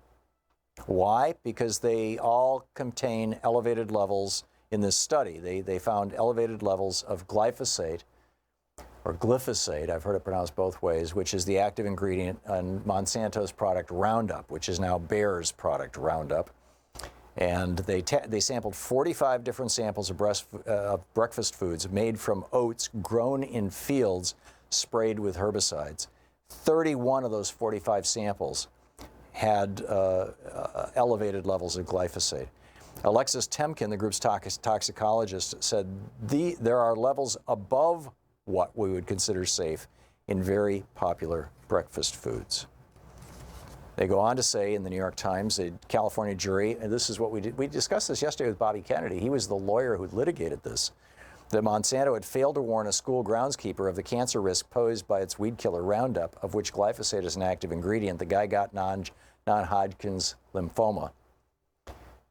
Why? Because they all contain elevated levels in this study. They found elevated levels of glyphosate, or glyphosate, I've heard it pronounced both ways, which is the active ingredient in Monsanto's product Roundup, which is now Bayer's product Roundup. And they sampled 45 different samples of breakfast foods made from oats grown in fields sprayed with herbicides. 31 of those 45 samples had elevated levels of glyphosate. Alexis Temkin, the group's toxicologist, said there are levels above what we would consider safe in very popular breakfast foods. They go on to say in the New York Times, a California jury, and this is what we discussed this yesterday with Bobby Kennedy. He was the lawyer who litigated this, that Monsanto had failed to warn a school groundskeeper of the cancer risk posed by its weed killer Roundup, of which glyphosate is an active ingredient. The guy got non-Hodgkin's lymphoma.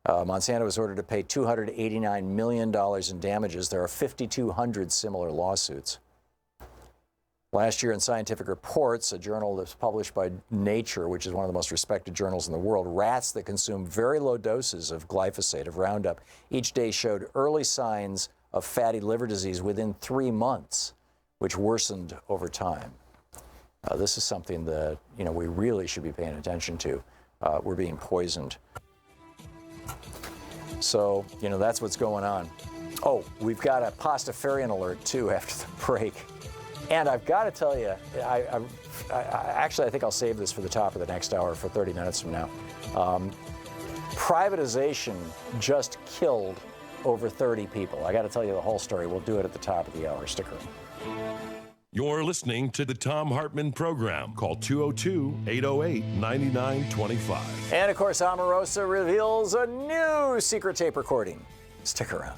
Monsanto was ordered to pay $289 million in damages. There are 5,200 similar lawsuits. Last year in Scientific Reports, a journal that's published by Nature, which is one of the most respected journals in the world, rats that consume very low doses of glyphosate, of Roundup, each day showed early signs of fatty liver disease within 3 months, which worsened over time. This is something that, we really should be paying attention to. We're being poisoned. So, that's what's going on. Oh, we've got a Pastafarian alert, too, after the break. And I've got to tell you, I think I'll save this for the top of the next hour, for 30 minutes from now. Privatization just killed over 30 people. I got to tell you the whole story. We'll do it at the top of the hour. Stick around. You're listening to the Thom Hartmann Program. Call 202-808-9925. And of course, Omarosa reveals a new secret tape recording. Stick around.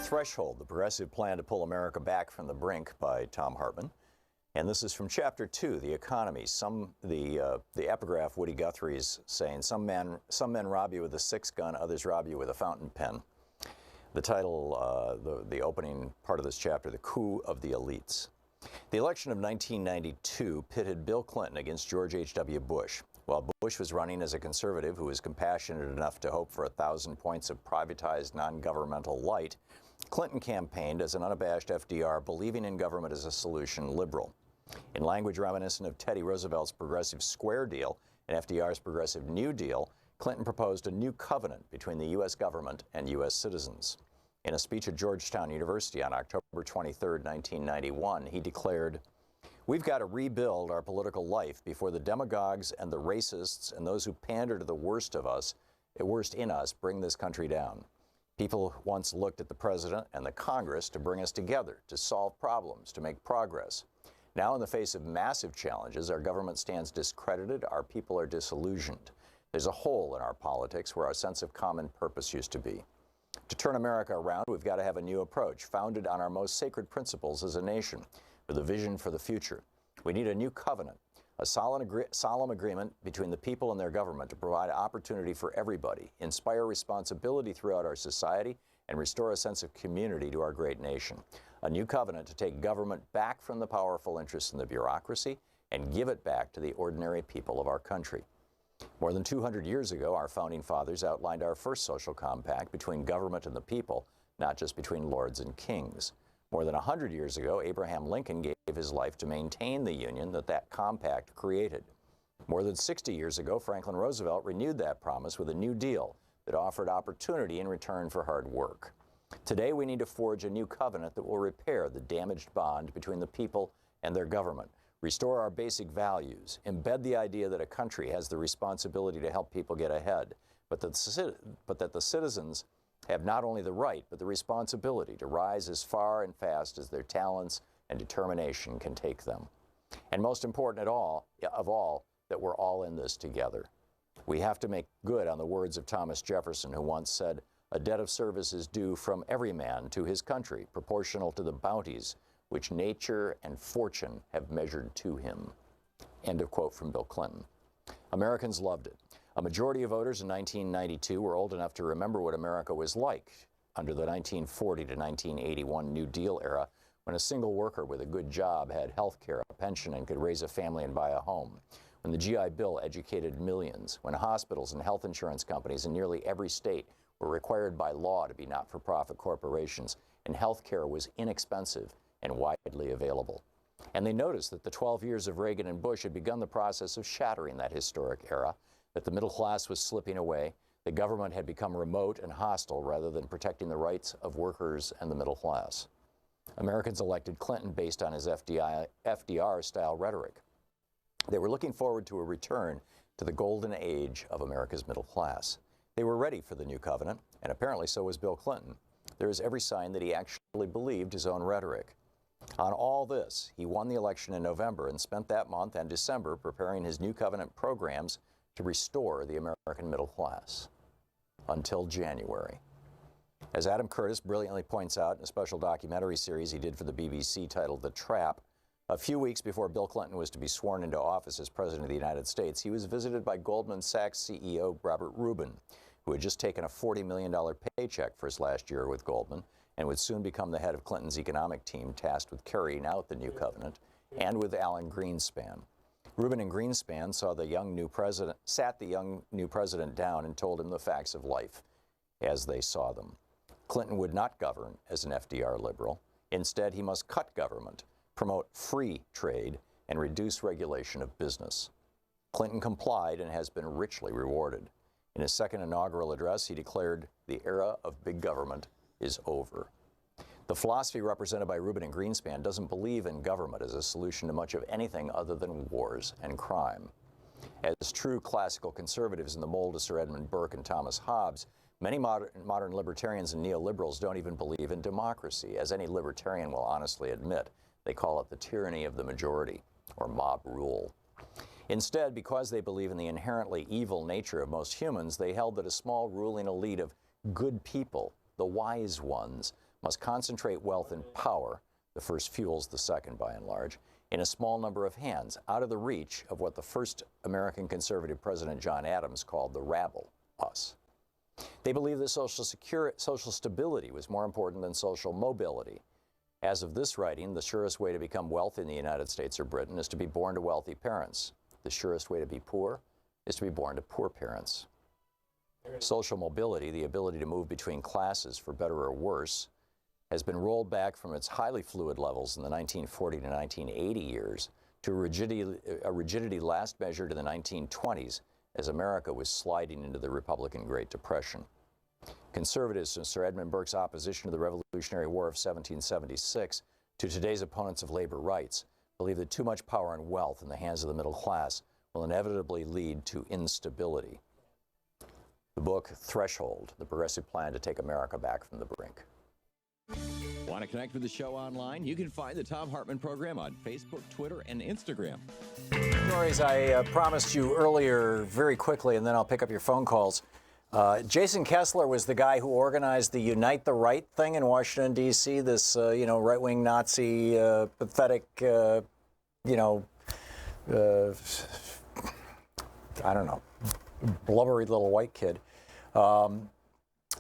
Threshold, the progressive plan to pull America back from the brink, by Thom Hartmann. And this is from Chapter 2, The Economy. The epigraph, Woody Guthrie's saying, some men rob you with a 6-gun, others rob you with a fountain pen. The title, the opening part of this chapter, The Coup of the Elites. The election of 1992 pitted Bill Clinton against George H.W. Bush. While Bush was running as a conservative who was compassionate enough to hope for 1,000 points of privatized non-governmental light, Clinton campaigned as an unabashed FDR, believing in government as a solution liberal. In language reminiscent of Teddy Roosevelt's Progressive Square Deal and FDR's Progressive New Deal, Clinton proposed a new covenant between the U.S. government and U.S. citizens. In a speech at Georgetown University on October 23, 1991, he declared, "We've got to rebuild our political life before the demagogues and the racists and those who pander to the worst in us bring this country down. People once looked at the president and the Congress to bring us together, to solve problems, to make progress. Now, in the face of massive challenges, our government stands discredited, our people are disillusioned. There's a hole in our politics where our sense of common purpose used to be. To turn America around, we've got to have a new approach, founded on our most sacred principles as a nation, with a vision for the future. We need a new covenant, a solemn agreement between the people and their government to provide opportunity for everybody, inspire responsibility throughout our society, and restore a sense of community to our great nation. A new covenant to take government back from the powerful interests in the bureaucracy and give it back to the ordinary people of our country." More than 200 years ago, our founding fathers outlined our first social compact between government and the people, not just between lords and kings. More than 100 years ago, Abraham Lincoln gave his life to maintain the union that compact created. More than 60 years ago, Franklin Roosevelt renewed that promise with a New Deal that offered opportunity in return for hard work. Today, we need to forge a new covenant that will repair the damaged bond between the people and their government, restore our basic values, embed the idea that a country has the responsibility to help people get ahead, but that the citizens have not only the right, but the responsibility to rise as far and fast as their talents and determination can take them. And most important of all, that we're all in this together. We have to make good on the words of Thomas Jefferson, who once said, "A debt of service is due from every man to his country, proportional to the bounties which nature and fortune have measured to him." End of quote from Bill Clinton. Americans loved it. A majority of voters in 1992 were old enough to remember what America was like under the 1940 to 1981 New Deal era, when a single worker with a good job had health care, a pension, and could raise a family and buy a home, when the GI Bill educated millions, when hospitals and health insurance companies in nearly every state were required by law to be not-for-profit corporations, and health care was inexpensive and widely available. And they noticed that the 12 years of Reagan and Bush had begun the process of shattering that historic era, that the middle class was slipping away, the government had become remote and hostile rather than protecting the rights of workers and the middle class. Americans elected Clinton based on his FDR-style rhetoric. They were looking forward to a return to the golden age of America's middle class. They were ready for the new covenant, and apparently so was Bill Clinton. There is every sign that he actually believed his own rhetoric. On all this, he won the election in November and spent that month and December preparing his new covenant programs to restore the American middle class. Until January. As Adam Curtis brilliantly points out in a special documentary series he did for the BBC titled The Trap, a few weeks before Bill Clinton was to be sworn into office as President of the United States, he was visited by Goldman Sachs CEO Robert Rubin, who had just taken a $40 million paycheck for his last year with Goldman and would soon become the head of Clinton's economic team tasked with carrying out the new covenant, and with Alan Greenspan. Rubin and Greenspan sat the young new president down and told him the facts of life as they saw them. Clinton would not govern as an FDR liberal. Instead, he must cut government, promote free trade, and reduce regulation of business. Clinton complied and has been richly rewarded. In his second inaugural address, he declared the era of big government is over. The philosophy represented by Rubin and Greenspan doesn't believe in government as a solution to much of anything other than wars and crime. As true classical conservatives in the mold of Sir Edmund Burke and Thomas Hobbes, many modern libertarians and neoliberals don't even believe in democracy. As any libertarian will honestly admit, they call it the tyranny of the majority, or mob rule. Instead, because they believe in the inherently evil nature of most humans, they held that a small ruling elite of good people, the wise ones, must concentrate wealth and power, the first fuels the second by and large, in a small number of hands, out of the reach of what the first American conservative President John Adams called the rabble, us. They believed that social stability was more important than social mobility. As of this writing, the surest way to become wealthy in the United States or Britain is to be born to wealthy parents. The surest way to be poor is to be born to poor parents. Social mobility, the ability to move between classes for better or worse, has been rolled back from its highly fluid levels in the 1940 to 1980 years to a rigidity last measured in the 1920s as America was sliding into the Republican Great Depression. Conservatives from Sir Edmund Burke's opposition to the Revolutionary War of 1776 to today's opponents of labor rights believe that too much power and wealth in the hands of the middle class will inevitably lead to instability. The book, Threshold, The Progressive Plan to Take America Back from the Brink. Want to connect with the show online? You can find the Thom Hartmann Program on Facebook, Twitter, and Instagram. Stories I promised you earlier very quickly, and then I'll pick up your phone calls. Jason Kessler was the guy who organized the Unite the Right thing in Washington, D.C., this, right-wing Nazi, pathetic, I don't know, blubbery little white kid.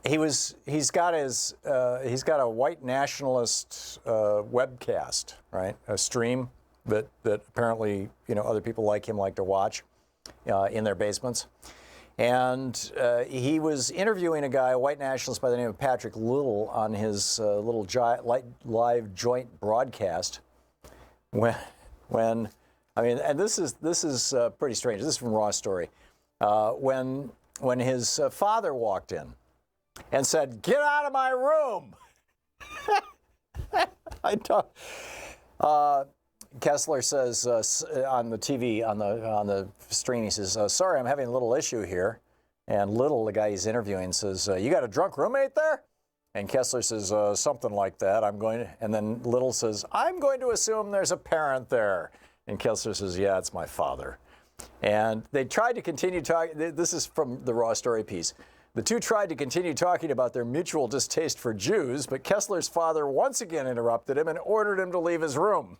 He's got a white nationalist webcast, right? A stream that apparently other people like him like to watch in their basements. And he was interviewing a guy, a white nationalist by the name of Patrick Little, on his little live joint broadcast. And this is pretty strange. This is from Raw Story. When his father walked in and said, "Get out of my room!" Kessler says on the TV, on the stream, he says, "Sorry, I'm having a little issue here." And Little, the guy he's interviewing, says, "You got a drunk roommate there?" And Kessler says, "Something like that. And then Little says, "I'm going to assume there's a parent there." And Kessler says, "Yeah, it's my father." And they tried to continue talking. This is from the Raw Story piece. The two tried to continue talking about their mutual distaste for Jews, but Kessler's father once again interrupted him and ordered him to leave his room.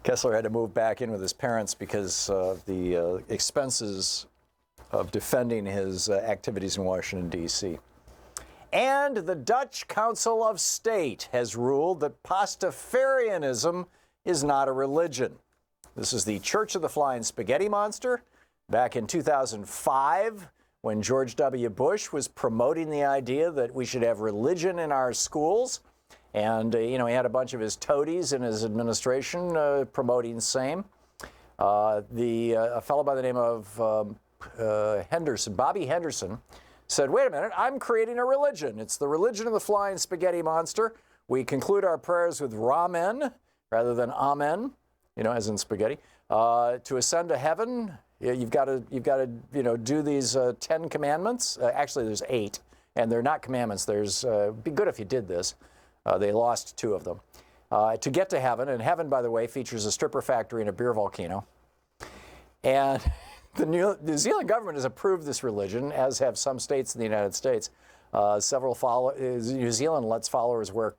Kessler had to move back in with his parents because of the expenses of defending his activities in Washington, D.C. And the Dutch Council of State has ruled that Pastafarianism is not a religion. This is the Church of the Flying Spaghetti Monster. Back in 2005, when George W. Bush was promoting the idea that we should have religion in our schools, and he had a bunch of his toadies in his administration promoting same. A fellow by the name of Henderson, Bobby Henderson, said, wait a minute, I'm creating a religion. It's the religion of the Flying Spaghetti Monster. We conclude our prayers with Ramen rather than Amen, as in spaghetti. To ascend to heaven, you've got to do these 10 commandments. Actually, there's 8, and they're not commandments. There's be good if you did this. They lost 2 of them. To get to heaven, and heaven, by the way, features a stripper factory and a beer volcano. And the New Zealand government has approved this religion, as have some states in the United States. New Zealand lets followers wear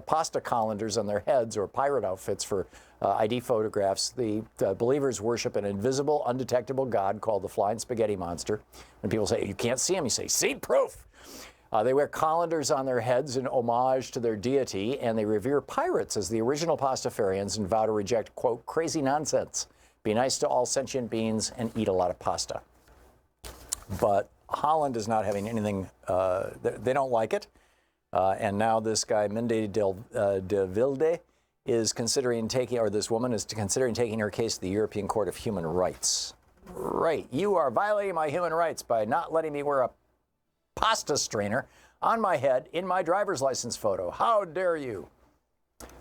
pasta colanders on their heads or pirate outfits for ID photographs. The believers worship an invisible, undetectable god called the Flying Spaghetti Monster. When people say, you can't see him, you say, see proof. They wear colanders on their heads in homage to their deity, and they revere pirates as the original Pastafarians and vow to reject, quote, crazy nonsense, be nice to all sentient beings, and eat a lot of pasta. But Holland is not having anything, they don't like it. And now this guy, Mende de Wilde, is considering taking, or this woman is considering taking her case to the European Court of Human Rights. Right, you are violating my human rights by not letting me wear a pasta strainer on my head in my driver's license photo. How dare you?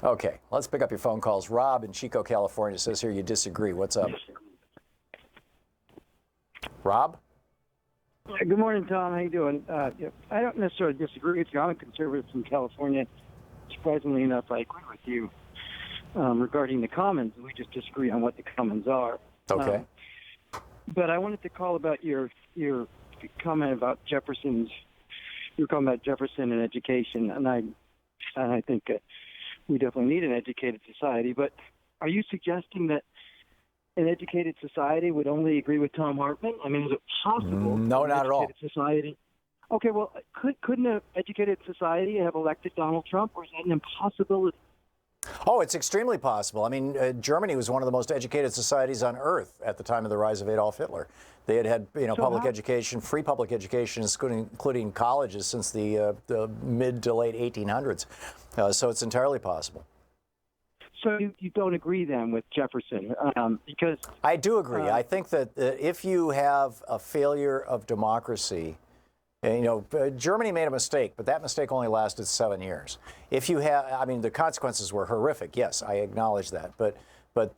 Okay, let's pick up your phone calls. Rob in Chico, California says here you disagree. What's up? Rob? Good morning, Tom. How you doing? I don't necessarily disagree with you. I'm a conservative from California. Surprisingly enough, I agree with you regarding the commons. We just disagree on what the commons are. Okay. But I wanted to call about your comment about Jefferson's. You were talking about Jefferson and education, and I think we definitely need an educated society. But are you suggesting that an educated society would only agree with Thom Hartmann? I mean, is it possible? No, not at all. Society. Okay, well, couldn't an educated society have elected Donald Trump, or is that an impossibility? Oh, it's extremely possible. I mean, Germany was one of the most educated societies on earth at the time of the rise of Adolf Hitler. They had public education, free public education, including colleges since the mid to late 1800s. So it's entirely possible. So you don't agree then with Jefferson? Because I do agree. I think that if you have a failure of democracy, Germany made a mistake, but that mistake only lasted 7 years. If you have, I mean, the consequences were horrific. Yes, I acknowledge that. But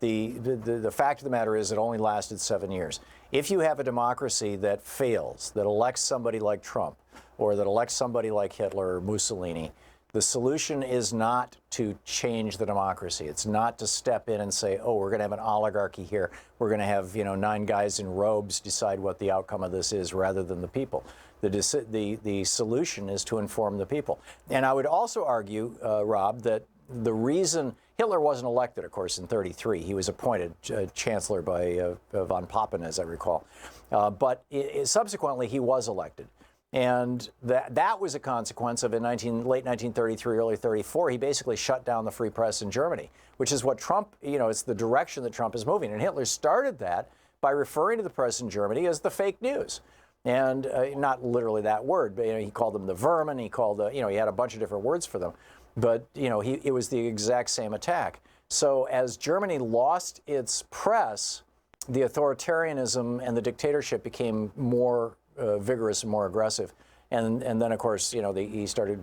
the fact of the matter is it only lasted 7 years. If you have a democracy that fails, that elects somebody like Trump, or that elects somebody like Hitler or Mussolini, the solution is not to change the democracy. It's not to step in and say, oh, we're going to have an oligarchy here. We're going to have 9 guys in robes decide what the outcome of this is rather than the people. The solution is to inform the people. And I would also argue, Rob, that the reason Hitler wasn't elected, of course, in 1933. He was appointed chancellor by von Papen, as I recall. But subsequently, he was elected. And that was a consequence of, in late 1933, early 1934, he basically shut down the free press in Germany, which is what Trump, it's the direction that Trump is moving. And Hitler started that by referring to the press in Germany as the fake news. And not literally that word, but he called them the vermin. He called, he had a bunch of different words for them. But, it was the exact same attack. So as Germany lost its press, the authoritarianism and the dictatorship became more vigorous and more aggressive. And then, of course, he started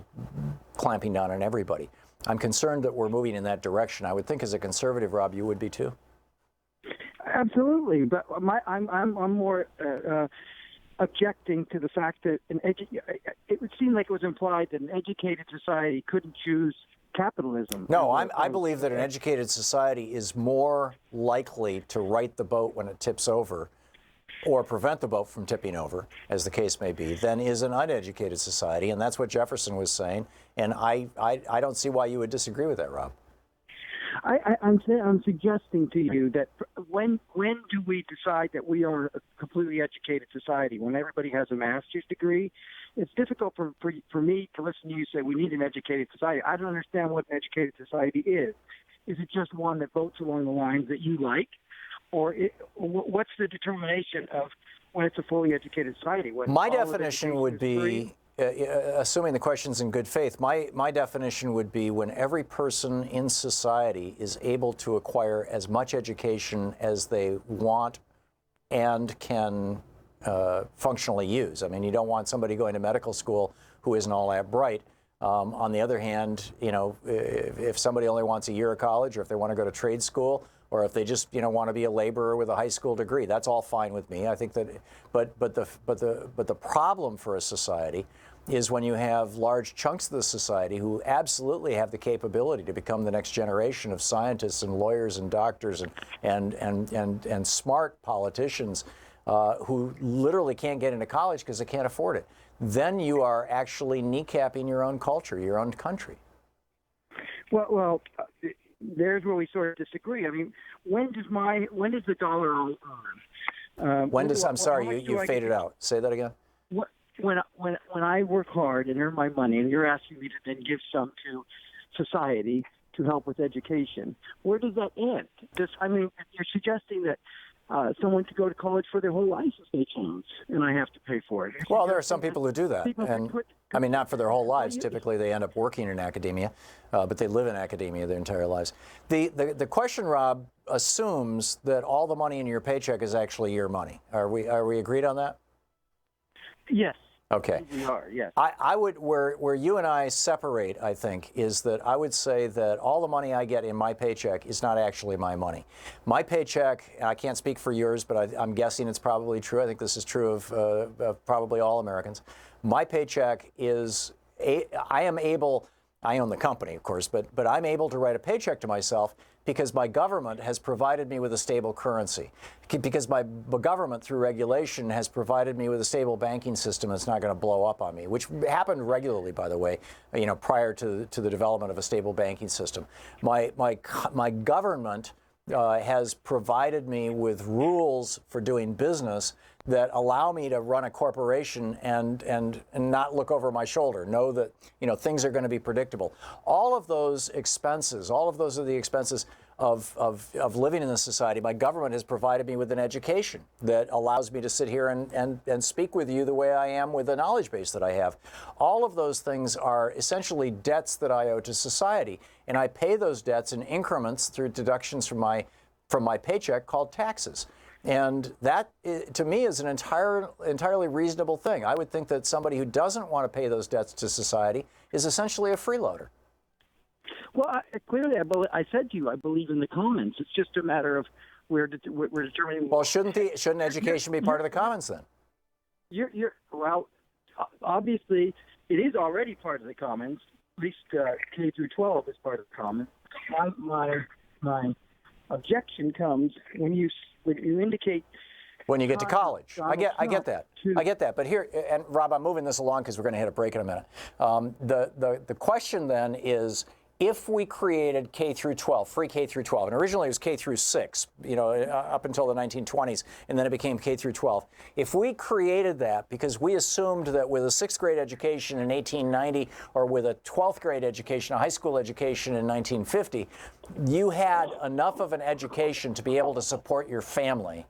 clamping down on everybody. I'm concerned that we're moving in that direction. I would think as a conservative, Rob, you would be too. Absolutely. But I'm more objecting to the fact that it would seem like it was implied that an educated society couldn't choose capitalism. No, I believe that an educated society is more likely to right the boat when it tips over, or prevent the boat from tipping over, as the case may be, than is an uneducated society. And that's what Jefferson was saying. And I don't see why you would disagree with that, Rob. I'm suggesting to you that when do we decide that we are a completely educated society? When everybody has a master's degree? It's difficult for me to listen to you say we need an educated society. I don't understand what an educated society is. Is it just one that votes along the lines that you like? Or what's the determination of when it's a fully educated society? My definition would be, assuming the question's in good faith, my definition would be when every person in society is able to acquire as much education as they want and can functionally use. I mean, you don't want somebody going to medical school who isn't all that bright. On the other hand, if somebody only wants a year of college, or if they want to go to trade school, or if they just want to be a laborer with a high school degree, that's all fine with me. I think that, but the problem for a society is when you have large chunks of the society who absolutely have the capability to become the next generation of scientists and lawyers and doctors and smart politicians who literally can't get into college because they can't afford it. Then you are actually kneecapping your own culture, your own country. Well, there's where we sort of disagree. I mean, when does the dollar earn? I'm sorry, you faded out. Say that again. When I work hard and earn my money, and you're asking me to then give some to society to help with education, where does that end? You're suggesting that someone could go to college for their whole life if they choose, and I have to pay for it. Well, there are some people who do that, and not for their whole lives. Typically, they end up working in academia, but they live in academia their entire lives. The question, Rob, assumes that all the money in your paycheck is actually your money. Are we agreed on that? Yes. Okay. We are, yes. I would, where you and I separate, I think, is that I would say that all the money I get in my paycheck is not actually my money. My paycheck, and I can't speak for yours, but I'm guessing it's probably true. I think this is true of probably all Americans. My paycheck is, I own the company, of course, but I'm able to write a paycheck to myself because my government has provided me with a stable currency, because my government, through regulation, has provided me with a stable banking system that's not going to blow up on me, which happened regularly, by the way, prior to the development of a stable banking system. My government has provided me with rules for doing business that allow me to run a corporation and not look over my shoulder, know that things are going to be predictable. All of those expenses, all of those are the expenses of living in this society. My government has provided me with an education that allows me to sit here and speak with you the way I am with the knowledge base that I have. All of those things are essentially debts that I owe to society, and I pay those debts in increments through deductions from my paycheck called taxes. And that, to me, is an entirely reasonable thing. I would think that somebody who doesn't want to pay those debts to society is essentially a freeloader. Well, clearly, I said to you, I believe in the commons. It's just a matter of we're determining. Well, shouldn't education be part of the commons then? Well, obviously, it is already part of the commons. At least K through 12 is part of the commons. My objection comes when you indicate when you get to college. I get that. But here, and Rob, I'm moving this along because we're going to hit a break in a minute. The question then is, if we created K through 12, free K through 12, and originally it was K through 6, up until the 1920s, and then it became K through 12. If we created that because we assumed that with a 6th grade education in 1890 or with a 12th grade education, a high school education in 1950, you had enough of an education to be able to support your family.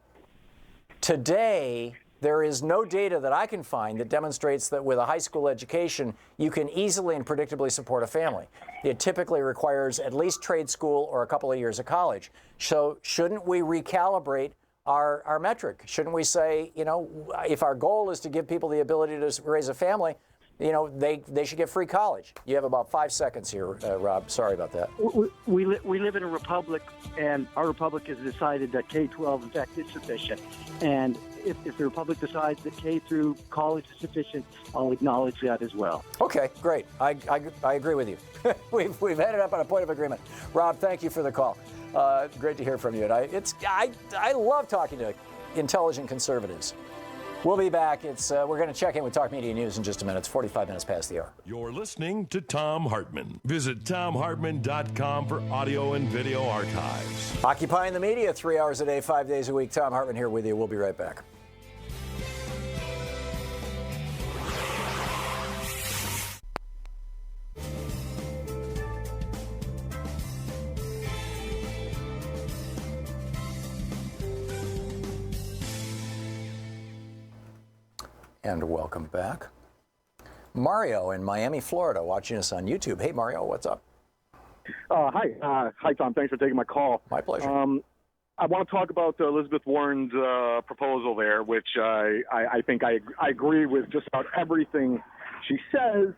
Today, there is no data that I can find that demonstrates that with a high school education, you can easily and predictably support a family. It typically requires at least trade school or a couple of years of college. So shouldn't we recalibrate our metric? Shouldn't we say, if our goal is to give people the ability to raise a family, they should get free college? You have about 5 seconds here, Rob. Sorry about that. We live in a republic, and our republic has decided that K-12, in fact, is sufficient. And if the republic decides that K through college is sufficient, I'll acknowledge that as well. Okay, great. I agree with you. We've ended up on a point of agreement. Rob, thank you for the call. Great to hear from you. And I love talking to intelligent conservatives. We'll be back. We're going to check in with Talk Media News in just a minute. It's 45 minutes past the hour. You're listening to Thom Hartmann. Visit ThomHartmann.com for audio and video archives. Occupying the media 3 hours a day, 5 days a week. Thom Hartmann here with you. We'll be right back. And welcome back. Mario in Miami, Florida, watching us on YouTube. Hey, Mario, what's up? Hi, Tom. Thanks for taking my call. My pleasure. I want to talk about Elizabeth Warren's proposal there, which I think I agree with just about everything she says,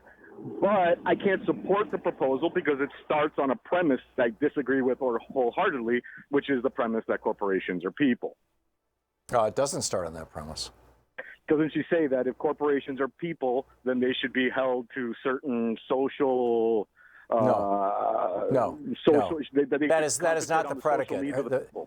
but I can't support the proposal because it starts on a premise that I disagree with or wholeheartedly, which is the premise that corporations are people. It doesn't start on that premise. Doesn't she say that if corporations are people, then they should be held to certain social? No. That is not the predicate.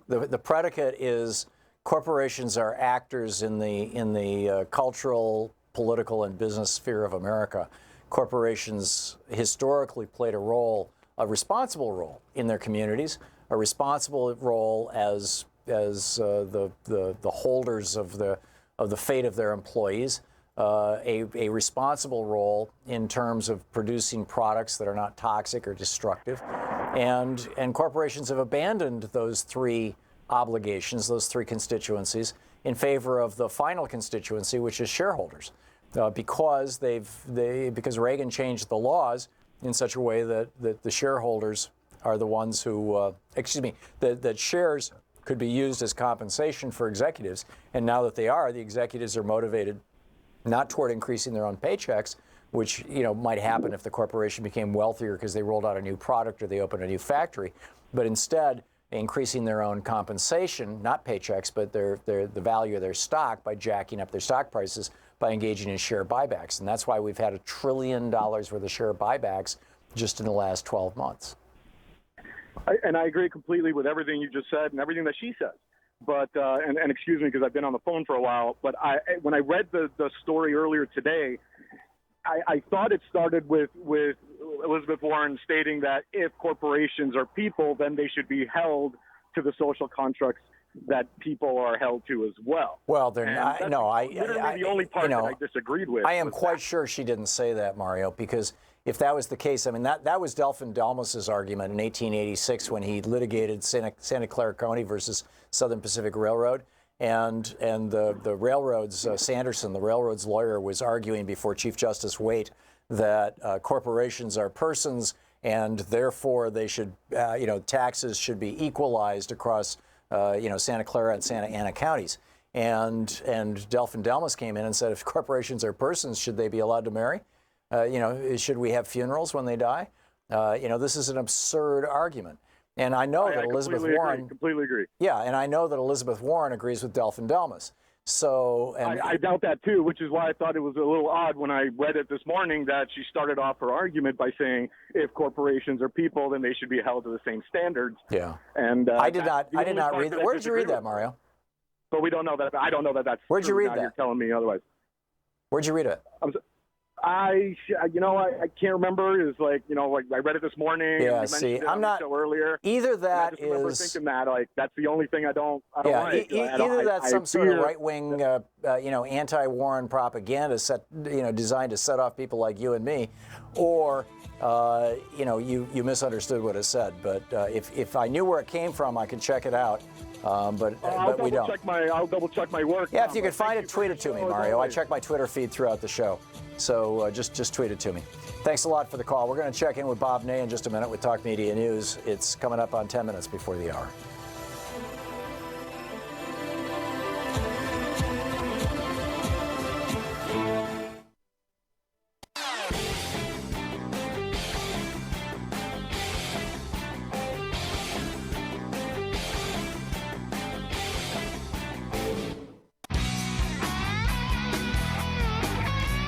The predicate is corporations are actors in the cultural, political, and business sphere of America. Corporations historically played a responsible role in their communities, a responsible role as the holders of the fate of their employees, a responsible role in terms of producing products that are not toxic or destructive. And corporations have abandoned those three obligations, those three constituencies, in favor of the final constituency, which is shareholders, because Reagan changed the laws in such a way that the shareholders are the ones who, that shares could be used as compensation for executives. And now that the executives are motivated not toward increasing their own paychecks, which might happen if the corporation became wealthier because they rolled out a new product or they opened a new factory, but instead increasing their own compensation, not paychecks, but the value of their stock by jacking up their stock prices by engaging in share buybacks. And that's why we've had $1 trillion worth of share buybacks just in the last 12 months. And I agree completely with everything you just said and everything that she says. But and excuse me because I've been on the phone for a while. But when I read the story earlier today, I thought it started with Elizabeth Warren stating that if corporations are people, then they should be held to the social contracts that people are held to as well. Well, they're not. No, literally the only part that I disagreed with. I am quite sure she didn't say that, Mario, because if that was the case, I mean, that was Delphin Delmas's argument in 1886 when he litigated Santa Clara County versus Southern Pacific Railroad. And the railroad's, Sanderson, the railroad's lawyer, was arguing before Chief Justice Waite that corporations are persons and therefore they should, taxes should be equalized across, Santa Clara and Santa Ana counties. And Delphin Delmas came in and said, if corporations are persons, should they be allowed to marry? Should we have funerals when they die? This is an absurd argument. And I know that Elizabeth Warren completely agree. Yeah, and I know that Elizabeth Warren agrees with Delphin Delmas. So, and I doubt that too, which is why I thought it was a little odd when I read it this morning that she started off her argument by saying if corporations are people, then they should be held to the same standards. Yeah. And I did not read that. Where did you read that, Mario? But we don't know that. I don't know that that's. Where'd you read that? You're telling me otherwise. Where'd you read it? I can't remember. It's like, I read it this morning. Yeah, and see, I'm not earlier. Either that I remember thinking that, that's the only thing I don't like. Either that's some sort of right-wing, anti-Warren propaganda designed to set off people like you and me, or you misunderstood what it said. But if I knew where it came from, I could check it out. But we don't. I'll double check my work. Yeah, if you could find it, tweet it to me, Mario. I check my Twitter feed throughout the show. So just tweet it to me. Thanks a lot for the call. We're going to check in with Bob Ney in just a minute with Talk Media News. It's coming up on 10 minutes before the hour.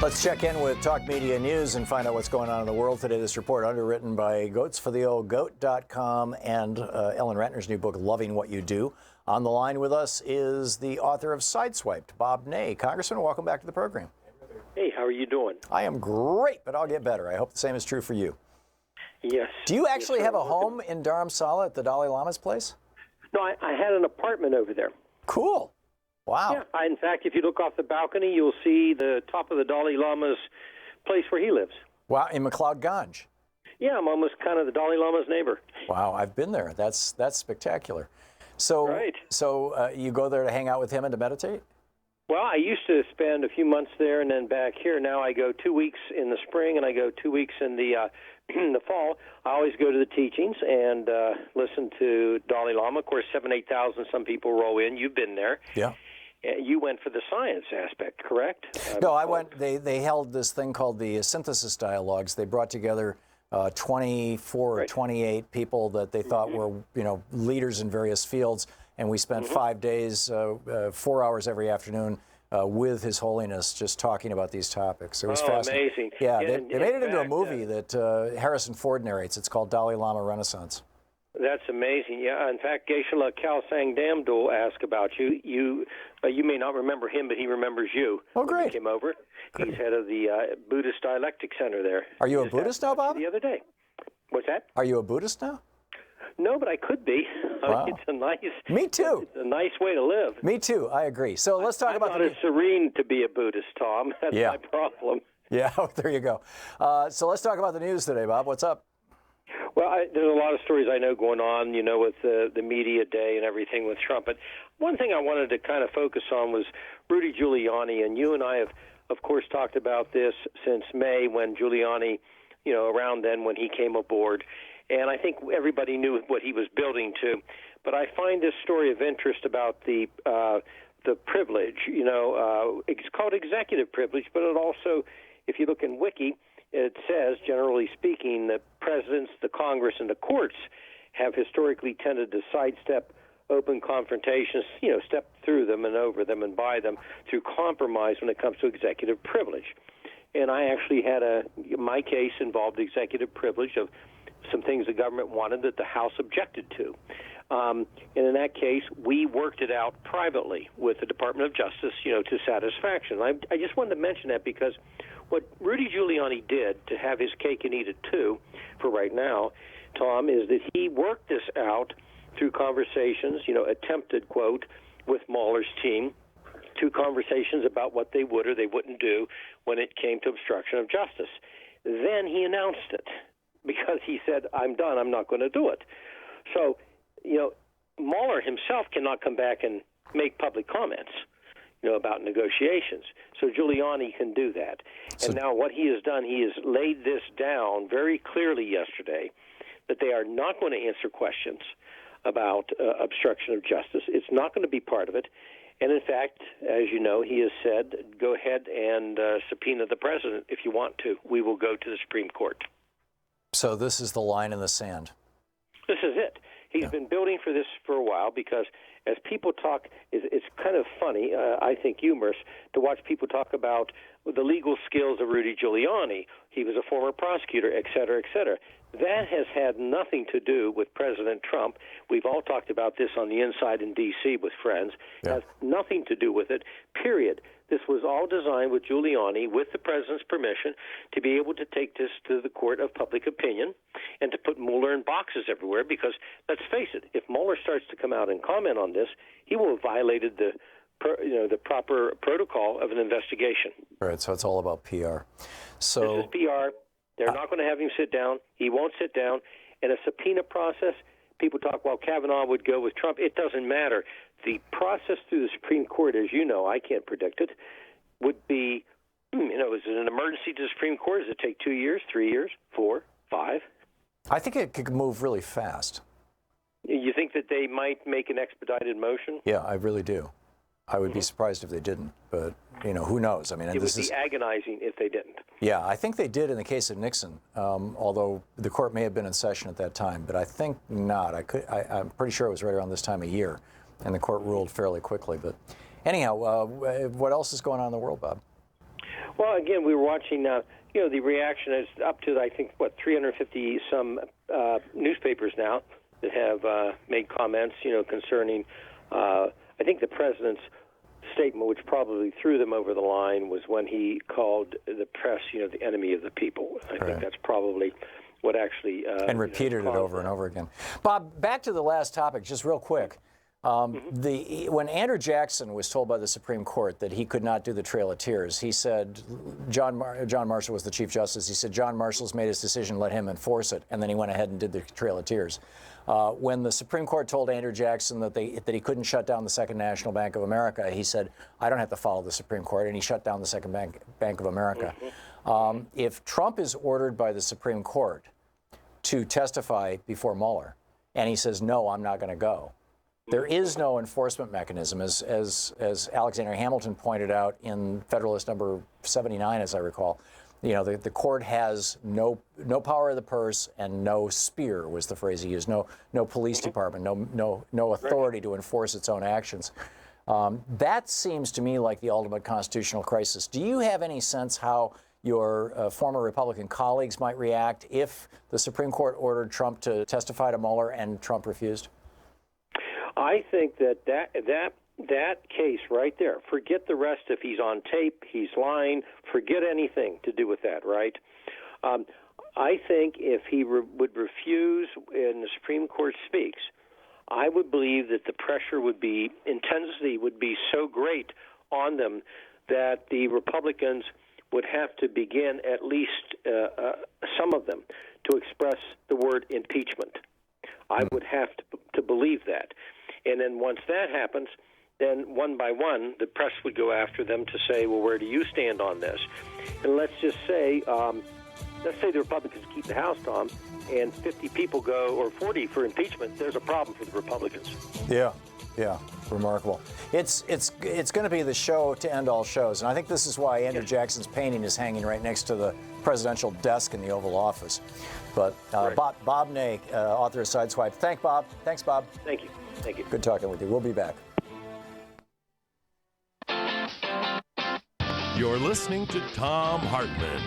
Let's check in with Talk Media News and find out what's going on in the world today. This report underwritten by goatsfortheoldgoat.com and Ellen Ratner's new book, Loving What You Do. On the line with us is the author of Sideswiped, Bob Ney. Congressman, welcome back to the program. Hey, how are you doing? I am great, but I'll get better. I hope the same is true for you. Yes. Do you actually have a home in Dharamsala at the Dalai Lama's place? No, I had an apartment over there. Cool. Wow. Yeah. In fact, if you look off the balcony, you'll see the top of the Dalai Lama's place where he lives. Wow, in McLeod Ganj. Yeah, I'm almost kind of the Dalai Lama's neighbor. Wow, I've been there. That's spectacular. So, right. So you go there to hang out with him and to meditate? Well, I used to spend a few months there and then back here. Now I go 2 weeks in the spring and I go 2 weeks in the fall. I always go to the teachings and listen to Dalai Lama. Of course, 8,000 some people roll in. You've been there. Yeah. You went for the science aspect, correct? No, I went. They held this thing called the Synthesis Dialogues. They brought together 24 or 28 people that they thought were, leaders in various fields, and we spent 5 days, 4 hours every afternoon with His Holiness, just talking about these topics. It was fascinating. Amazing! Yeah, they made it into a movie that Harrison Ford narrates. It's called Dalai Lama Renaissance. That's amazing. Yeah, in fact, Geshe-la Khalsang Damdul asked about you. You may not remember him, but he remembers you. Oh, great. When he came over. Great. He's head of the Buddhist Dialectic Center there. Are you a Buddhist now, Bob? The other day. What's that? Are you a Buddhist now? No, but I could be. Wow. It's a nice. Me too. It's a nice way to live. Me too. I agree. So let's talk about. I'm not as serene to be a Buddhist, Tom. That's my problem. Yeah. There you go. So let's talk about the news today, Bob. What's up? Well, there's a lot of stories I know going on, with the media day and everything with Trump. But one thing I wanted to kind of focus on was Rudy Giuliani. And you and I have, of course, talked about this since May when Giuliani, around then when he came aboard. And I think everybody knew what he was building to. But I find this story of interest about the privilege. It's called executive privilege, but it also, if you look in Wiki, it says, generally speaking, that presidents, the Congress, and the courts have historically tended to sidestep open confrontations, step through them and over them and by them through compromise when it comes to executive privilege. And I actually had my case involved executive privilege of some things the government wanted that the House objected to. And in that case, we worked it out privately with the Department of Justice, to satisfaction. I just wanted to mention that because what Rudy Giuliani did to have his cake and eat it too, for right now, Tom, is that he worked this out through conversations, attempted, quote, with Mueller's team, to conversations about what they would or they wouldn't do when it came to obstruction of justice. Then he announced it because he said, I'm done, I'm not going to do it. So, Mueller himself cannot come back and make public comments, about negotiations. So Giuliani can do that. And now what he has done, he has laid this down very clearly yesterday that they are not going to answer questions about obstruction of justice. It's not going to be part of it. And in fact, as you know, he has said, go ahead and subpoena the president if you want to. We will go to the Supreme Court. So this is the line in the sand. This is it. He's been building for this for a while because as people talk, it's kind of funny, I think humorous, to watch people talk about the legal skills of Rudy Giuliani. He was a former prosecutor, et cetera, et cetera. That has had nothing to do with President Trump. We've all talked about this on the inside in D.C. with friends. It has nothing to do with it, period. This was all designed with Giuliani, with the president's permission, to be able to take this to the court of public opinion and to put Mueller in boxes everywhere because, let's face it, if Mueller starts to come out and comment on this, he will have violated the proper protocol of an investigation. All right, so it's all about PR. So this is PR. They're not going to have him sit down. He won't sit down. In a subpoena process, people talk, well, Kavanaugh would go with Trump. It doesn't matter. The process through the Supreme Court, as you know, I can't predict it, would be, is it an emergency to the Supreme Court? Does it take 2 years, 3 years, 4, 5? I think it could move really fast. You think that they might make an expedited motion? Yeah, I really do. I would be surprised if they didn't, but, who knows? I mean, it would be agonizing if they didn't. Yeah, I think they did in the case of Nixon, although the court may have been in session at that time, but I think not. I'm pretty sure it was right around this time of year, and the court ruled fairly quickly. But anyhow, what else is going on in the world, Bob? Well, again, we were watching, the reaction is up to, I think, 350 some newspapers now that have made comments, concerning, I think the president's statement, which probably threw them over the line, was when he called the press, the enemy of the people. I think that's probably what actually... and repeated it over and over again. Bob, back to the last topic, just real quick. When Andrew Jackson was told by the Supreme Court that he could not do the Trail of Tears, he said, John Marshall was the Chief Justice, he said, John Marshall's made his decision, let him enforce it, and then he went ahead and did the Trail of Tears. When the Supreme Court told Andrew Jackson that he couldn't shut down the Second National Bank of America, he said, I don't have to follow the Supreme Court, and he shut down the Second Bank of America. If Trump is ordered by the Supreme Court to testify before Mueller, and he says, no, I'm not going to go, there is no enforcement mechanism, as Alexander Hamilton pointed out in Federalist number 79, as I recall. The court has no power of the purse and no spear, was the phrase he used. No police department, no authority to enforce its own actions. That seems to me like the ultimate constitutional crisis. Do you have any sense how your former Republican colleagues might react if the Supreme Court ordered Trump to testify to Mueller and Trump refused? I think that case right there, forget the rest. If he's on tape, he's lying, forget anything to do with that, right? I think if he would refuse and the Supreme Court speaks, I would believe that the pressure intensity would be so great on them that the Republicans would have to begin, at least some of them, to express the word impeachment. I would have to believe that. And then once that happens, then one by one, the press would go after them to say, well, where do you stand on this? And let's just say, the Republicans keep the House, Tom, and 50 people go, or 40 for impeachment, there's a problem for the Republicans. Yeah, remarkable. It's going to be the show to end all shows, and I think this is why Andrew Jackson's painting is hanging right next to the presidential desk in the Oval Office. But Bob Ney, author of Sideswipe. Thanks, Bob. Thank you. Good talking with you. We'll be back. You're listening to Thom Hartmann.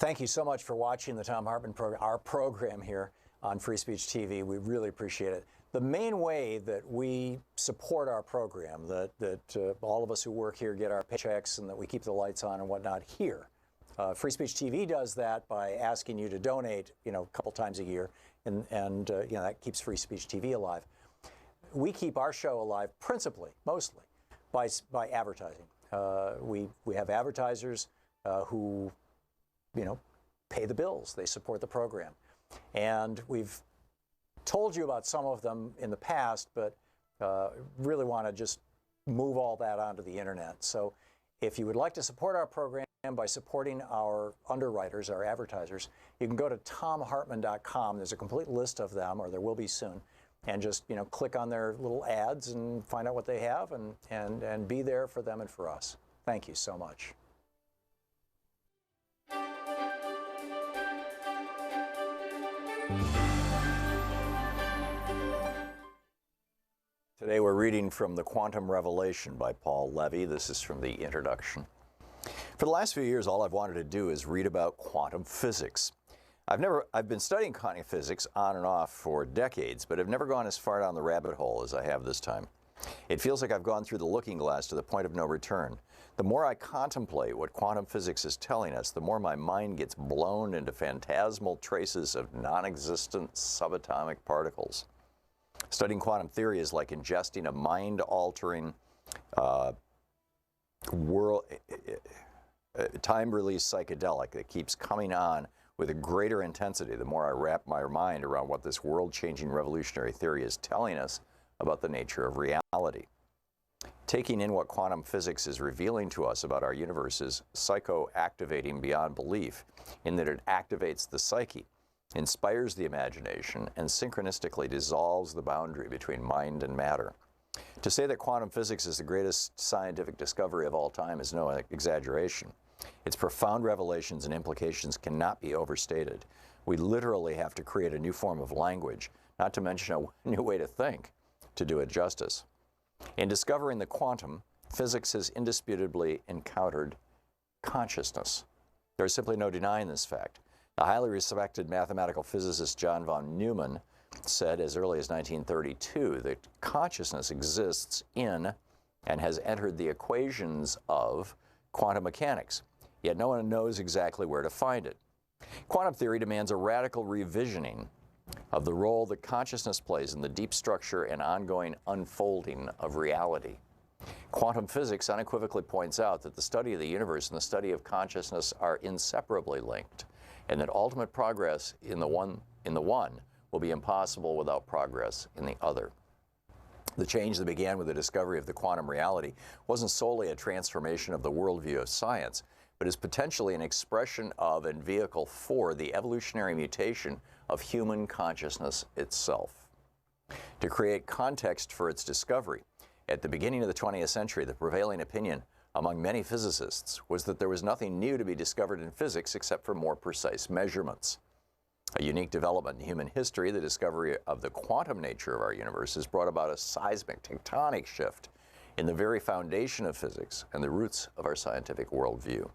Thank you so much for watching the Thom Hartmann Program, our program here on Free Speech TV. We really appreciate it. The main way that we support our program, that all of us who work here get our paychecks and that we keep the lights on and whatnot here. Free Speech TV does that by asking you to donate, a couple times a year, and that keeps Free Speech TV alive. We keep our show alive principally, mostly, by advertising. We have advertisers who pay the bills. They support the program. And we've told you about some of them in the past, but really want to just move all that onto the internet. So if you would like to support our program by supporting our underwriters, our advertisers, you can go to thomhartmann.com. There's a complete list of them, or there will be soon, and just click on their little ads and find out what they have and be there for them and for us. Thank you so much. Today we're reading from The Quantum Revelation by Paul Levy. This is from the introduction. For the last few years, all I've wanted to do is read about quantum physics. I've been studying quantum physics on and off for decades, but I've never gone as far down the rabbit hole as I have this time. It feels like I've gone through the looking glass to the point of no return. The more I contemplate what quantum physics is telling us, the more my mind gets blown into phantasmal traces of non-existent subatomic particles. Studying quantum theory is like ingesting a mind-altering time-release psychedelic that keeps coming on with a greater intensity the more I wrap my mind around what this world-changing revolutionary theory is telling us about the nature of reality. Taking in what quantum physics is revealing to us about our universe is psychoactivating beyond belief, in that it activates the psyche, inspires the imagination, and synchronistically dissolves the boundary between mind and matter. To say that quantum physics is the greatest scientific discovery of all time is no exaggeration. Its profound revelations and implications cannot be overstated. We literally have to create a new form of language, not to mention a new way to think, to do it justice. In discovering the quantum, physics has indisputably encountered consciousness. There is simply no denying this fact. The highly respected mathematical physicist John von Neumann said as early as 1932 that consciousness exists in and has entered the equations of quantum mechanics, yet no one knows exactly where to find it. Quantum theory demands a radical revisioning of the role that consciousness plays in the deep structure and ongoing unfolding of reality. Quantum physics unequivocally points out that the study of the universe and the study of consciousness are inseparably linked, and that ultimate progress in the one will be impossible without progress in the other. The change that began with the discovery of the quantum reality wasn't solely a transformation of the worldview of science, but is potentially an expression of and vehicle for the evolutionary mutation of human consciousness itself. To create context for its discovery, at the beginning of the 20th century, the prevailing opinion among many physicists was that there was nothing new to be discovered in physics except for more precise measurements. A unique development in human history, the discovery of the quantum nature of our universe, has brought about a seismic tectonic shift in the very foundation of physics and the roots of our scientific worldview.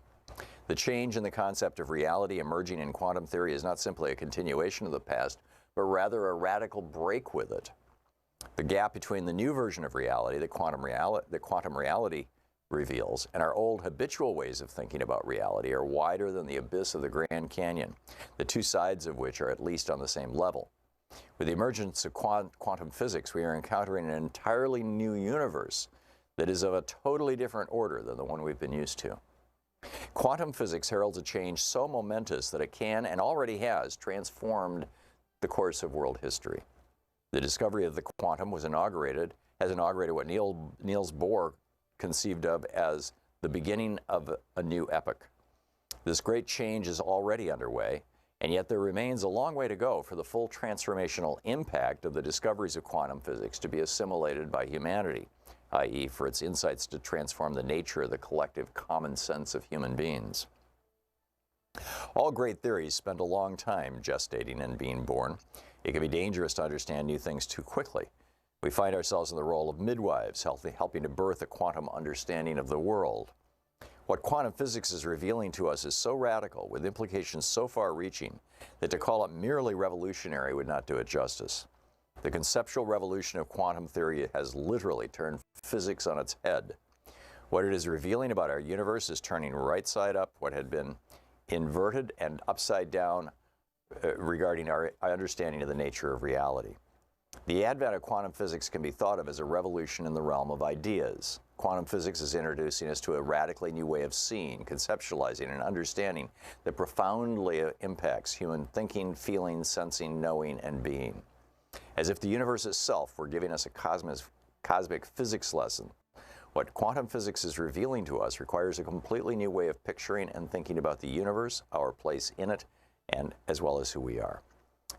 The change in the concept of reality emerging in quantum theory is not simply a continuation of the past, but rather a radical break with it. The gap between the new version of reality, the quantum reality reveals, and our old habitual ways of thinking about reality are wider than the abyss of the Grand Canyon, the two sides of which are at least on the same level. With the emergence of quantum physics, we are encountering an entirely new universe that is of a totally different order than the one we've been used to. Quantum physics heralds a change so momentous that it can, and already has, transformed the course of world history. The discovery of the quantum has inaugurated what Niels Bohr conceived of as the beginning of a new epoch. This great change is already underway, and yet there remains a long way to go for the full transformational impact of the discoveries of quantum physics to be assimilated by humanity, i.e., for its insights to transform the nature of the collective common sense of human beings. All great theories spend a long time gestating and being born. It can be dangerous to understand new things too quickly. We find ourselves in the role of midwives, helping to birth a quantum understanding of the world. What quantum physics is revealing to us is so radical, with implications so far-reaching, that to call it merely revolutionary would not do it justice. The conceptual revolution of quantum theory has literally turned physics on its head. What it is revealing about our universe is turning right side up what had been inverted and upside down regarding our understanding of the nature of reality. The advent of quantum physics can be thought of as a revolution in the realm of ideas. Quantum physics is introducing us to a radically new way of seeing, conceptualizing, and understanding that profoundly impacts human thinking, feeling, sensing, knowing, and being. As if the universe itself were giving us a cosmic physics lesson, what quantum physics is revealing to us requires a completely new way of picturing and thinking about the universe, our place in it, and as well as who we are.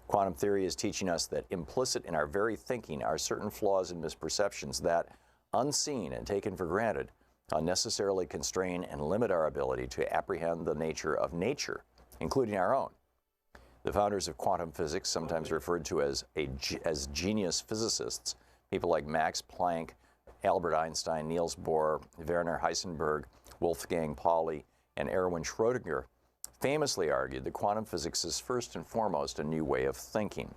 Quantum theory is teaching us that implicit in our very thinking are certain flaws and misperceptions that, unseen and taken for granted, unnecessarily constrain and limit our ability to apprehend the nature of nature, including our own. The founders of quantum physics, sometimes referred to as genius physicists, people like Max Planck, Albert Einstein, Niels Bohr, Werner Heisenberg, Wolfgang Pauli, and Erwin Schrödinger, famously argued that quantum physics is first and foremost a new way of thinking.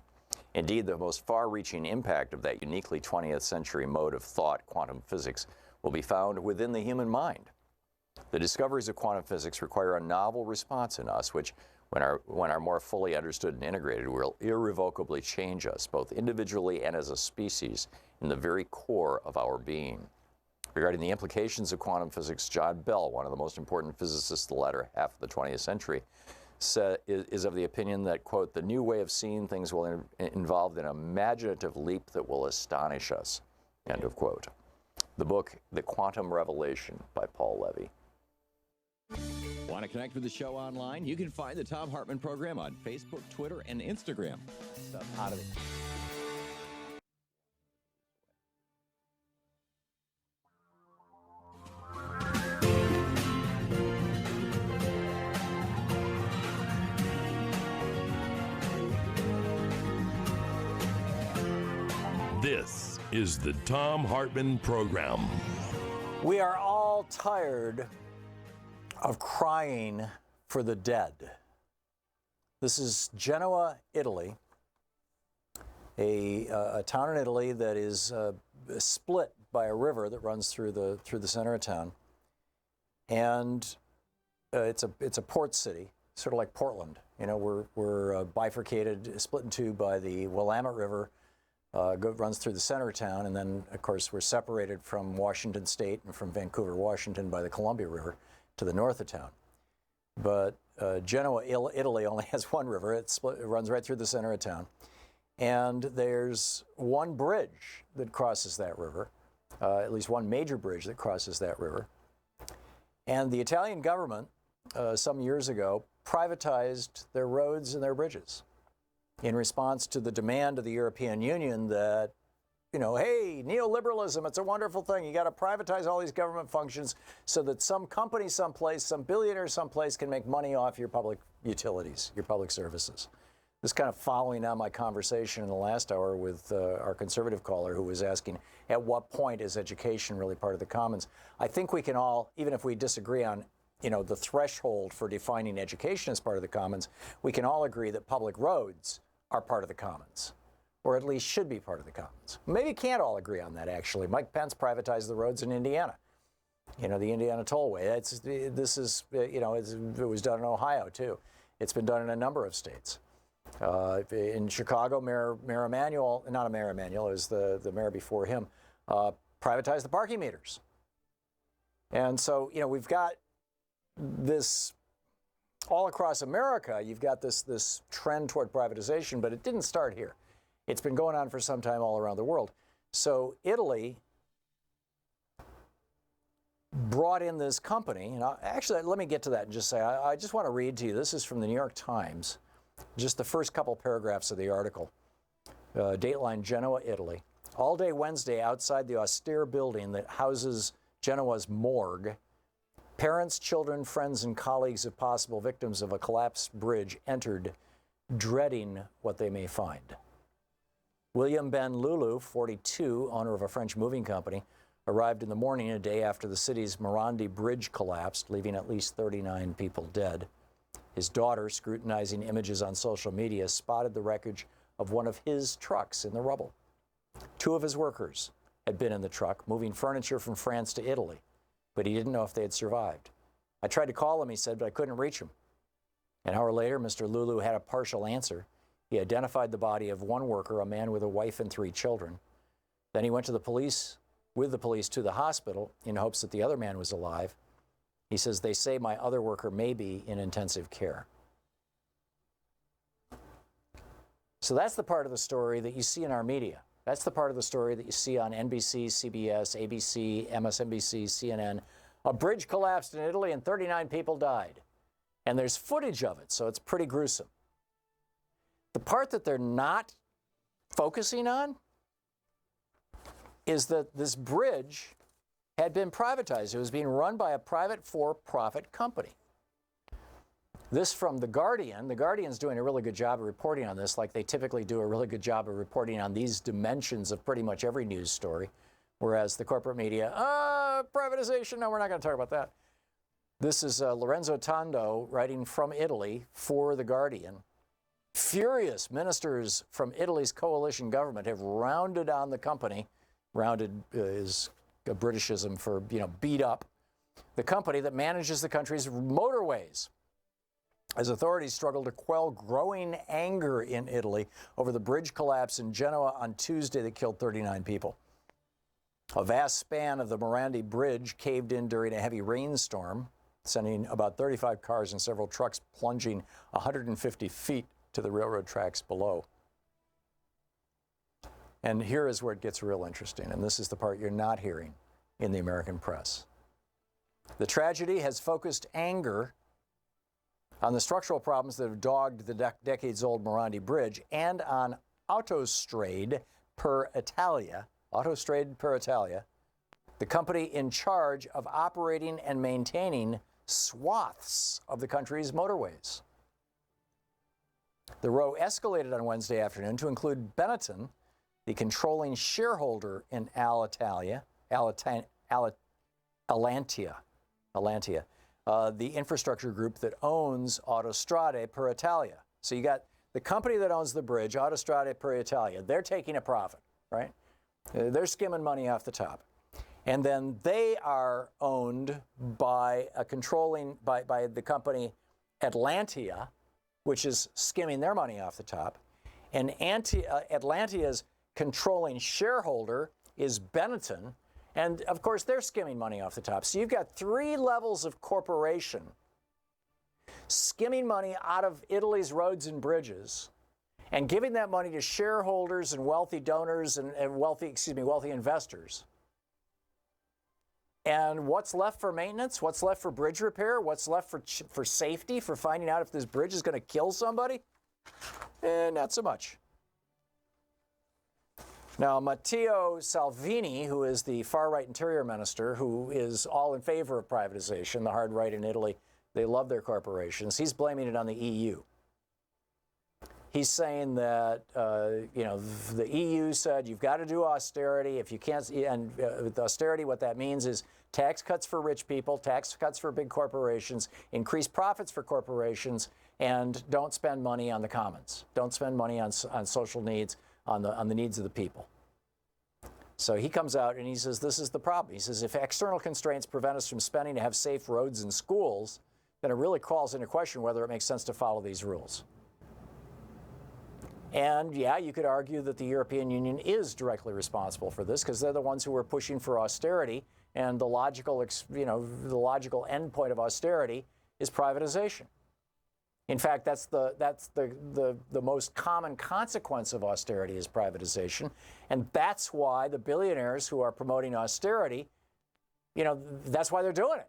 Indeed, the most far-reaching impact of that uniquely 20th century mode of thought, quantum physics, will be found within the human mind. The discoveries of quantum physics require a novel response in us, which, when are more fully understood and integrated, will irrevocably change us, both individually and as a species, in the very core of our being. Regarding the implications of quantum physics, John Bell, one of the most important physicists of the latter half of the 20th century, is of the opinion that, quote, the new way of seeing things will involve an imaginative leap that will astonish us, end of quote. The book, The Quantum Revelation by Paul Levy. Want to connect with the show online? You can find the Thom Hartmann Program on Facebook, Twitter, and Instagram. Stuff out of it. This is the Thom Hartmann Program. We are all tired of crying for the dead. This is Genoa, Italy, a town in Italy that is split by a river that runs through the center of town, and it's a port city, sort of like Portland. You know, we're bifurcated, split in two by the Willamette River. Runs through the center of town, and then, of course, we're separated from Washington State and from Vancouver, Washington, by the Columbia River to the north of town. But Genoa, Italy, only has one river. It runs right through the center of town. And there's one bridge that crosses that river, at least one major bridge that crosses that river. And the Italian government, some years ago, privatized their roads and their bridges in response to the demand of the European Union that, you know, hey, neoliberalism, it's a wonderful thing. You got to privatize all these government functions so that some company someplace, some billionaire someplace can make money off your public utilities, your public services. This kind of following on my conversation in the last hour with our conservative caller who was asking, at what point is education really part of the commons? I think we can all, even if we disagree on, you know, the threshold for defining education as part of the commons, we can all agree that public roads are part of the commons, or at least should be part of the commons. Maybe can't all agree on that, actually. Mike Pence privatized the roads in Indiana. You know, the Indiana Tollway. It was done in Ohio, too. It's been done in a number of states. In Chicago, Mayor Emanuel, not Mayor Emanuel, it was the mayor before him, privatized the parking meters. And so, you know, we've got this all across America. You've got this trend toward privatization, but it didn't start here. It's been going on for some time all around the world. So Italy brought in this company. And actually, let me get to that and just say, I just want to read to you. This is from the New York Times, just the first couple paragraphs of the article. Dateline, Genoa, Italy. All day Wednesday, outside the austere building that houses Genoa's morgue, parents, children, friends, and colleagues of possible victims of a collapsed bridge entered, dreading what they may find. William Ben Lulu, 42, owner of a French moving company, arrived in the morning a day after the city's Morandi Bridge collapsed, leaving at least 39 people dead. His daughter, scrutinizing images on social media, spotted the wreckage of one of his trucks in the rubble. Two of his workers had been in the truck, moving furniture from France to Italy, but he didn't know if they had survived. I tried to call him, he said, but I couldn't reach him. An hour later, Mr. Lulu had a partial answer. He identified the body of one worker, a man with a wife and 3 children. Then he went with the police to the hospital in hopes that the other man was alive. He says, they say my other worker may be in intensive care. So that's the part of the story that you see in our media. That's the part of the story that you see on NBC, CBS, ABC, MSNBC, CNN. A bridge collapsed in Italy and 39 people died. And there's footage of it, so it's pretty gruesome. The part that they're not focusing on is that this bridge had been privatized. It was being run by a private for-profit company. This from The Guardian. The Guardian's doing a really good job of reporting on this, like they typically do a really good job of reporting on these dimensions of pretty much every news story, whereas the corporate media, privatization, no, we're not going to talk about that. This is Lorenzo Tondo writing from Italy for The Guardian. Furious ministers from Italy's coalition government have rounded on the company. Rounded is a Britishism for, beat up. The company that manages the country's motorways, as authorities struggle to quell growing anger in Italy over the bridge collapse in Genoa on Tuesday that killed 39 people. A vast span of the Morandi Bridge caved in during a heavy rainstorm, sending about 35 cars and several trucks plunging 150 feet to the railroad tracks below. And here is where it gets real interesting, and this is the part you're not hearing in the American press. The tragedy has focused anger on the structural problems that have dogged the decades-old Morandi Bridge and on Autostrade per Italia, the company in charge of operating and maintaining swaths of the country's motorways. The row escalated on Wednesday afternoon to include Benetton, the controlling shareholder in Alitalia, the infrastructure group that owns Autostrade per Italia. So you got the company that owns the bridge, Autostrade per Italia. They're taking a profit, right? They're skimming money off the top. And then they are owned by by the company Atlantia, which is skimming their money off the top. And Atlantia's controlling shareholder is Benetton. And of course, they're skimming money off the top. So you've got three levels of corporation skimming money out of Italy's roads and bridges and giving that money to shareholders and wealthy donors and wealthy investors. And what's left for maintenance? What's left for bridge repair? What's left for safety, for finding out if this bridge is going to kill somebody? Not so much. Now, Matteo Salvini, who is the far-right interior minister, who is all in favor of privatization, the hard right in Italy, they love their corporations, he's blaming it on the EU. He's saying that, the EU said you've got to do austerity. If you can't, and with austerity, what that means is tax cuts for rich people, tax cuts for big corporations, increase profits for corporations, and don't spend money on the commons. Don't spend money on social needs, on the needs of the people. So he comes out and he says, this is the problem. He says, if external constraints prevent us from spending to have safe roads and schools, then it really calls into question whether it makes sense to follow these rules. And yeah, you could argue that the European Union is directly responsible for this because they're the ones who are pushing for austerity, and the logical endpoint of austerity is privatization. In fact, that's the most common consequence of austerity is privatization, and that's why the billionaires who are promoting austerity, that's why they're doing it,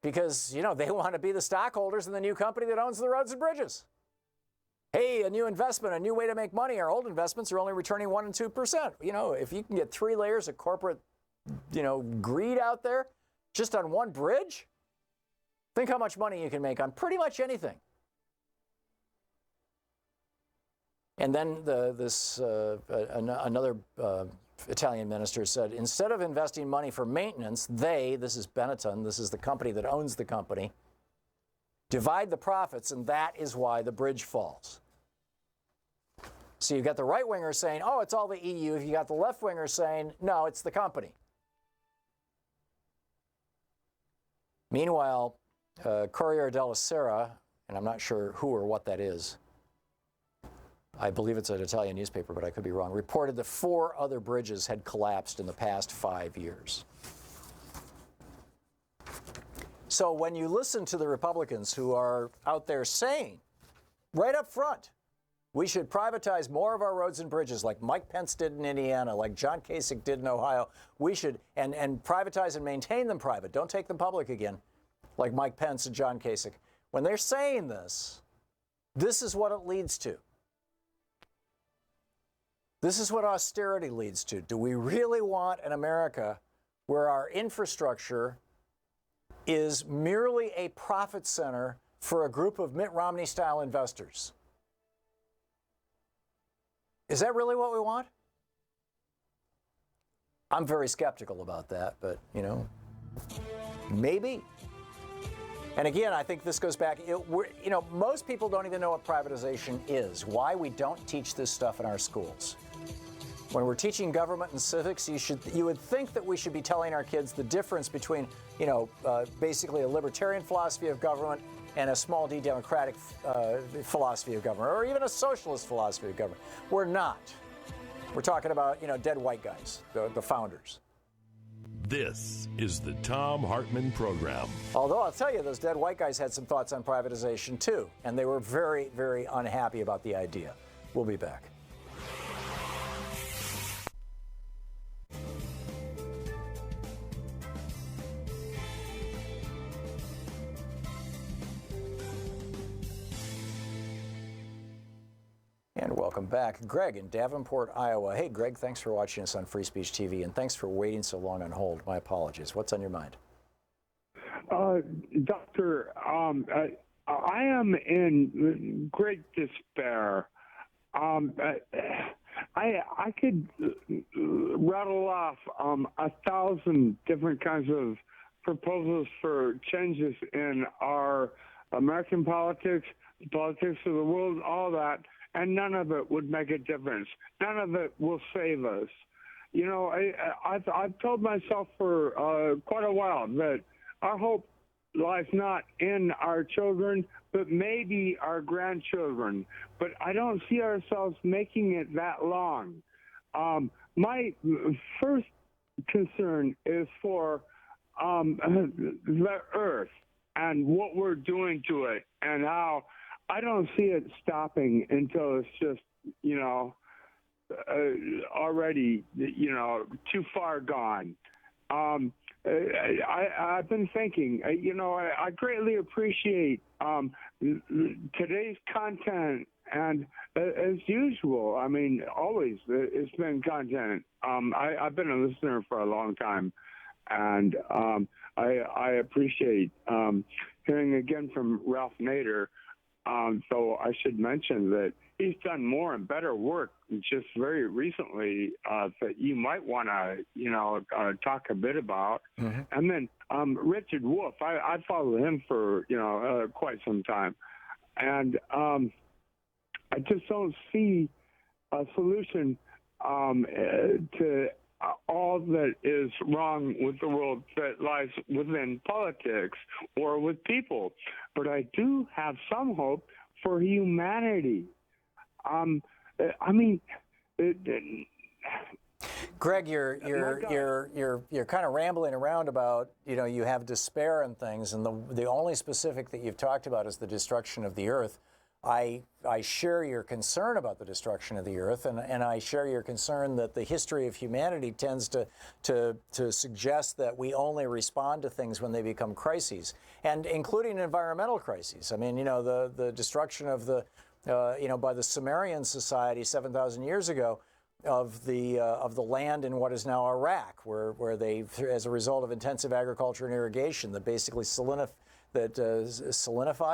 because they want to be the stockholders in the new company that owns the roads and bridges. Hey, a new investment, a new way to make money. Our old investments are only returning 1% and 2%. If you can get 3 layers of corporate, greed out there just on one bridge, think how much money you can make on pretty much anything. And then another Italian minister said, instead of investing money for maintenance, this is Benetton, this is the company that owns the company, divide the profits, and that is why the bridge falls. So you've got the right-winger saying, oh, it's all the EU. You got the left-winger saying, no, it's the company. Meanwhile, Corriere della Sera, and I'm not sure who or what that is, I believe it's an Italian newspaper, but I could be wrong, reported that 4 other bridges had collapsed in the past 5 years. So when you listen to the Republicans who are out there saying, right up front, we should privatize more of our roads and bridges like Mike Pence did in Indiana, like John Kasich did in Ohio, we should, and privatize and maintain them private, don't take them public again, like Mike Pence and John Kasich. When they're saying this is what it leads to. This is what austerity leads to. Do we really want an America where our infrastructure is merely a profit center for a group of Mitt Romney-style investors? Is that really what we want? I'm very skeptical about that, but, maybe. And again, I think this goes back, most people don't even know what privatization is, why we don't teach this stuff in our schools. When we're teaching government and civics, you would think that we should be telling our kids the difference between, basically a libertarian philosophy of government and a small d democratic philosophy of government, or even a socialist philosophy of government. We're not. We're talking about, dead white guys, the founders. This is the Thom Hartmann Program. Although I'll tell you, those dead white guys had some thoughts on privatization too, and they were very, very unhappy about the idea. We'll be back. And welcome back. Greg in Davenport, Iowa. Hey, Greg, thanks for watching us on Free Speech TV, and thanks for waiting so long on hold. My apologies. What's on your mind? Doctor, I am in great despair. I could rattle off 1,000 different kinds of proposals for changes in our American politics, the politics of the world, all that, and none of it would make a difference. None of it will save us. I've told myself for quite a while that our hope lies not in our children, but maybe our grandchildren. But I don't see ourselves making it that long. My first concern is for the earth and what we're doing to it, and how I don't see it stopping until it's just, already, too far gone. I've been thinking, I greatly appreciate today's content, and as usual, I mean, always it's been content. I've been a listener for a long time, and I appreciate hearing again from Ralph Nader. So I should mention that he's done more and better work just very recently that you might want to, talk a bit about. Mm-hmm. And then Richard Wolff, I followed him for, quite some time. And I just don't see a solution to all that is wrong with the world that lies within politics or with people. But I do have some hope for humanity. Greg, you're kind of rambling around about, you have despair and things, and the only specific that you've talked about is the destruction of the earth. I share your concern about the destruction of the earth, and I share your concern that the history of humanity tends to suggest that we only respond to things when they become crises, and including environmental crises. I mean, the destruction of the, by the Sumerian society 7,000 years ago of the land in what is now Iraq, where they, as a result of intensive agriculture and irrigation, that basically salinified,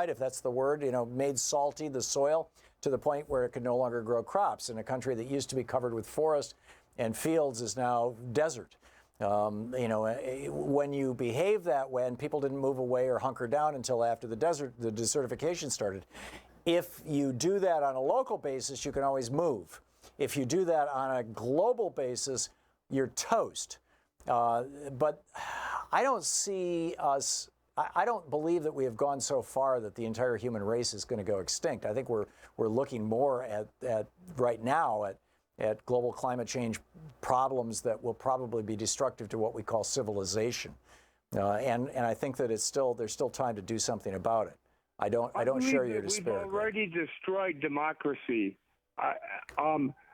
if that's the word, made salty the soil to the point where it could no longer grow crops. In a country that used to be covered with forest and fields is now desert. When you behave that way, and people didn't move away or hunker down until after the desertification started. If you do that on a local basis, you can always move. If you do that on a global basis, you're toast. But I don't see us. I don't believe that we have gone so far that the entire human race is going to go extinct. I think we're looking more at right now at global climate change problems that will probably be destructive to what we call civilization. And I think that there's still time to do something about it. I don't share your despair. We've already destroyed democracy.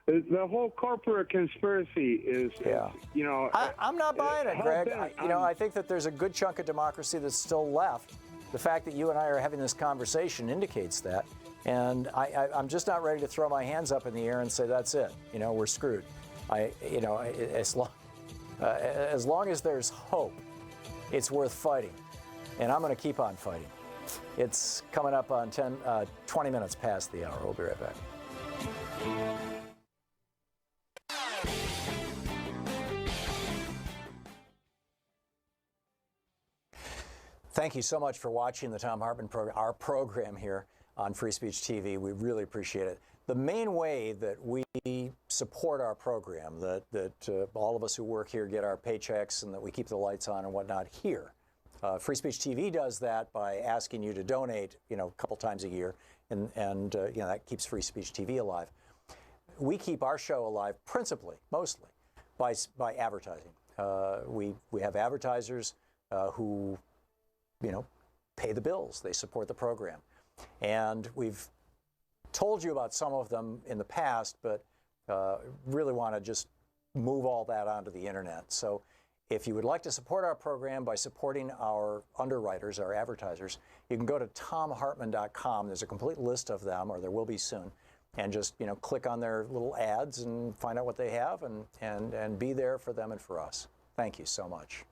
The whole corporate conspiracy is, I'm not buying it, Greg. I think that there's a good chunk of democracy that's still left. The fact that you and I are having this conversation indicates that. And I'm just not ready to throw my hands up in the air and say, that's it. We're screwed. As long as there's hope, it's worth fighting. And I'm going to keep on fighting. It's coming up on 20 minutes past the hour. We'll be right back. Thank you so much for watching the Thom Hartmann program, our program here on Free Speech TV. We really appreciate it. The main way that we support our program, that all of us who work here get our paychecks and that we keep the lights on and whatnot here. Free Speech TV does that by asking you to donate, a couple times a year, and that keeps Free Speech TV alive. We keep our show alive principally, mostly, by advertising. We have advertisers who, pay the bills. They support the program. And we've told you about some of them in the past, but really want to just move all that onto the internet. So if you would like to support our program by supporting our underwriters, our advertisers, you can go to thomhartmann.com. There's a complete list of them, or there will be soon, and just click on their little ads and find out what they have and be there for them and for us. Thank you so much.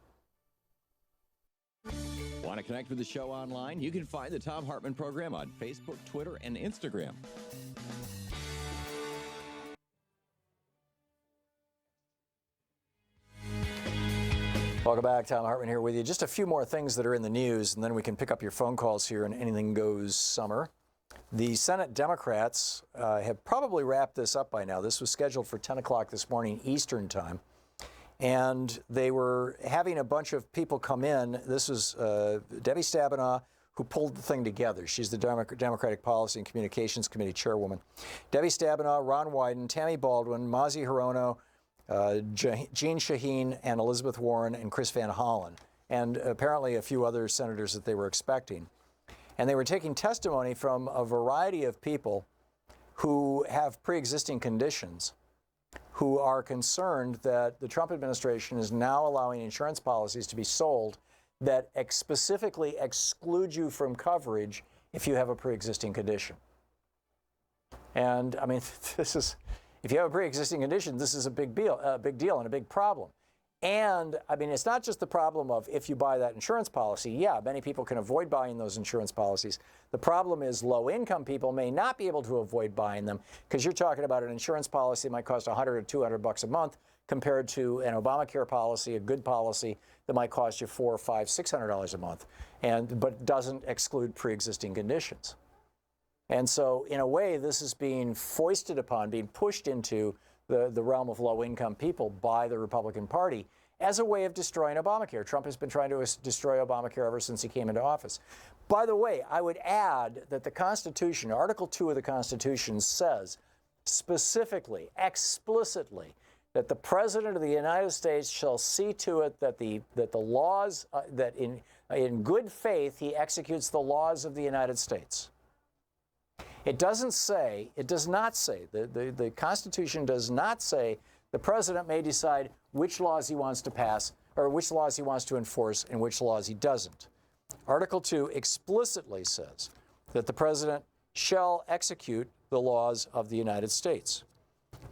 Want to connect with the show online? You can find the Thom Hartmann Program on Facebook, Twitter, and Instagram. Welcome back. Thom Hartmann here with you. Just a few more things that are in the news, and then we can pick up your phone calls here in Anything Goes Summer. The Senate Democrats have probably wrapped this up by now. This was scheduled for 10 o'clock this morning Eastern time. And they were having a bunch of people come in. This was Debbie Stabenow, who pulled the thing together. She's the Democratic Policy and Communications Committee chairwoman. Debbie Stabenow, Ron Wyden, Tammy Baldwin, Mazi Hirono, Jean Shaheen, and Elizabeth Warren, and Chris Van Hollen, and apparently a few other senators that they were expecting. And they were taking testimony from a variety of people who have pre-existing conditions, who are concerned that the Trump administration is now allowing insurance policies to be sold that specifically exclude you from coverage if you have a pre-existing condition. And I mean, if you have a pre-existing condition, this is a big deal and a big problem. And I mean, it's not just the problem of if you buy that insurance policy. Yeah, many people can avoid buying those insurance policies. The problem is low-income people may not be able to avoid buying them because you're talking about an insurance policy that might cost $100 or $200 a month compared to an Obamacare policy, a good policy that might cost you $400, $500, $600 a month, but doesn't exclude pre-existing conditions. And so, in a way, this is being foisted upon, being pushed into the realm of low-income people by the Republican Party as a way of destroying Obamacare. Trump has been trying to destroy Obamacare ever since he came into office. By the way, I would add that the Constitution, Article 2 of the Constitution, says specifically, explicitly, that the President of the United States shall see to it that the laws, that in good faith he executes the laws of the United States. It does not say, the Constitution does not say the President may decide which laws he wants to pass or which laws he wants to enforce and which laws he doesn't. Article 2 explicitly says that the President shall execute the laws of the United States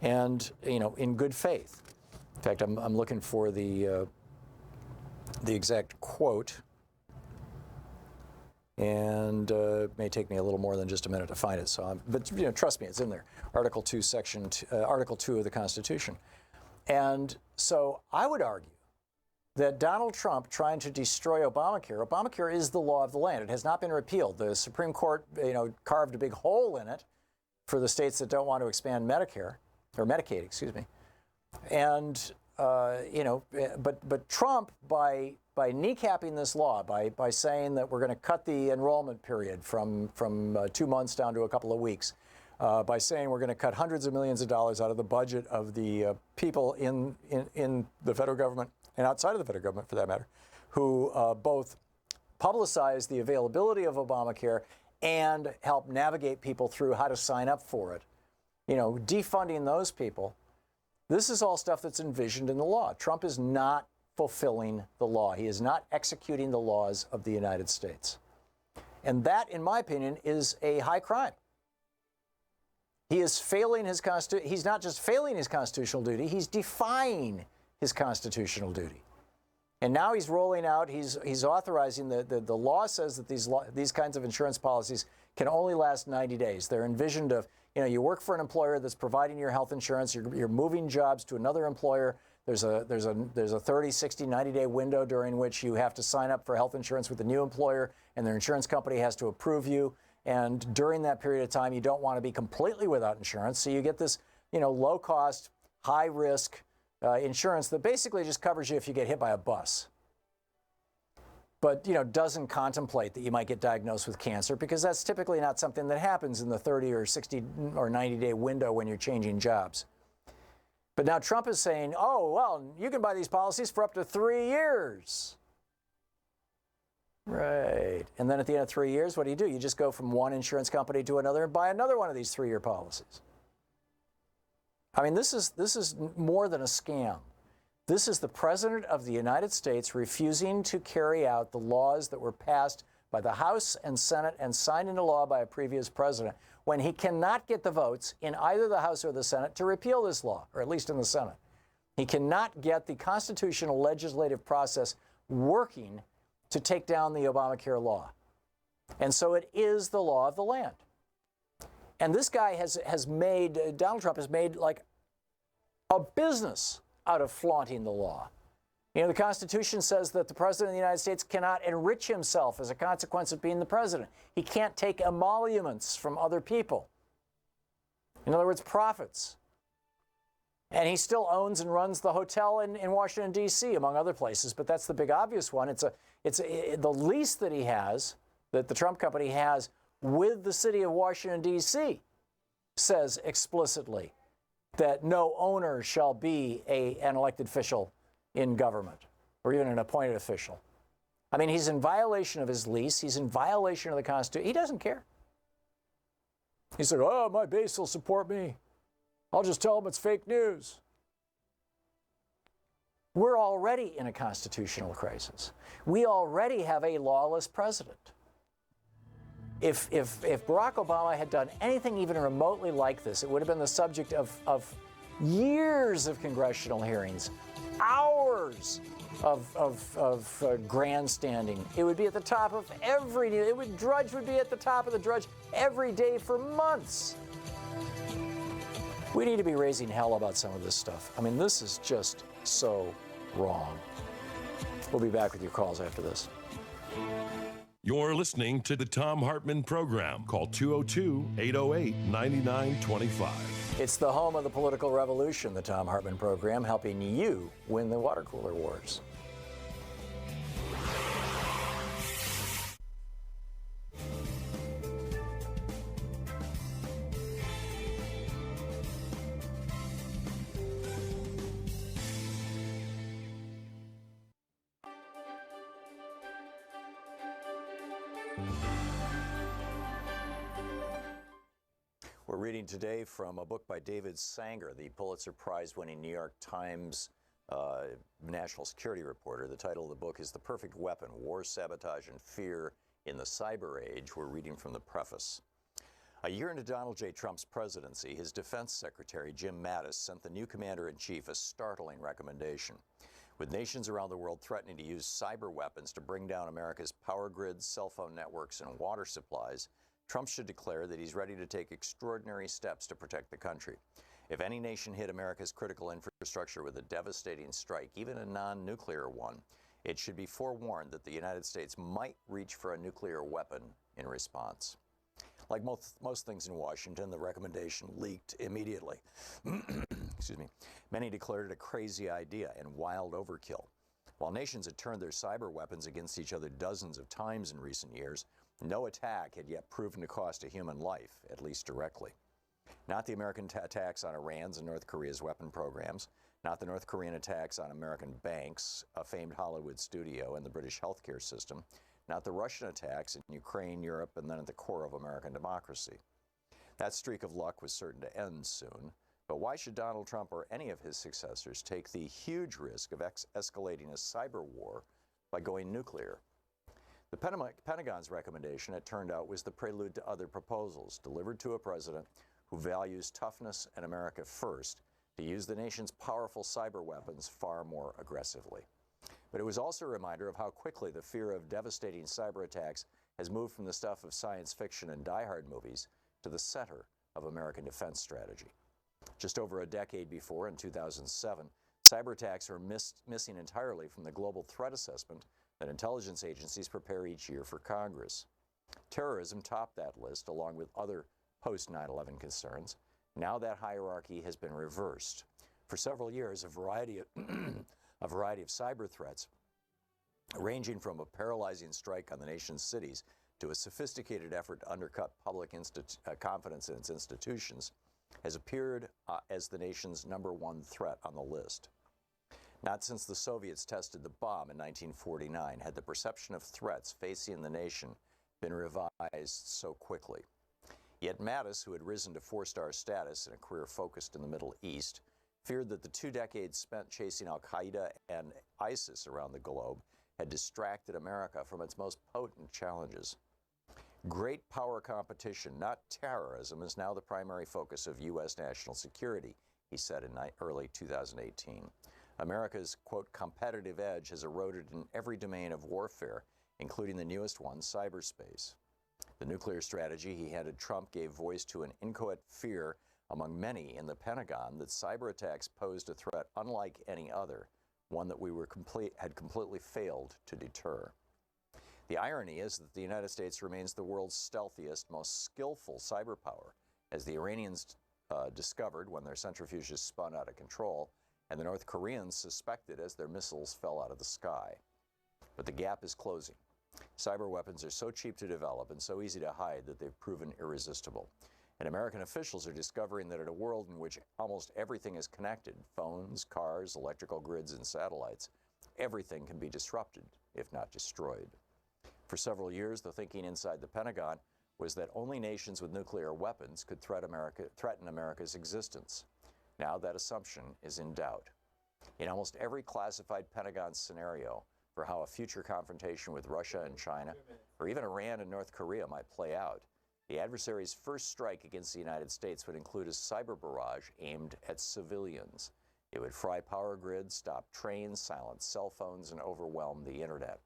and, in good faith. In fact, I'm looking for the exact quote. And it may take me a little more than just a minute to find it. But trust me, it's in there. Article 2, Article 2 of the Constitution. And so I would argue that Donald Trump trying to destroy Obamacare is the law of the land. It has not been repealed. The Supreme Court, carved a big hole in it for the states that don't want to expand Medicare or Medicaid, excuse me. And but Trump by kneecapping this law, by saying that we're going to cut the enrollment period from 2 months down to a couple of weeks, by saying we're going to cut hundreds of millions of dollars out of the budget of the people in the federal government and outside of the federal government, for that matter, who both publicize the availability of Obamacare and help navigate people through how to sign up for it. Defunding those people. This is all stuff that's envisioned in the law. Trump is not fulfilling the law. He is not executing the laws of the United States. And that, in my opinion, is a high crime. He is failing his he's not just failing his constitutional duty, he's defying his constitutional duty. And now he's rolling out, he's authorizing, the law says that these kinds of insurance policies can only last 90 days. They're envisioned of, you work for an employer that's providing your health insurance, you're moving jobs to another employer There's a 30, 60, 90-day window during which you have to sign up for health insurance with the new employer, and their insurance company has to approve you. And during that period of time, you don't want to be completely without insurance. So you get this, low cost, high risk insurance that basically just covers you if you get hit by a bus. But, doesn't contemplate that you might get diagnosed with cancer, because that's typically not something that happens in the 30 or 60 or 90-day window when you're changing jobs. But now Trump is saying, oh, well, you can buy these policies for up to 3 years. Right. And then at the end of 3 years, what do? You just go from one insurance company to another and buy another one of these 3-year policies. I mean, this is more than a scam. This is the President of the United States refusing to carry out the laws that were passed by the House and Senate and signed into law by a previous president, when he cannot get the votes in either the House or the Senate to repeal this law, or at least in the Senate. He cannot get the constitutional legislative process working to take down the Obamacare law. And so it is the law of the land. And this guy Donald Trump has made like a business out of flaunting the law. The Constitution says that the President of the United States cannot enrich himself as a consequence of being the President. He can't take emoluments from other people. In other words, profits. And he still owns and runs the hotel in Washington, D.C., among other places. But that's the big obvious one. It's the lease that he has, that the Trump company has with the city of Washington, D.C., says explicitly that no owner shall be an elected official in government, or even an appointed official. I mean, he's in violation of his lease. He's in violation of the Constitution. He doesn't care. He's like, oh, my base will support me. I'll just tell them it's fake news. We're already in a constitutional crisis. We already have a lawless president. If Barack Obama had done anything even remotely like this, it would have been the subject of years of congressional hearings, hours of grandstanding. It would be at the top of Drudge would be at the top of the Drudge every day for months. We need to be raising hell about some of this stuff. I mean, this is just so wrong. We'll be back with your calls after this. You're listening to the Thom Hartmann Program. Call 202-808-9925. It's the home of the political revolution, the Thom Hartmann Program, helping you win the water cooler wars. We're reading today from a book by David Sanger, the Pulitzer Prize-winning New York Times national security reporter. The title of the book is The Perfect Weapon: War, Sabotage, and Fear in the Cyber Age. We're reading from the preface. A year into Donald J. Trump's presidency, his defense secretary, Jim Mattis, sent the new commander-in-chief a startling recommendation. With nations around the world threatening to use cyber weapons to bring down America's power grids, cell phone networks, and water supplies, Trump should declare that he's ready to take extraordinary steps to protect the country. If any nation hit America's critical infrastructure with a devastating strike, even a non-nuclear one, it should be forewarned that the United States might reach for a nuclear weapon in response. Like most things in Washington, the recommendation leaked immediately. Excuse me. Many declared it a crazy idea and wild overkill. While nations had turned their cyber weapons against each other dozens of times in recent years, no attack had yet proven to cost a human life, at least directly. Not the American attacks on Iran's and North Korea's weapon programs, not the North Korean attacks on American banks, a famed Hollywood studio, and the British healthcare system, not the Russian attacks in Ukraine, Europe, and then at the core of American democracy. That streak of luck was certain to end soon, but why should Donald Trump or any of his successors take the huge risk of escalating a cyber war by going nuclear? The Pentagon's recommendation, it turned out, was the prelude to other proposals delivered to a president who values toughness and America first to use the nation's powerful cyber weapons far more aggressively. But it was also a reminder of how quickly the fear of devastating cyber attacks has moved from the stuff of science fiction and die-hard movies to the center of American defense strategy. Just over a decade before, in 2007, Cyber attacks are missing entirely from the global threat assessment that intelligence agencies prepare each year for Congress. Terrorism topped that list, along with other post-9/11 concerns. Now that hierarchy has been reversed. For several years, a variety of cyber threats, ranging from a paralyzing strike on the nation's cities to a sophisticated effort to undercut public confidence in its institutions, has appeared as the nation's #1 threat on the list. Not since the Soviets tested the bomb in 1949 had the perception of threats facing the nation been revised so quickly. Yet Mattis, who had risen to 4-star status in a career focused in the Middle East, feared that the 2 decades spent chasing al-Qaeda and ISIS around the globe had distracted America from its most potent challenges. Great power competition, not terrorism, is now the primary focus of U.S. national security, he said in early 2018. America's, quote, competitive edge has eroded in every domain of warfare, including the newest one, cyberspace. The nuclear strategy he handed Trump gave voice to an inchoate fear among many in the Pentagon that cyber attacks posed a threat unlike any other, one that we had completely failed to deter. The irony is that the United States remains the world's stealthiest, most skillful cyber power, as the Iranians discovered when their centrifuges spun out of control, and the North Koreans suspected as their missiles fell out of the sky. But the gap is closing. Cyber weapons are so cheap to develop and so easy to hide that they've proven irresistible. And American officials are discovering that in a world in which almost everything is connected, phones, cars, electrical grids, and satellites, everything can be disrupted, if not destroyed. For several years, the thinking inside the Pentagon was that only nations with nuclear weapons could threaten America's existence. Now that assumption is in doubt. In almost every classified Pentagon scenario for how a future confrontation with Russia and China, or even Iran and North Korea might play out, the adversary's first strike against the United States would include a cyber barrage aimed at civilians. It would fry power grids, stop trains, silence cell phones, and overwhelm the internet.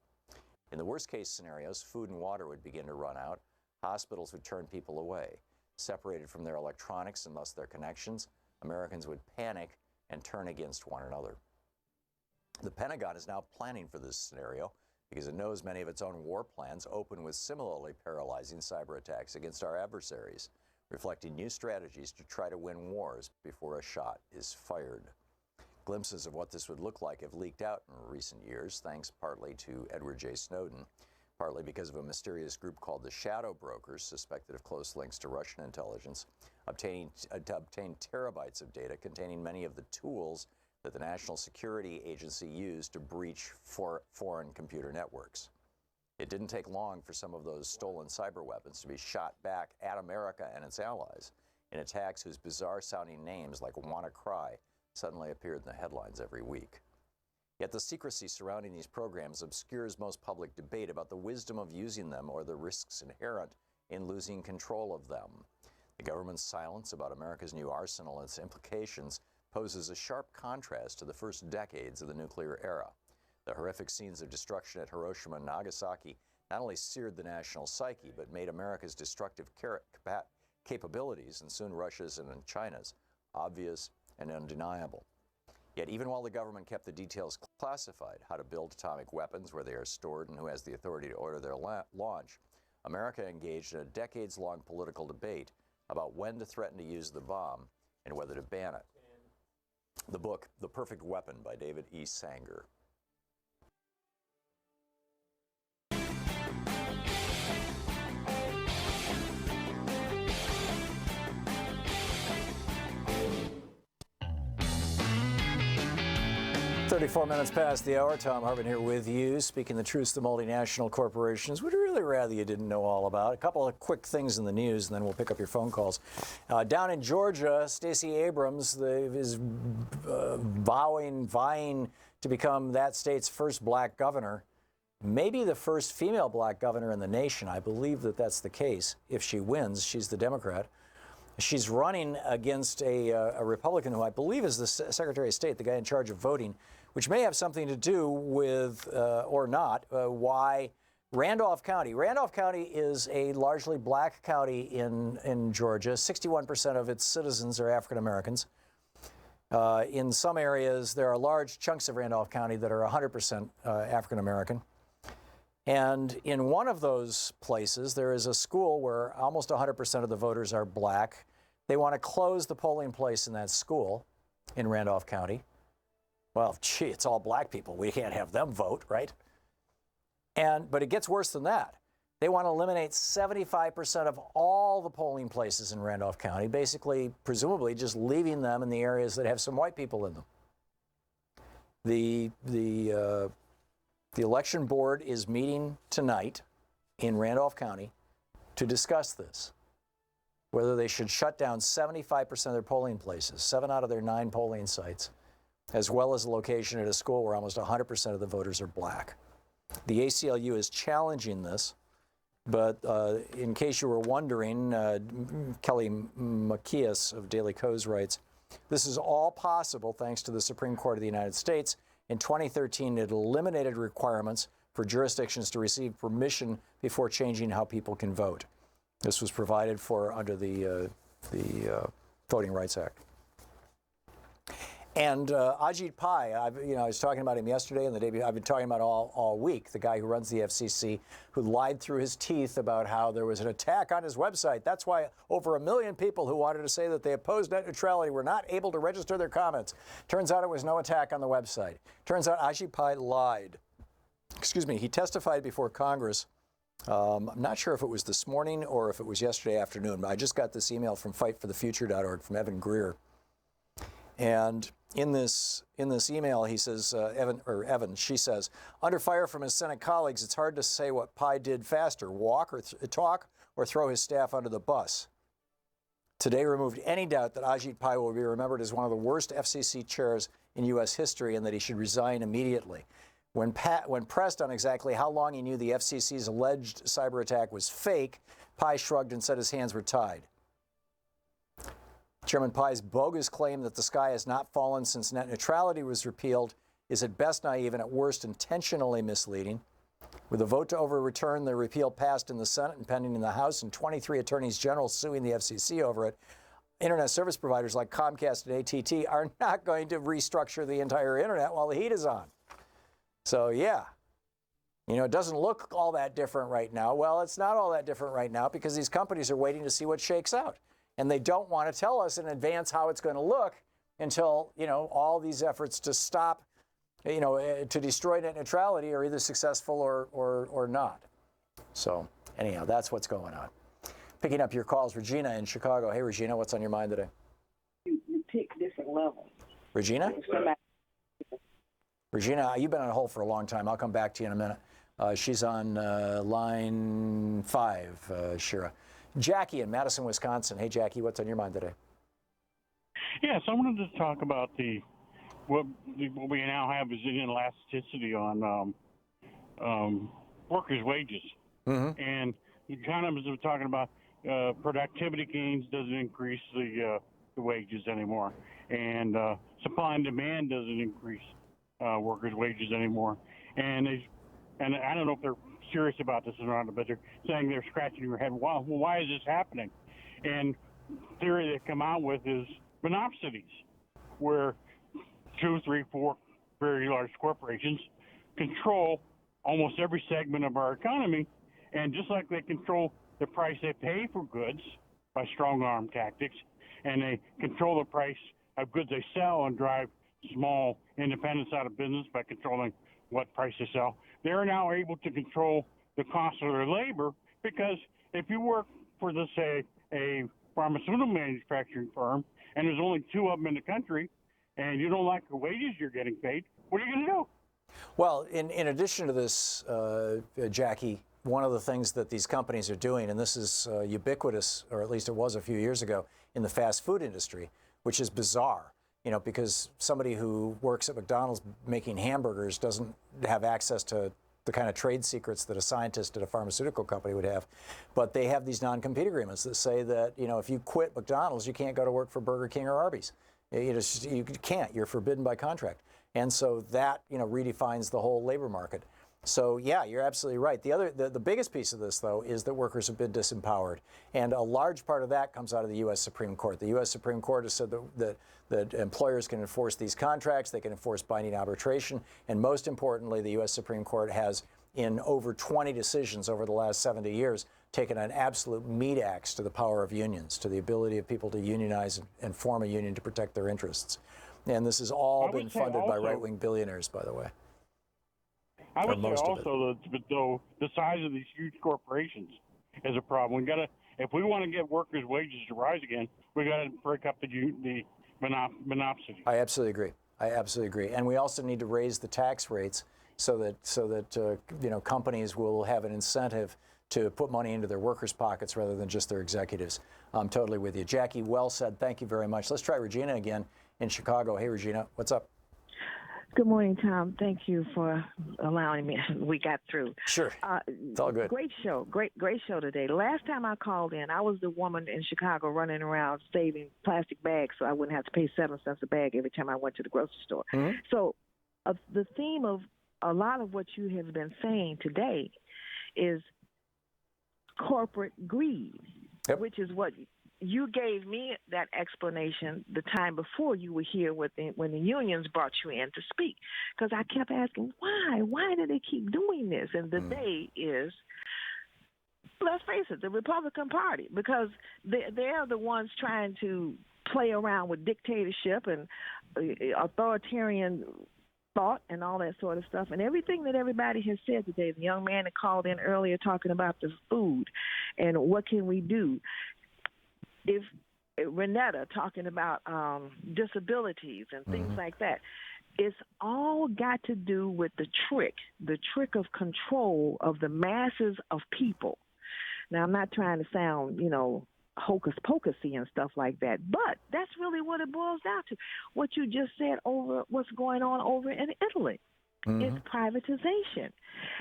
In the worst-case scenarios, food and water would begin to run out. Hospitals would turn people away. Separated from their electronics and thus their connections, Americans would panic and turn against one another. The Pentagon is now planning for this scenario because it knows many of its own war plans open with similarly paralyzing cyber attacks against our adversaries, reflecting new strategies to try to win wars before a shot is fired. Glimpses of what this would look like have leaked out in recent years, thanks partly to Edward J. Snowden, partly because of a mysterious group called the Shadow Brokers, suspected of close links to Russian intelligence, obtained terabytes of data containing many of the tools that the National Security Agency used to breach foreign computer networks. It didn't take long for some of those stolen cyber weapons to be shot back at America and its allies in attacks whose bizarre-sounding names, like WannaCry, suddenly appeared in the headlines every week. Yet the secrecy surrounding these programs obscures most public debate about the wisdom of using them or the risks inherent in losing control of them. The government's silence about America's new arsenal and its implications poses a sharp contrast to the first decades of the nuclear era. The horrific scenes of destruction at Hiroshima and Nagasaki not only seared the national psyche, but made America's destructive capabilities, and soon Russia's and China's, obvious and undeniable. Yet even while the government kept the details classified, how to build atomic weapons, where they are stored, and who has the authority to order their launch, America engaged in a decades-long political debate about when to threaten to use the bomb and whether to ban it. The book, The Perfect Weapon by David E. Sanger. "34 minutes past the hour. Thom Hartmann here with you, speaking the truth to multinational corporations. We'd really rather you didn't know all about. A couple of quick things in the news, and then we'll pick up your phone calls. Down in Georgia, Stacey Abrams is vying to become that state's first black governor, maybe the first female black governor in the nation. I believe that that's the case. If she wins, she's the Democrat. She's running against a Republican who I believe is the Secretary of State, the guy in charge of voting, which may have something to do with, or not, why Randolph County is a largely black county in Georgia. 61% of its citizens are African Americans. In some areas, there are large chunks of Randolph County that are 100% African American. And in one of those places, there is a school where almost 100% of the voters are black. They want to close the polling place in that school in Randolph County. Well, gee, it's all black people. We can't have them vote, right? But it gets worse than that. They want to eliminate 75% of all the polling places in Randolph County, basically, presumably, just leaving them in the areas that have some white people in them. The election board is meeting tonight in Randolph County to discuss this, whether they should shut down 75% of their polling places, 7 out of their 9 polling sites, as well as a location at a school where almost 100% of the voters are black. The ACLU is challenging this, but in case you were wondering, Kelly Macias of Daily Kos writes, this is all possible thanks to the Supreme Court of the United States. In 2013, it eliminated requirements for jurisdictions to receive permission before changing how people can vote. This was provided for under the Voting Rights Act. And Ajit Pai, I was talking about him yesterday and the day before. I've been talking about all week, the guy who runs the FCC, who lied through his teeth about how there was an attack on his website. That's why over 1 million people who wanted to say that they opposed net neutrality were not able to register their comments. Turns out it was no attack on the website. Turns out Ajit Pai lied. Excuse me, he testified before Congress. I'm not sure if it was this morning or if it was yesterday afternoon, but I just got this email from fightforthefuture.org from Evan Greer. And in this email, he says, she says, under fire from his Senate colleagues, it's hard to say what Pai did faster, talk or throw his staff under the bus. Today removed any doubt that Ajit Pai will be remembered as one of the worst FCC chairs in U.S. history and that he should resign immediately. When pressed on exactly how long he knew the FCC's alleged cyber attack was fake, Pai shrugged and said his hands were tied. Chairman Pai's bogus claim that the sky has not fallen since net neutrality was repealed is at best naive and at worst intentionally misleading. With a vote to overturn the repeal passed in the Senate and pending in the House and 23 attorneys general suing the FCC over it, internet service providers like Comcast and AT&T are not going to restructure the entire internet while the heat is on. So yeah, it doesn't look all that different right now. Well, it's not all that different right now because these companies are waiting to see what shakes out. And they don't want to tell us in advance how it's going to look until, all these efforts to stop, to destroy net neutrality are either successful or not. So anyhow, that's what's going on. Picking up your calls, Regina in Chicago. Hey, Regina, what's on your mind today? You pick different levels. Regina? Regina, you've been on hold for a long time. I'll come back to you in a minute. She's on line 5, Shira. Jackie in Madison, Wisconsin. Hey, Jackie, what's on your mind today? Yes, I wanted to talk about what we now have is inelasticity on workers' wages. Mm-hmm. And economists are talking about productivity gains doesn't increase the wages anymore, and supply and demand doesn't increase workers' wages anymore. And I don't know if they're serious about this or not, but they're saying they're scratching your head. Well, why is this happening? And theory they come out with is monopsonies, where 2, 3, 4 very large corporations control almost every segment of our economy, and just like they control the price they pay for goods by strong arm tactics, and they control the price of goods they sell and drive small independents out of business by controlling what price they sell, they're now able to control the cost of their labor, because if you work for, let's say, a pharmaceutical manufacturing firm and there's only 2 of them in the country and you don't like the wages you're getting paid, what are you going to do? Well, in addition to this, Jackie, one of the things that these companies are doing, and this is ubiquitous, or at least it was a few years ago, in the fast food industry, which is bizarre. Because somebody who works at McDonald's making hamburgers doesn't have access to the kind of trade secrets that a scientist at a pharmaceutical company would have. But they have these non-compete agreements that say that, if you quit McDonald's, you can't go to work for Burger King or Arby's. You can't. You're forbidden by contract. And so that, redefines the whole labor market. So yeah, you're absolutely right. The biggest piece of this, though, is that workers have been disempowered, and a large part of that comes out of the U.S. Supreme Court. The U.S. Supreme Court has said that employers can enforce these contracts, they can enforce binding arbitration, and most importantly, the U.S. Supreme Court has, in over 20 decisions over the last 70 years, taken an absolute meat axe to the power of unions, to the ability of people to unionize and form a union to protect their interests. And this has all been funded by right-wing billionaires, by the way. I would say also the size of these huge corporations is a problem. If we want to get workers' wages to rise again, we got to break up the monopoly. I absolutely agree. I absolutely agree. And we also need to raise the tax rates so that companies will have an incentive to put money into their workers' pockets rather than just their executives. I'm totally with you. Jackie, well said. Thank you very much. Let's try Regina again in Chicago. Hey, Regina, what's up? Good morning, Tom. Thank you for allowing me. We got through. Sure. It's all good. Great show. Great show today. The last time I called in, I was the woman in Chicago running around saving plastic bags so I wouldn't have to pay 7 cents a bag every time I went to the grocery store. Mm-hmm. So the theme of a lot of what you have been saying today is corporate greed, which is what you gave me that explanation the time before you were here when the unions brought you in to speak, because I kept asking why do they keep doing this? And the day is, let's face it, the Republican Party, because they're the ones trying to play around with dictatorship and authoritarian thought and all that sort of stuff. And everything that everybody has said today, the young man that called in earlier talking about the food and what can we do. If Renetta talking about disabilities and things like that, it's all got to do with the trick of control of the masses of people. Now, I'm not trying to sound, hocus pocusy and stuff like that, but that's really what it boils down to. What you just said over what's going on over in Italy. Mm-hmm. It's privatization.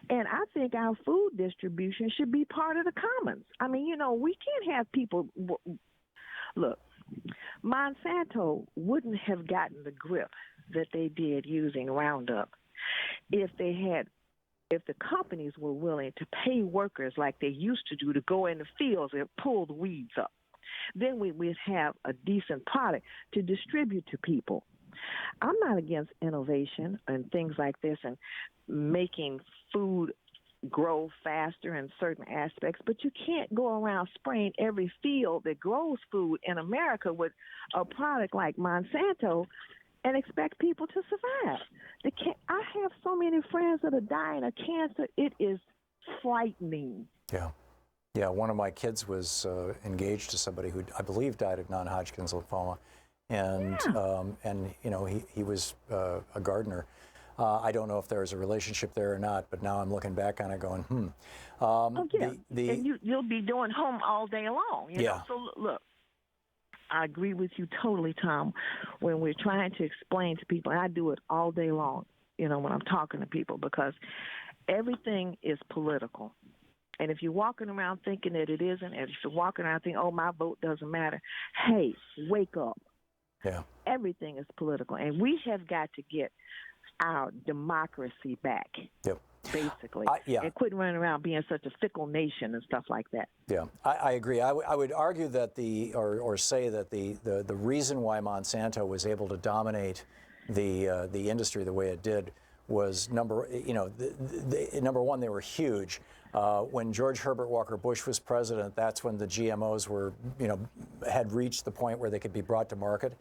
And I think our food distribution should be part of the commons. I mean, we can't have people... Look, Monsanto wouldn't have gotten the grip that they did using Roundup if the companies were willing to pay workers like they used to do to go in the fields and pull the weeds up. Then we'd have a decent product to distribute to people. I'm not against innovation and things like this and making food grow faster in certain aspects, but you can't go around spraying every field that grows food in America with a product like Monsanto and expect people to survive. I have so many friends that are dying of cancer. It is frightening. Yeah, one of my kids was engaged to somebody who I believe died of non-Hodgkin's lymphoma, and he was a gardener. I don't know if there's a relationship there or not, but now I'm looking back on it going, and you'll be doing home all day long. You know? So look, I agree with you totally, Tom, when we're trying to explain to people, and I do it all day long, when I'm talking to people, because everything is political. And if you're walking around thinking that it isn't, and if you're walking around thinking, oh, my vote doesn't matter, hey, wake up. Yeah. Everything is political, and we have got to get our democracy back, basically, and quit running around being such a fickle nation and stuff like that. Yeah, I agree. I would argue that say that the reason why Monsanto was able to dominate the industry the way it did was number one, they were huge. When George Herbert Walker Bush was president, that's when the GMOs were, had reached the point where they could be brought to market,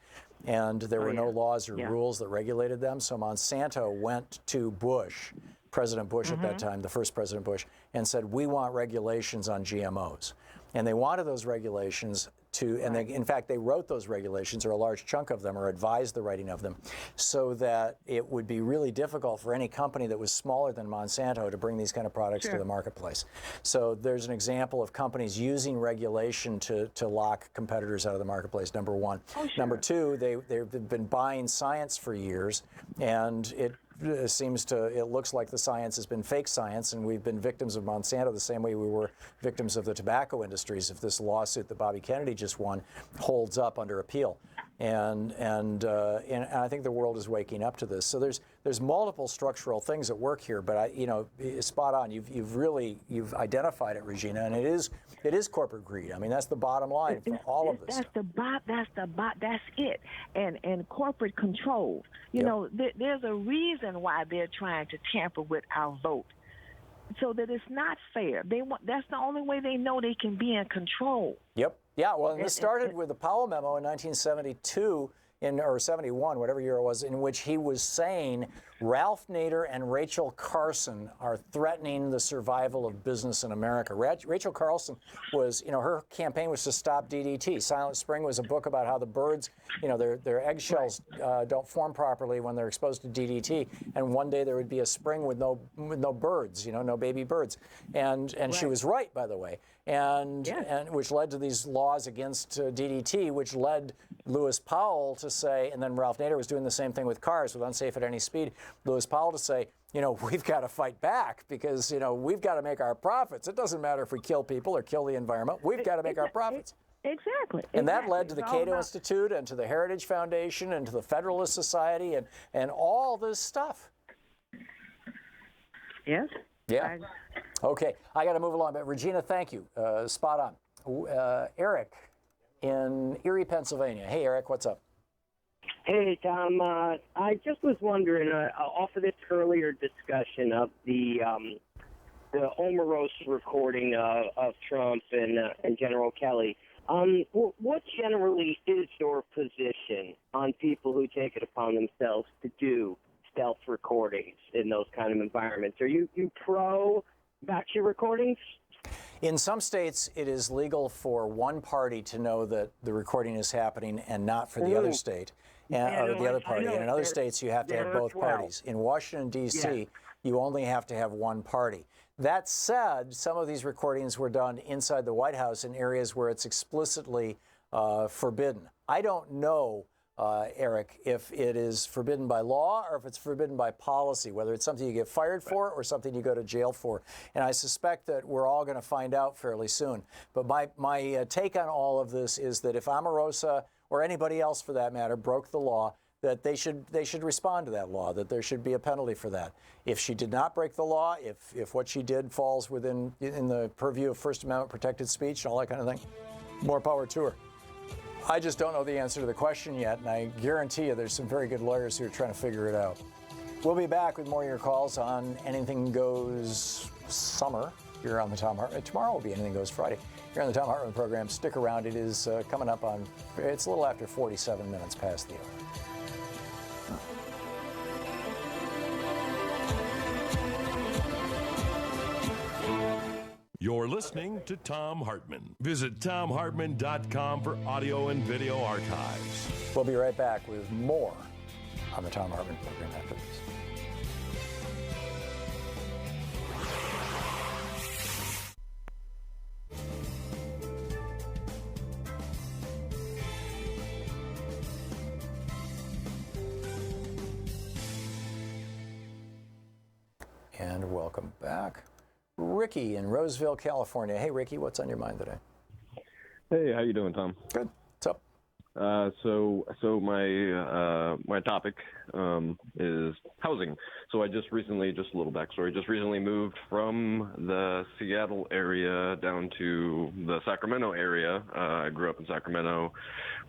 and there were no laws or rules that regulated them. So Monsanto went to Bush, President Bush at that time, the first President Bush, and said, we want regulations on GMOs. And they wanted those regulations in fact, they wrote those regulations, or a large chunk of them, or advised the writing of them, so that it would be really difficult for any company that was smaller than Monsanto to bring these kind of products to the marketplace. So there's an example of companies using regulation to lock competitors out of the marketplace, number one. Number two, they've been buying science for years, and it looks like the science has been fake science, and we've been victims of Monsanto the same way we were victims of the tobacco industries if this lawsuit that Bobby Kennedy just won holds up under appeal. And I think the world is waking up to this. So there's multiple structural things at work here. But spot on. You've identified it, Regina, and it is corporate greed. I mean, that's the bottom line for all of this. That's it. And corporate control. You know, there's a reason why they're trying to tamper with our vote, so that it's not fair. That's the only way they know they can be in control. Yep. Yeah. Well, and this started with the Powell memo in 1972. Or 71, whatever year it was, in which he was saying Ralph Nader and Rachel Carson are threatening the survival of business in America. Rachel Carson was, her campaign was to stop DDT. Silent Spring was a book about how the birds, their eggshells don't form properly when they're exposed to DDT, and one day there would be a spring with no birds, no baby birds, and she was right, by the way, and which led to these laws against DDT, which led Lewis Powell to say, and then Ralph Nader was doing the same thing with cars with unsafe at any speed, Lewis Powell to say, we've got to fight back because, we've got to make our profits. It doesn't matter if we kill people or kill the environment. We've got to make our profits. Exactly. And that led to the Cato Institute and to the Heritage Foundation and to the Federalist Society and all this stuff. Yes. Yeah. Okay. I got to move along. But Regina, thank you. Spot on. Eric in Erie, Pennsylvania. Hey, Eric, what's up? Hey, Tom. I just was wondering, off of this earlier discussion of the Omarosa recording of Trump and General Kelly, what generally is your position on people who take it upon themselves to do stealth recordings in those kind of environments? Are you pro batshit recordings? In some states, it is legal for one party to know that the recording is happening and not for the other state or the other party. And in other states, you have to have both parties. In Washington, D.C., you only have to have one party. That said, some of these recordings were done inside the White House in areas where it's explicitly forbidden. I don't know, Eric, if it is forbidden by law or if it's forbidden by policy, whether it's something you get fired for or something you go to jail for. And I suspect that we're all going to find out fairly soon. But my take on all of this is that if Omarosa or anybody else for that matter broke the law, that they should respond to that law, that there should be a penalty for that. If she did not break the law, if what she did falls in the purview of First Amendment protected speech and all that kind of thing, more power to her. I just don't know the answer to the question yet, and I guarantee you there's some very good lawyers who are trying to figure it out. We'll be back with more of your calls on Anything Goes Summer here on the Thom Hartmann. Tomorrow will be Anything Goes Friday here on the Thom Hartmann Program. Stick around. It is coming up on, it's a little after 47 minutes past the hour. You're listening to Thom Hartmann. Visit ThomHartmann.com for audio and video archives. We'll be right back with more on the Thom Hartmann Program after this. And welcome back. Ricky in Roseville, California. Hey, Ricky, what's on your mind today? Hey, how you doing, Tom? Good. What's up? So my topic is housing. So I just recently, just a little backstory, just recently moved from the Seattle area down to the Sacramento area. I grew up in Sacramento,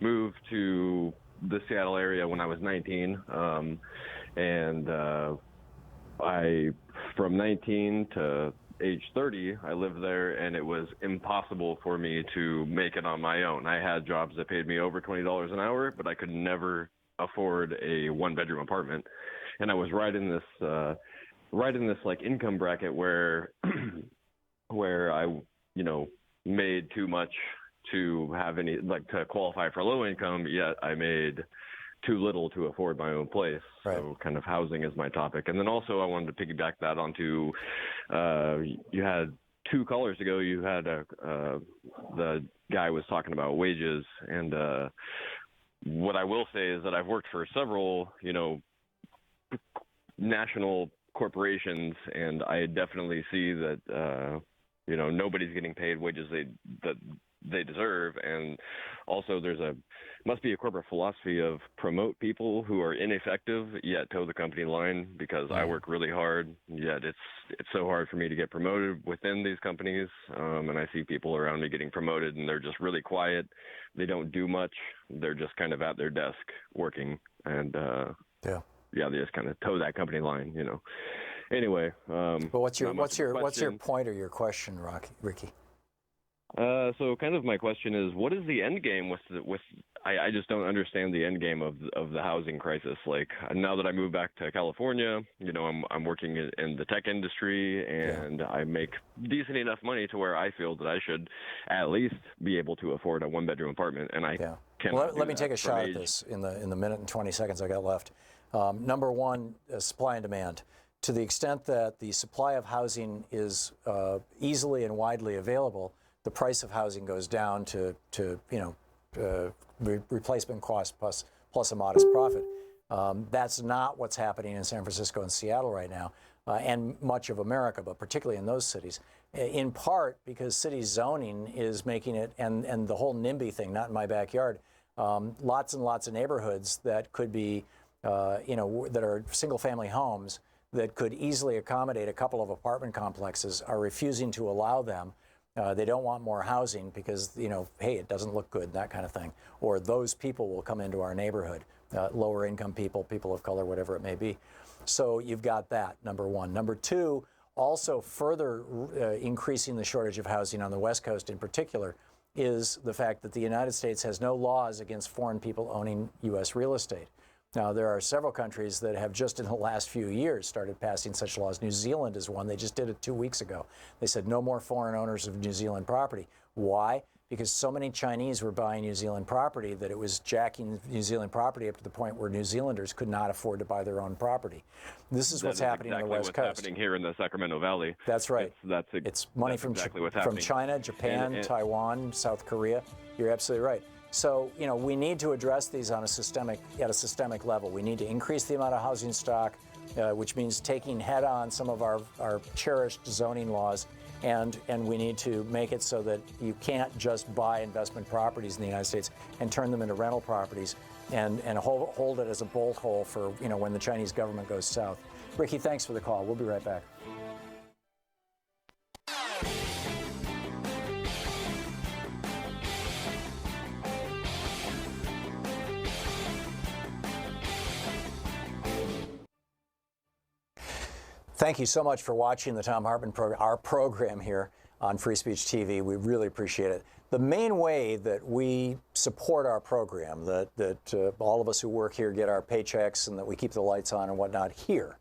moved to the Seattle area when I was 19, from 19 to age 30, I lived there, and it was impossible for me to make it on my own. I had jobs that paid me over $20 an hour, but I could never afford a one-bedroom apartment. And I was right in this like income bracket where I, made too much to have to qualify for low income, yet I made too little to afford my own place. Right. So kind of housing is my topic. And then also I wanted to piggyback that onto, you had 2 callers ago, you had the guy was talking about wages. And what I will say is that I've worked for several, national corporations, and I definitely see that, nobody's getting paid wages that they deserve. And also must be a corporate philosophy of promote people who are ineffective yet toe the company line, because I work really hard, yet it's so hard for me to get promoted within these companies. And I see people around me getting promoted and they're just really quiet. They don't do much. They're just kind of at their desk working, and they just kind of toe that company line, Anyway, but what's your point or your question, Ricky? So kind of my question is, what is the end game with I just don't understand the end game of the housing crisis. Like, now that I moved back to California, I'm working in the tech industry, and I make decent enough money to where I feel that I should at least be able to afford a 1-bedroom apartment, and I can't. Well, let me take a shot at this in the minute and 20 seconds I got left. Number one, supply and demand. To the extent that the supply of housing is easily and widely available, the price of housing goes down to replacement cost plus a modest profit. That's not what's happening in San Francisco and Seattle right now, and much of America, but particularly in those cities, in part because city zoning is making it, and the whole NIMBY thing, not in my backyard, lots and lots of neighborhoods that could be, that are single-family homes that could easily accommodate a couple of apartment complexes are refusing to allow them. They don't want more housing because, hey, it doesn't look good, that kind of thing. Or those people will come into our neighborhood, lower income people, people of color, whatever it may be. So you've got that, number one. Number two, also further increasing the shortage of housing on the West Coast in particular is the fact that the United States has no laws against foreign people owning U.S. real estate. Now, there are several countries that have just in the last few years started passing such laws. New Zealand is one. They just did it 2 weeks ago. They said no more foreign owners of New Zealand property. Why? Because so many Chinese were buying New Zealand property that it was jacking New Zealand property up to the point where New Zealanders could not afford to buy their own property. This is what's happening on the West Coast. What's happening here in the Sacramento Valley. That's right. It's money from China, Japan, Taiwan, South Korea. You're absolutely right. So, we need to address these at a systemic level. We need to increase the amount of housing stock, which means taking head on some of our cherished zoning laws, and we need to make it so that you can't just buy investment properties in the United States and turn them into rental properties and hold it as a bolt hole for, when the Chinese government goes south. Ricky, thanks for the call. We'll be right back. Thank you so much for watching the Thom Hartmann Program, our program here on Free Speech TV. We really appreciate it. The main way that we support our program, that all of us who work here get our paychecks and that we keep the lights on and whatnot here,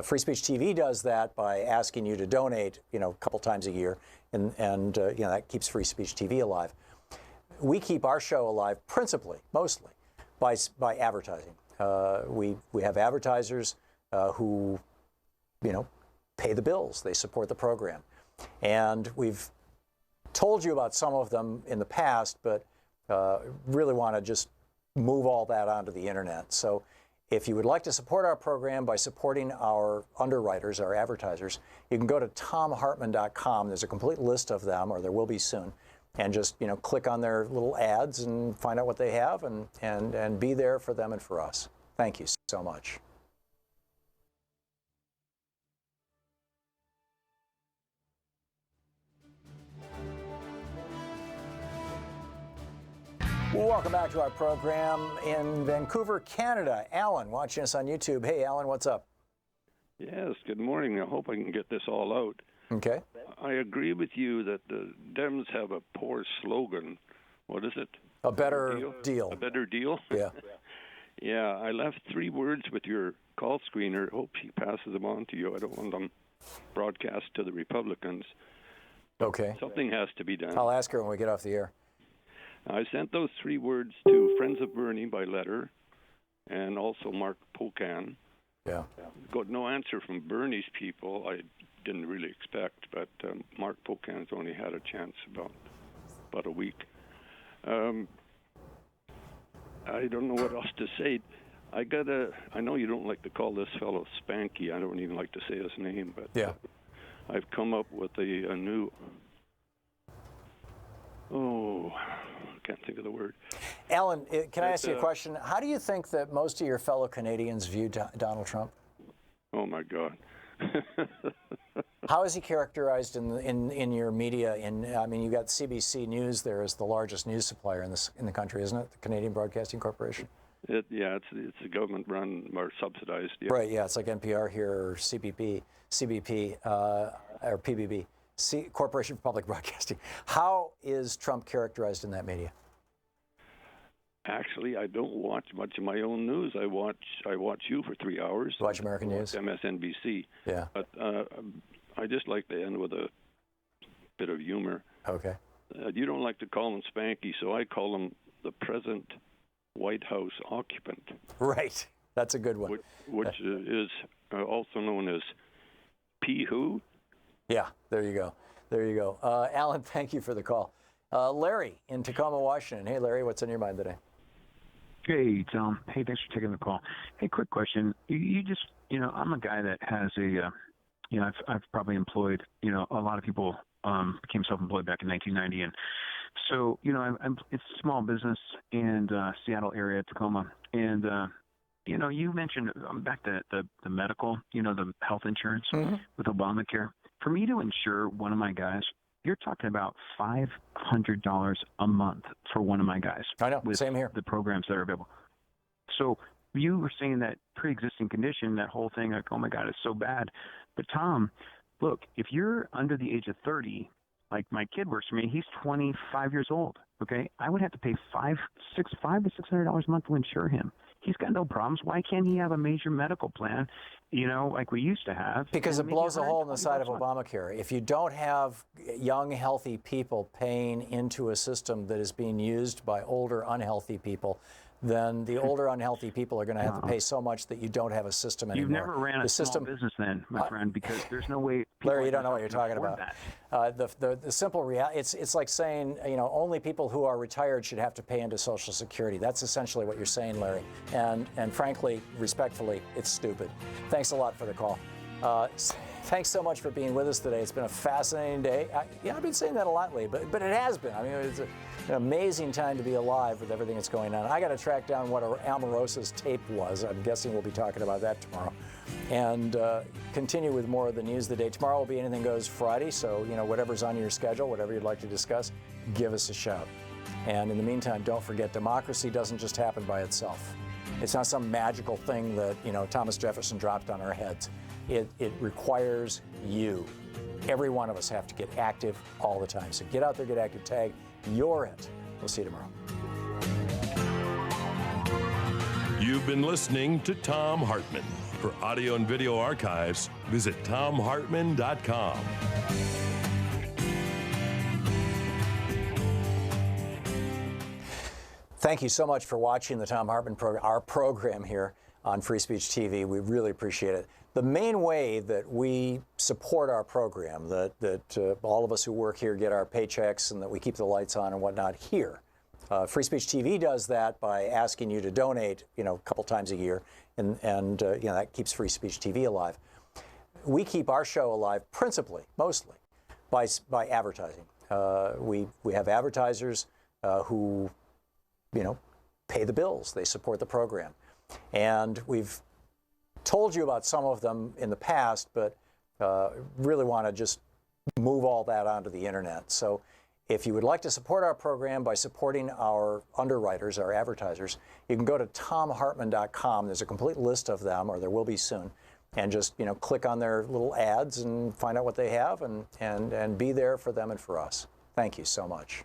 Free Speech TV does that by asking you to donate, a couple times a year, and that keeps Free Speech TV alive. We keep our show alive principally, mostly, by advertising. We have advertisers who pay the bills. They support the program. And we've told you about some of them in the past, but really want to just move all that onto the internet. So if you would like to support our program by supporting our underwriters, our advertisers, you can go to thomhartmann.com. There's a complete list of them, or there will be soon, and just click on their little ads and find out what they have and be there for them and for us. Thank you so much. Welcome back to our program in Vancouver, Canada. Alan, watching us on YouTube. Hey, Alan, what's up? Yes, good morning. I hope I can get this all out. Okay. I agree with you that the Dems have a poor slogan. What is it? A better deal. A better deal? Yeah. Yeah, I left 3 words with your call screener. Hope she passes them on to you. I don't want them broadcast to the Republicans. Okay. Something has to be done. I'll ask her when we get off the air. I sent those 3 words to Friends of Bernie by letter and also Mark Pocan. Yeah. Got no answer from Bernie's people. I didn't really expect, but Mark Pocan's only had a chance about a week. I don't know what else to say. I know you don't like to call this fellow Spanky. I don't even like to say his name, but yeah. I've come up with a new oh, I can't think of the word. Alan, can I ask you a question? How do you think that most of your fellow Canadians view Donald Trump? Oh my God. How is he characterized in your media? I mean, you got CBC News there as the largest news supplier in the country, isn't it? The Canadian Broadcasting Corporation. It's a government-run or subsidized. Yeah. Right. Yeah, it's like NPR here, or CBP, or PBB, Corporation for Public Broadcasting. How is Trump characterized in that media? Actually, I don't watch much of my own news. I watch you for 3 hours. You watch American News? MSNBC. Yeah. But I just like to end with a bit of humor. Okay. You don't like to call him Spanky, so I call him the present White House occupant. Right. That's a good one. Which is also known as P. Who? Yeah. There you go. There you go. Alan, thank you for the call. Larry in Tacoma, Washington. Hey, Larry, what's on your mind today? Hey, Tom. Hey, thanks for taking the call. Hey, quick question. You just, I'm a guy that has I've probably employed, a lot of people became self-employed back in 1990. And so, it's a small business in Seattle area, Tacoma. And, you mentioned back to the medical, the health insurance with Obamacare. For me to insure one of my guys, you're talking about $500 a month for one of my guys. I know. With Same here. The programs that are available. So you were saying that pre-existing condition, that whole thing, like, oh my God, it's so bad. But Tom, look, if you're under the age of 30, like my kid works for me, he's 25 years old. Okay, I would have to pay $500 to $600 a month to insure him. He's got no problems. Why can't he have a major medical plan, like we used to have? Because it blows a hole in the side of Obamacare. If you don't have young, healthy people paying into a system that is being used by older, unhealthy people, then the older, unhealthy people are going to have to pay so much that you don't have a system anymore. You've never ran a small business then, my friend, because there's no way. Larry, you don't know what you're talking about. The simple reality, it's like saying, only people who are retired should have to pay into Social Security. That's essentially what you're saying, Larry. And frankly, respectfully, it's stupid. Thanks a lot for the call. Thanks so much for being with us today. It's been a fascinating day. I've been saying that a lot lately, but it has been. I mean, it's an amazing time to be alive with everything that's going on. I got to track down what Omarosa's tape was. I'm guessing we'll be talking about that tomorrow. And continue with more of the news of the day. Tomorrow will be Anything Goes Friday, so whatever's on your schedule, whatever you'd like to discuss, give us a shout. And in the meantime, don't forget, democracy doesn't just happen by itself. It's not some magical thing that Thomas Jefferson dropped on our heads. It requires you. Every one of us have to get active all the time. So get out there, get active, tag. You're it. We'll see you tomorrow. You've been listening to Thom Hartmann. For audio and video archives, visit thomhartmann.com. Thank you so much for watching the Thom Hartmann program, our program here on Free Speech TV. We really appreciate it. The main way that we support our program, that all of us who work here get our paychecks and that we keep the lights on and whatnot here. Free Speech TV does that by asking you to donate, a couple times a year, and that keeps Free Speech TV alive. We keep our show alive principally, mostly, by advertising. We have advertisers who, pay the bills. They support the program. And we've told you about some of them in the past, but really want to just move all that onto the internet. So if you would like to support our program by supporting our underwriters, our advertisers, you can go to thomhartmann.com. There's a complete list of them, or there will be soon, and just click on their little ads and find out what they have and be there for them and for us. Thank you so much.